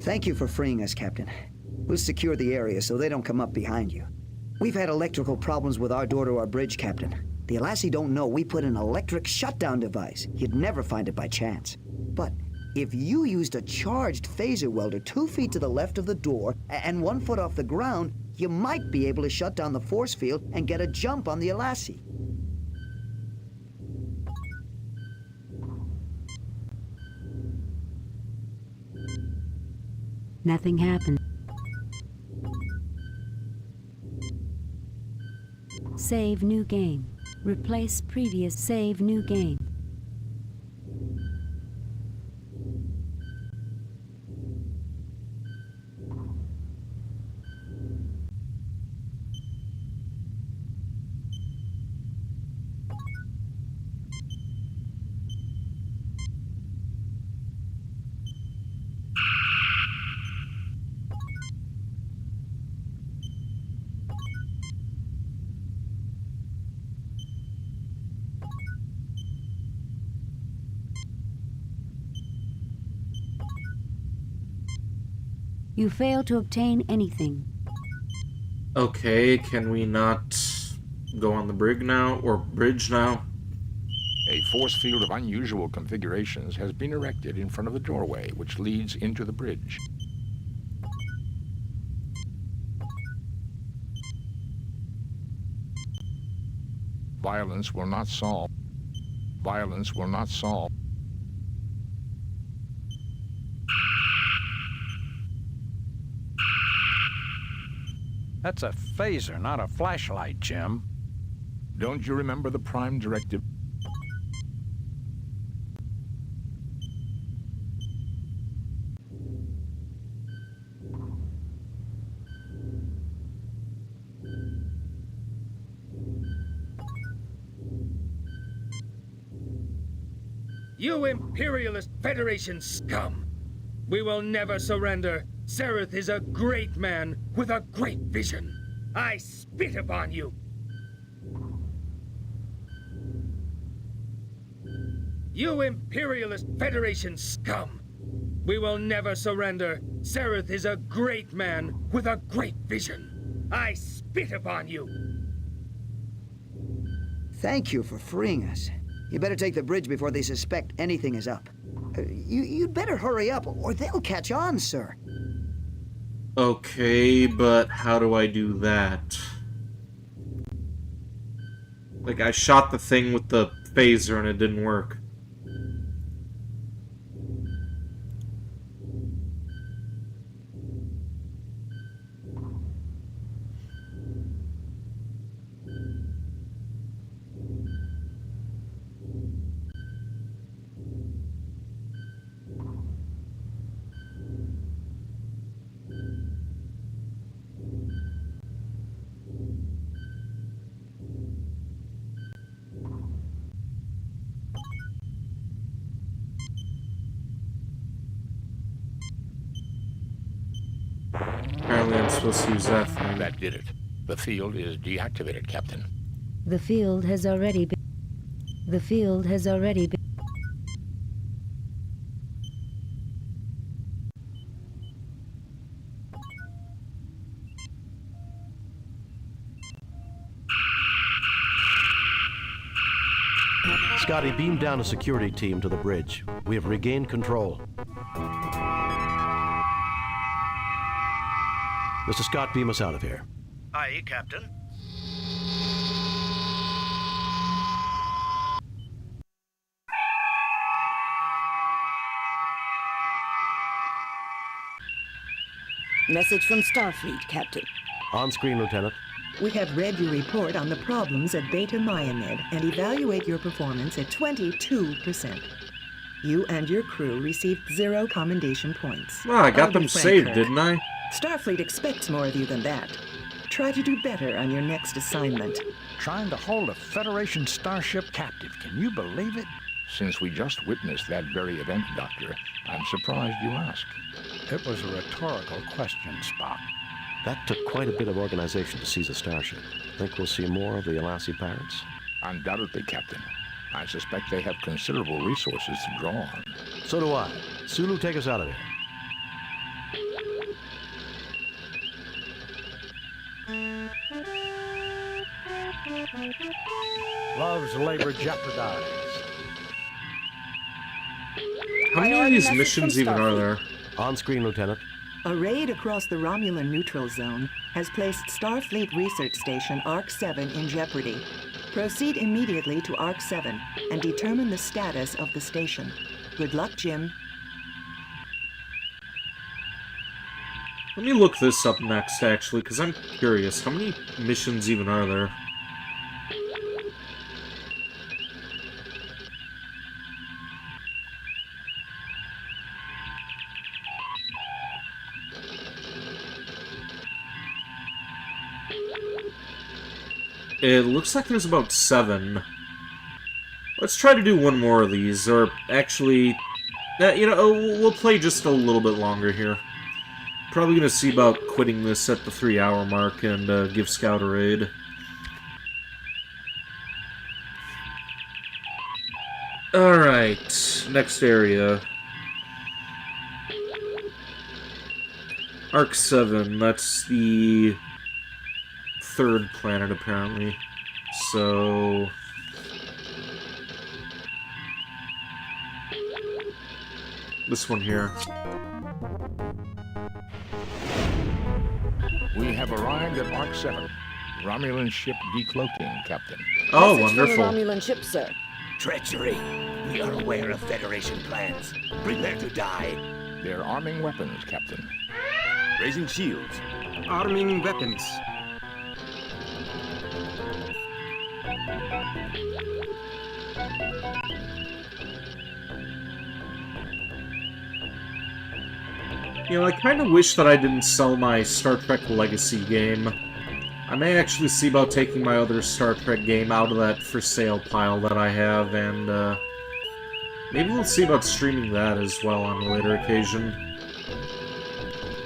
Thank you for freeing us, Captain. We'll secure the area so they don't come up behind you. We've had electrical problems with our door to our bridge, Captain. The Alassi don't know we put an electric shutdown device. You'd never find it by chance. But if you used a charged phaser welder 2 feet to the left of the door and 1 foot off the ground, you might be able to shut down the force field and get a jump on the Alassi. Nothing happened. Save new game. Replace previous save new game. You fail to obtain anything. Okay, can we not go on the brig now, or bridge now? A force field of unusual configurations has been erected in front of the doorway, which leads into the bridge. Violence will not solve. Violence will not solve. That's a phaser, not a flashlight, Jim. Don't you remember the Prime Directive? You imperialist Federation scum! We will never surrender. Sereth is a great man with a great vision. I spit upon you! You imperialist Federation scum! We will never surrender. Sereth is a great man with a great vision. I spit upon you! Thank you for freeing us. You better take the bridge before they suspect anything is up. You'd better hurry up, or they'll catch on, sir. Okay, but how do I do that? Like, I shot the thing with the phaser and it didn't work. Apparently I'm supposed to use that thing. That did it. The field is deactivated, Captain. The field has already been... The field has already been... Scotty, beam down a security team to the bridge. We have regained control. Mr. Scott, beam us out of here. Aye, Captain. Message from Starfleet, Captain. On screen, Lieutenant. We have read your report on the problems at Beta Myamed and evaluate your performance at 22%. You and your crew received 0 commendation points. Well, I got I'll them be frank, saved, Kirk. didn't I? Starfleet expects more of you than that. Try to do better on your next assignment. Trying to hold a Federation starship captive. Can you believe it? Since we just witnessed that very event, Doctor, I'm surprised you ask. It was a rhetorical question, Spock. That took quite a bit of organization to seize a starship. Think we'll see more of the Alassi pirates? Undoubtedly, Captain. I suspect they have considerable resources to draw on. So do I. Sulu, take us out of here. Love's labor jeopardized. How many of these missions even are there? On screen, Lieutenant. A raid across the Romulan neutral zone has placed Starfleet Research Station ARC-7 in jeopardy. Proceed immediately to ARC-7 and determine the status of the station. Good luck, Jim. Let me look this up next, actually, because I'm curious. How many missions even are there? It looks like there's about 7. Let's try to do one more of these, or actually, we'll play just a little bit longer here. Probably gonna see about quitting this at the 3-hour mark and give Scout a raid. Alright, next area. Arc 7, that's the third planet, apparently. So... this one here. We have arrived at Arc 7. Romulan ship decloaking, Captain. Oh, Message wonderful. From the Romulan ship, sir. Treachery. We are aware of Federation plans. Prepare to die. They're arming weapons, Captain. Raising shields. Arming weapons. You know, I kind of wish that I didn't sell my Star Trek Legacy game. I may actually see about taking my other Star Trek game out of that for sale pile that I have, and maybe we'll see about streaming that as well on a later occasion.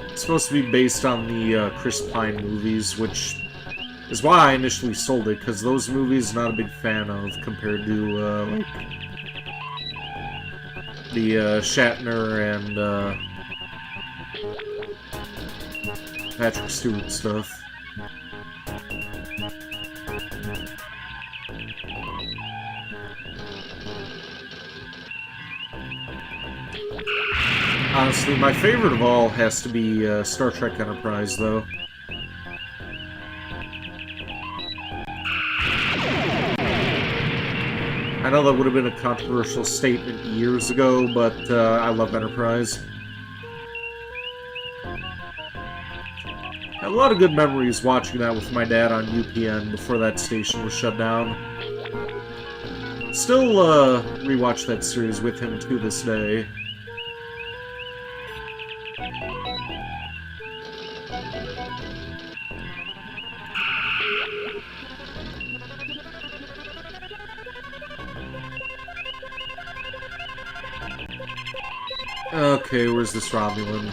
It's supposed to be based on the Chris Pine movies, which is why I initially sold it, because those movies I'm not a big fan of compared to, like, the Shatner and Patrick Stewart stuff. Honestly, my favorite of all has to be Star Trek Enterprise, though. I know that would have been a controversial statement years ago, but I love Enterprise. I have a lot of good memories watching that with my dad on UPN before that station was shut down. Still rewatch that series with him to this day. Okay, where's this Romulan?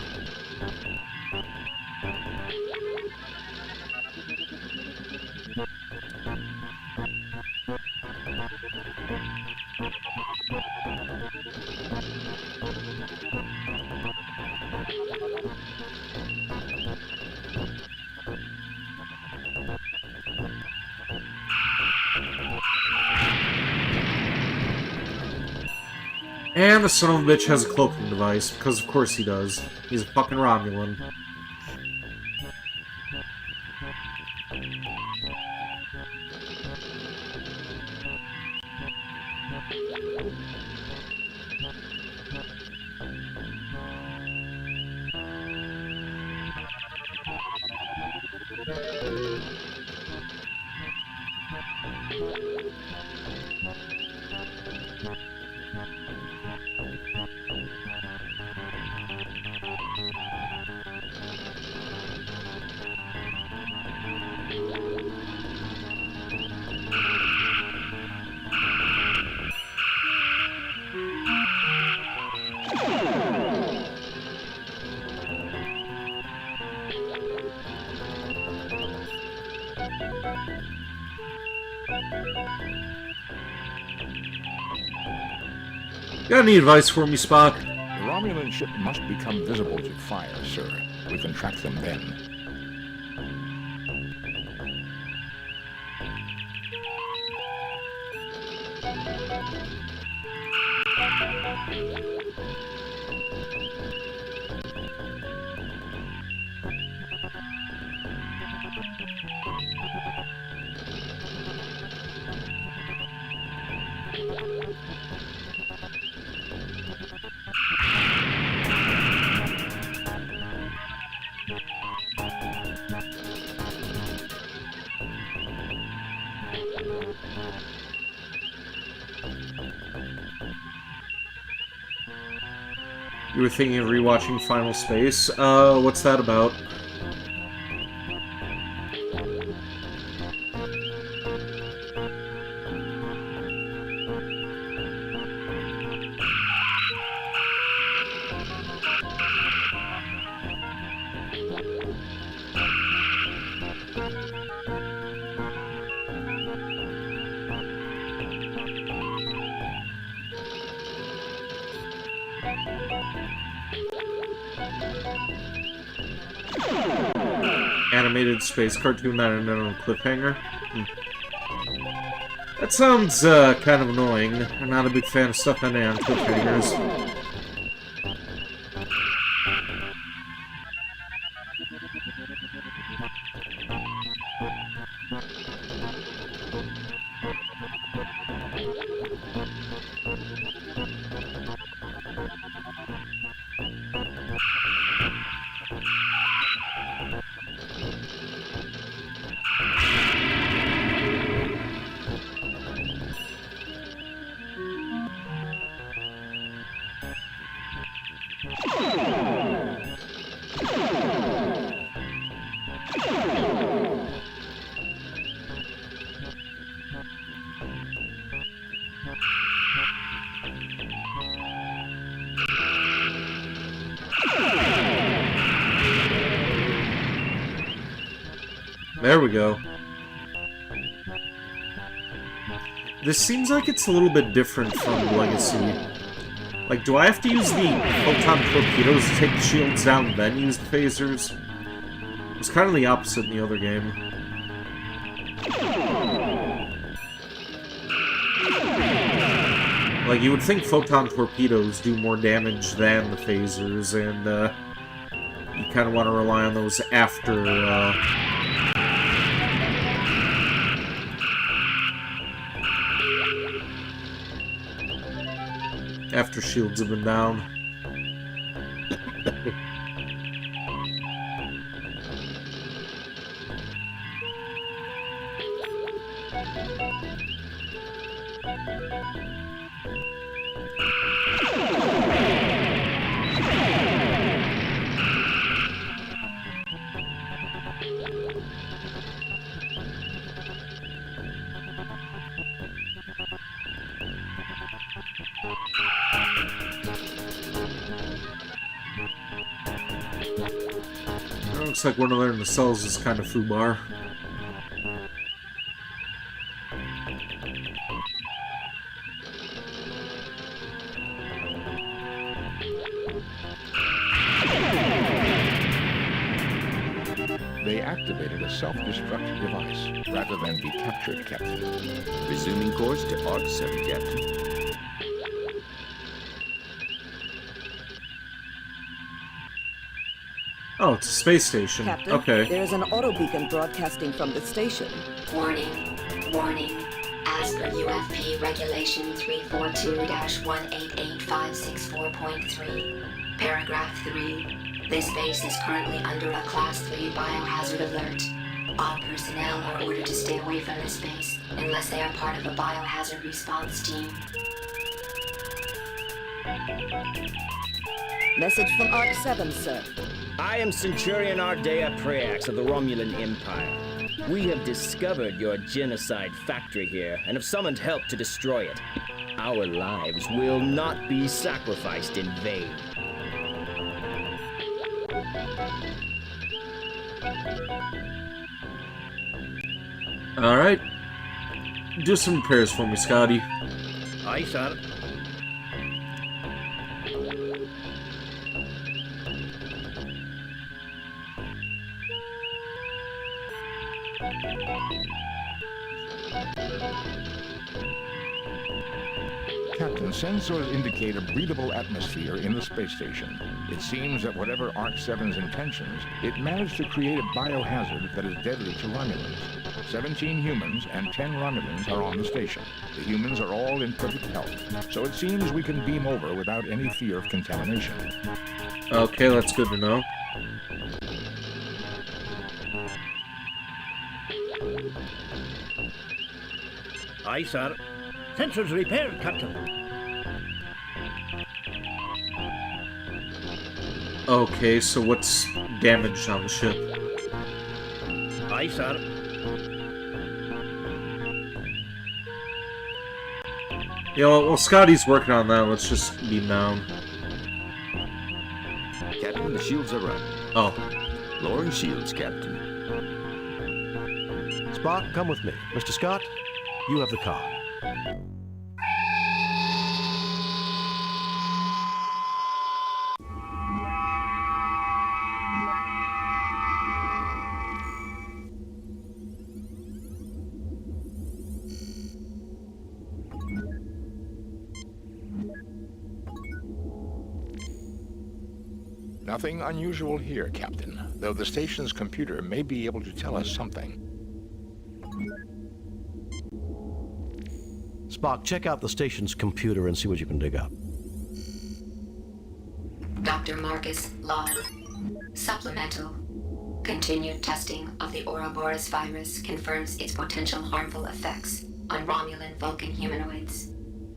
And the son of a bitch has a cloaking device, because of course he does. He's a fucking Romulan. Got any advice for me, Spock? The Romulan ship must become visible to fire, sir. We can track them then. You were thinking of rewatching Final Space? What's that about? Animated space cartoon that ended on a cliffhanger. That sounds kind of annoying. I'm not a big fan of stuff ending on cliffhangers. There we go. This seems like it's a little bit different from Legacy. Like, do I have to use the photon torpedoes to take the shields down, then use the phasers? It was kind of the opposite in the other game. Like, you would think photon torpedoes do more damage than the phasers, and, you kind of want to rely on those after, after shields have been down. Looks like one of their nacelles is kind of foobar. They activated a self-destruct device rather than be captured, Captain. Resuming course to Arc 7, Captain. Oh, it's a space station. Captain, okay. there is an auto beacon broadcasting from the station. Warning. Warning. As per UFP Regulation 342-188564.3, Paragraph 3, this base is currently under a Class 3 biohazard alert. All personnel are ordered to stay away from this base unless they are part of a biohazard response team. Message from Arc 7, sir. I am Centurion Ardea Preax of the Romulan Empire. We have discovered your genocide factory here and have summoned help to destroy it. Our lives will not be sacrificed in vain. Alright. Do some repairs for me, Scotty. Aye, sir. Captain, sensors indicate a breathable atmosphere in the space station. It seems that whatever Arc-7's intentions, it managed to create a biohazard that is deadly to Romulans. 17 humans and 10 Romulans are on the station. The humans are all in perfect health, so it seems we can beam over without any fear of contamination. Okay, that's good to know. Aye, sir. Sensors repaired, Captain. Okay, so what's damaged on the ship? Aye, sir. Yeah, well, Scotty's working on that. Let's just beam down. Captain, the shields are up. Oh. Lowering shields, Captain. Spock, come with me. Mr. Scott, you have the car. Nothing unusual here, Captain, though the station's computer may be able to tell us something. Spock, check out the station's computer and see what you can dig up. Dr. Marcus Log. Supplemental. Continued testing of the Ouroboros virus confirms its potential harmful effects on Romulan Vulcan humanoids.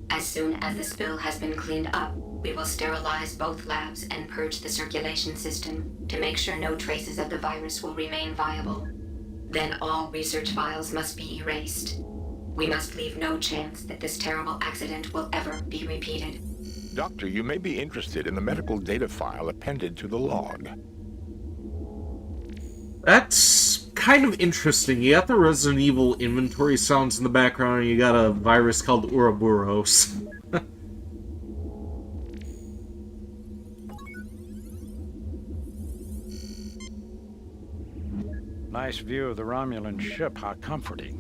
As soon as the spill has been cleaned up, we will sterilize both labs and purge the circulation system to make sure no traces of the virus will remain viable. Then all research files must be erased. We must leave no chance that this terrible accident will ever be repeated. Doctor, you may be interested in the medical data file appended to the log. That's kind of interesting. You got the Resident Evil inventory sounds in the background, and you got a virus called Ouroboros. Nice view of the Romulan ship. How comforting.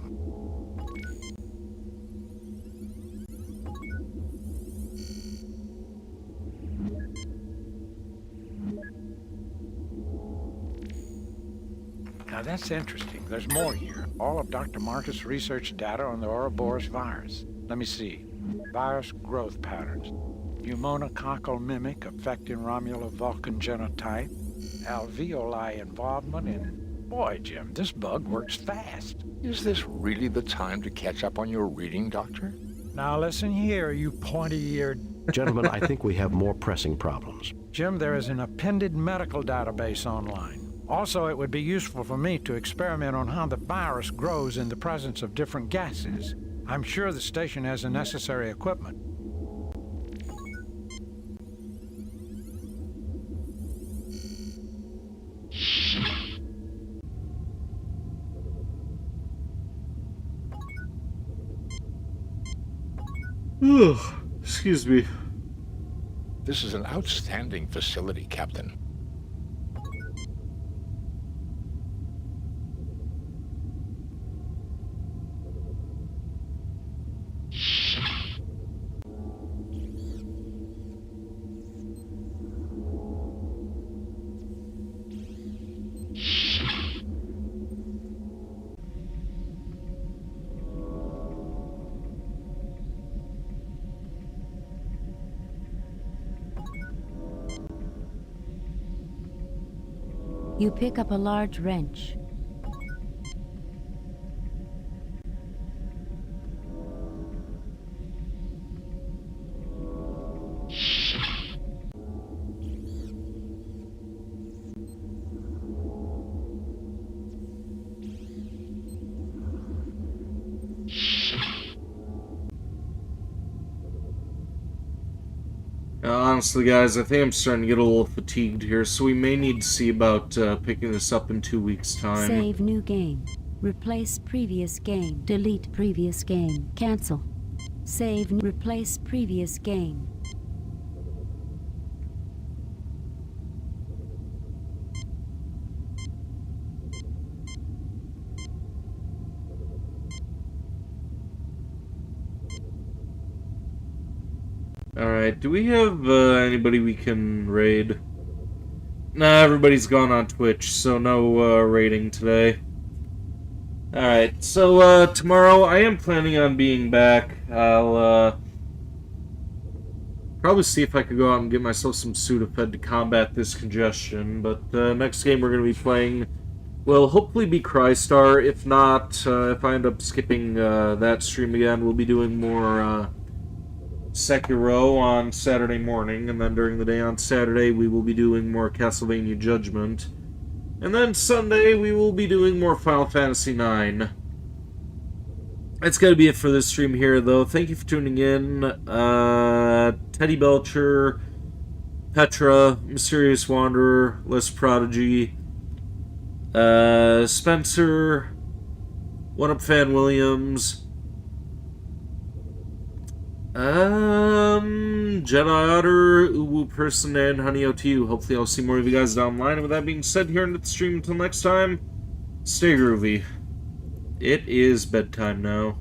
Now that's interesting. There's more here. All of Dr. Marcus' research data on the Ouroboros virus. Let me see. Virus growth patterns. Pneumococcal mimic affecting Romulan Vulcan genotype. Alveoli involvement in... Boy, Jim, this bug works fast. Is this really the time to catch up on your reading, Doctor? Now listen here, you pointy-eared... Gentlemen, I think we have more pressing problems. Jim, there is an appended medical database online. Also, it would be useful for me to experiment on how the virus grows in the presence of different gases. I'm sure the station has the necessary equipment. Ugh, excuse me. This is an outstanding facility, Captain. You pick up a large wrench. Honestly, guys, I think I'm starting to get a little fatigued here, so we may need to see about picking this up in 2 weeks' time. Save new game. Replace previous game. Delete previous game. Cancel. Save. Replace previous game. Alright, do we have anybody we can raid? Nah, everybody's gone on Twitch, so no raiding today. Alright, so tomorrow I am planning on being back. I'll probably see if I could go out and get myself some Sudafed to combat this congestion, but next game we're going to be playing will hopefully be Crystar. If not, if I end up skipping that stream again, we'll be doing more Sekiro on Saturday morning, and then during the day on Saturday we will be doing more Castlevania Judgment. And then Sunday we will be doing more Final Fantasy IX. That's gotta be it for this stream here, though. Thank you for tuning in. Teddy Belcher, Petra, Mysterious Wanderer, Les Prodigy, Spencer, One Up Fan Williams, Jedi Otter, Uwu Person, and Honey O2. Hopefully I'll see more of you guys down the line. And with that being said, here in the stream, until next time, stay groovy. It is bedtime now.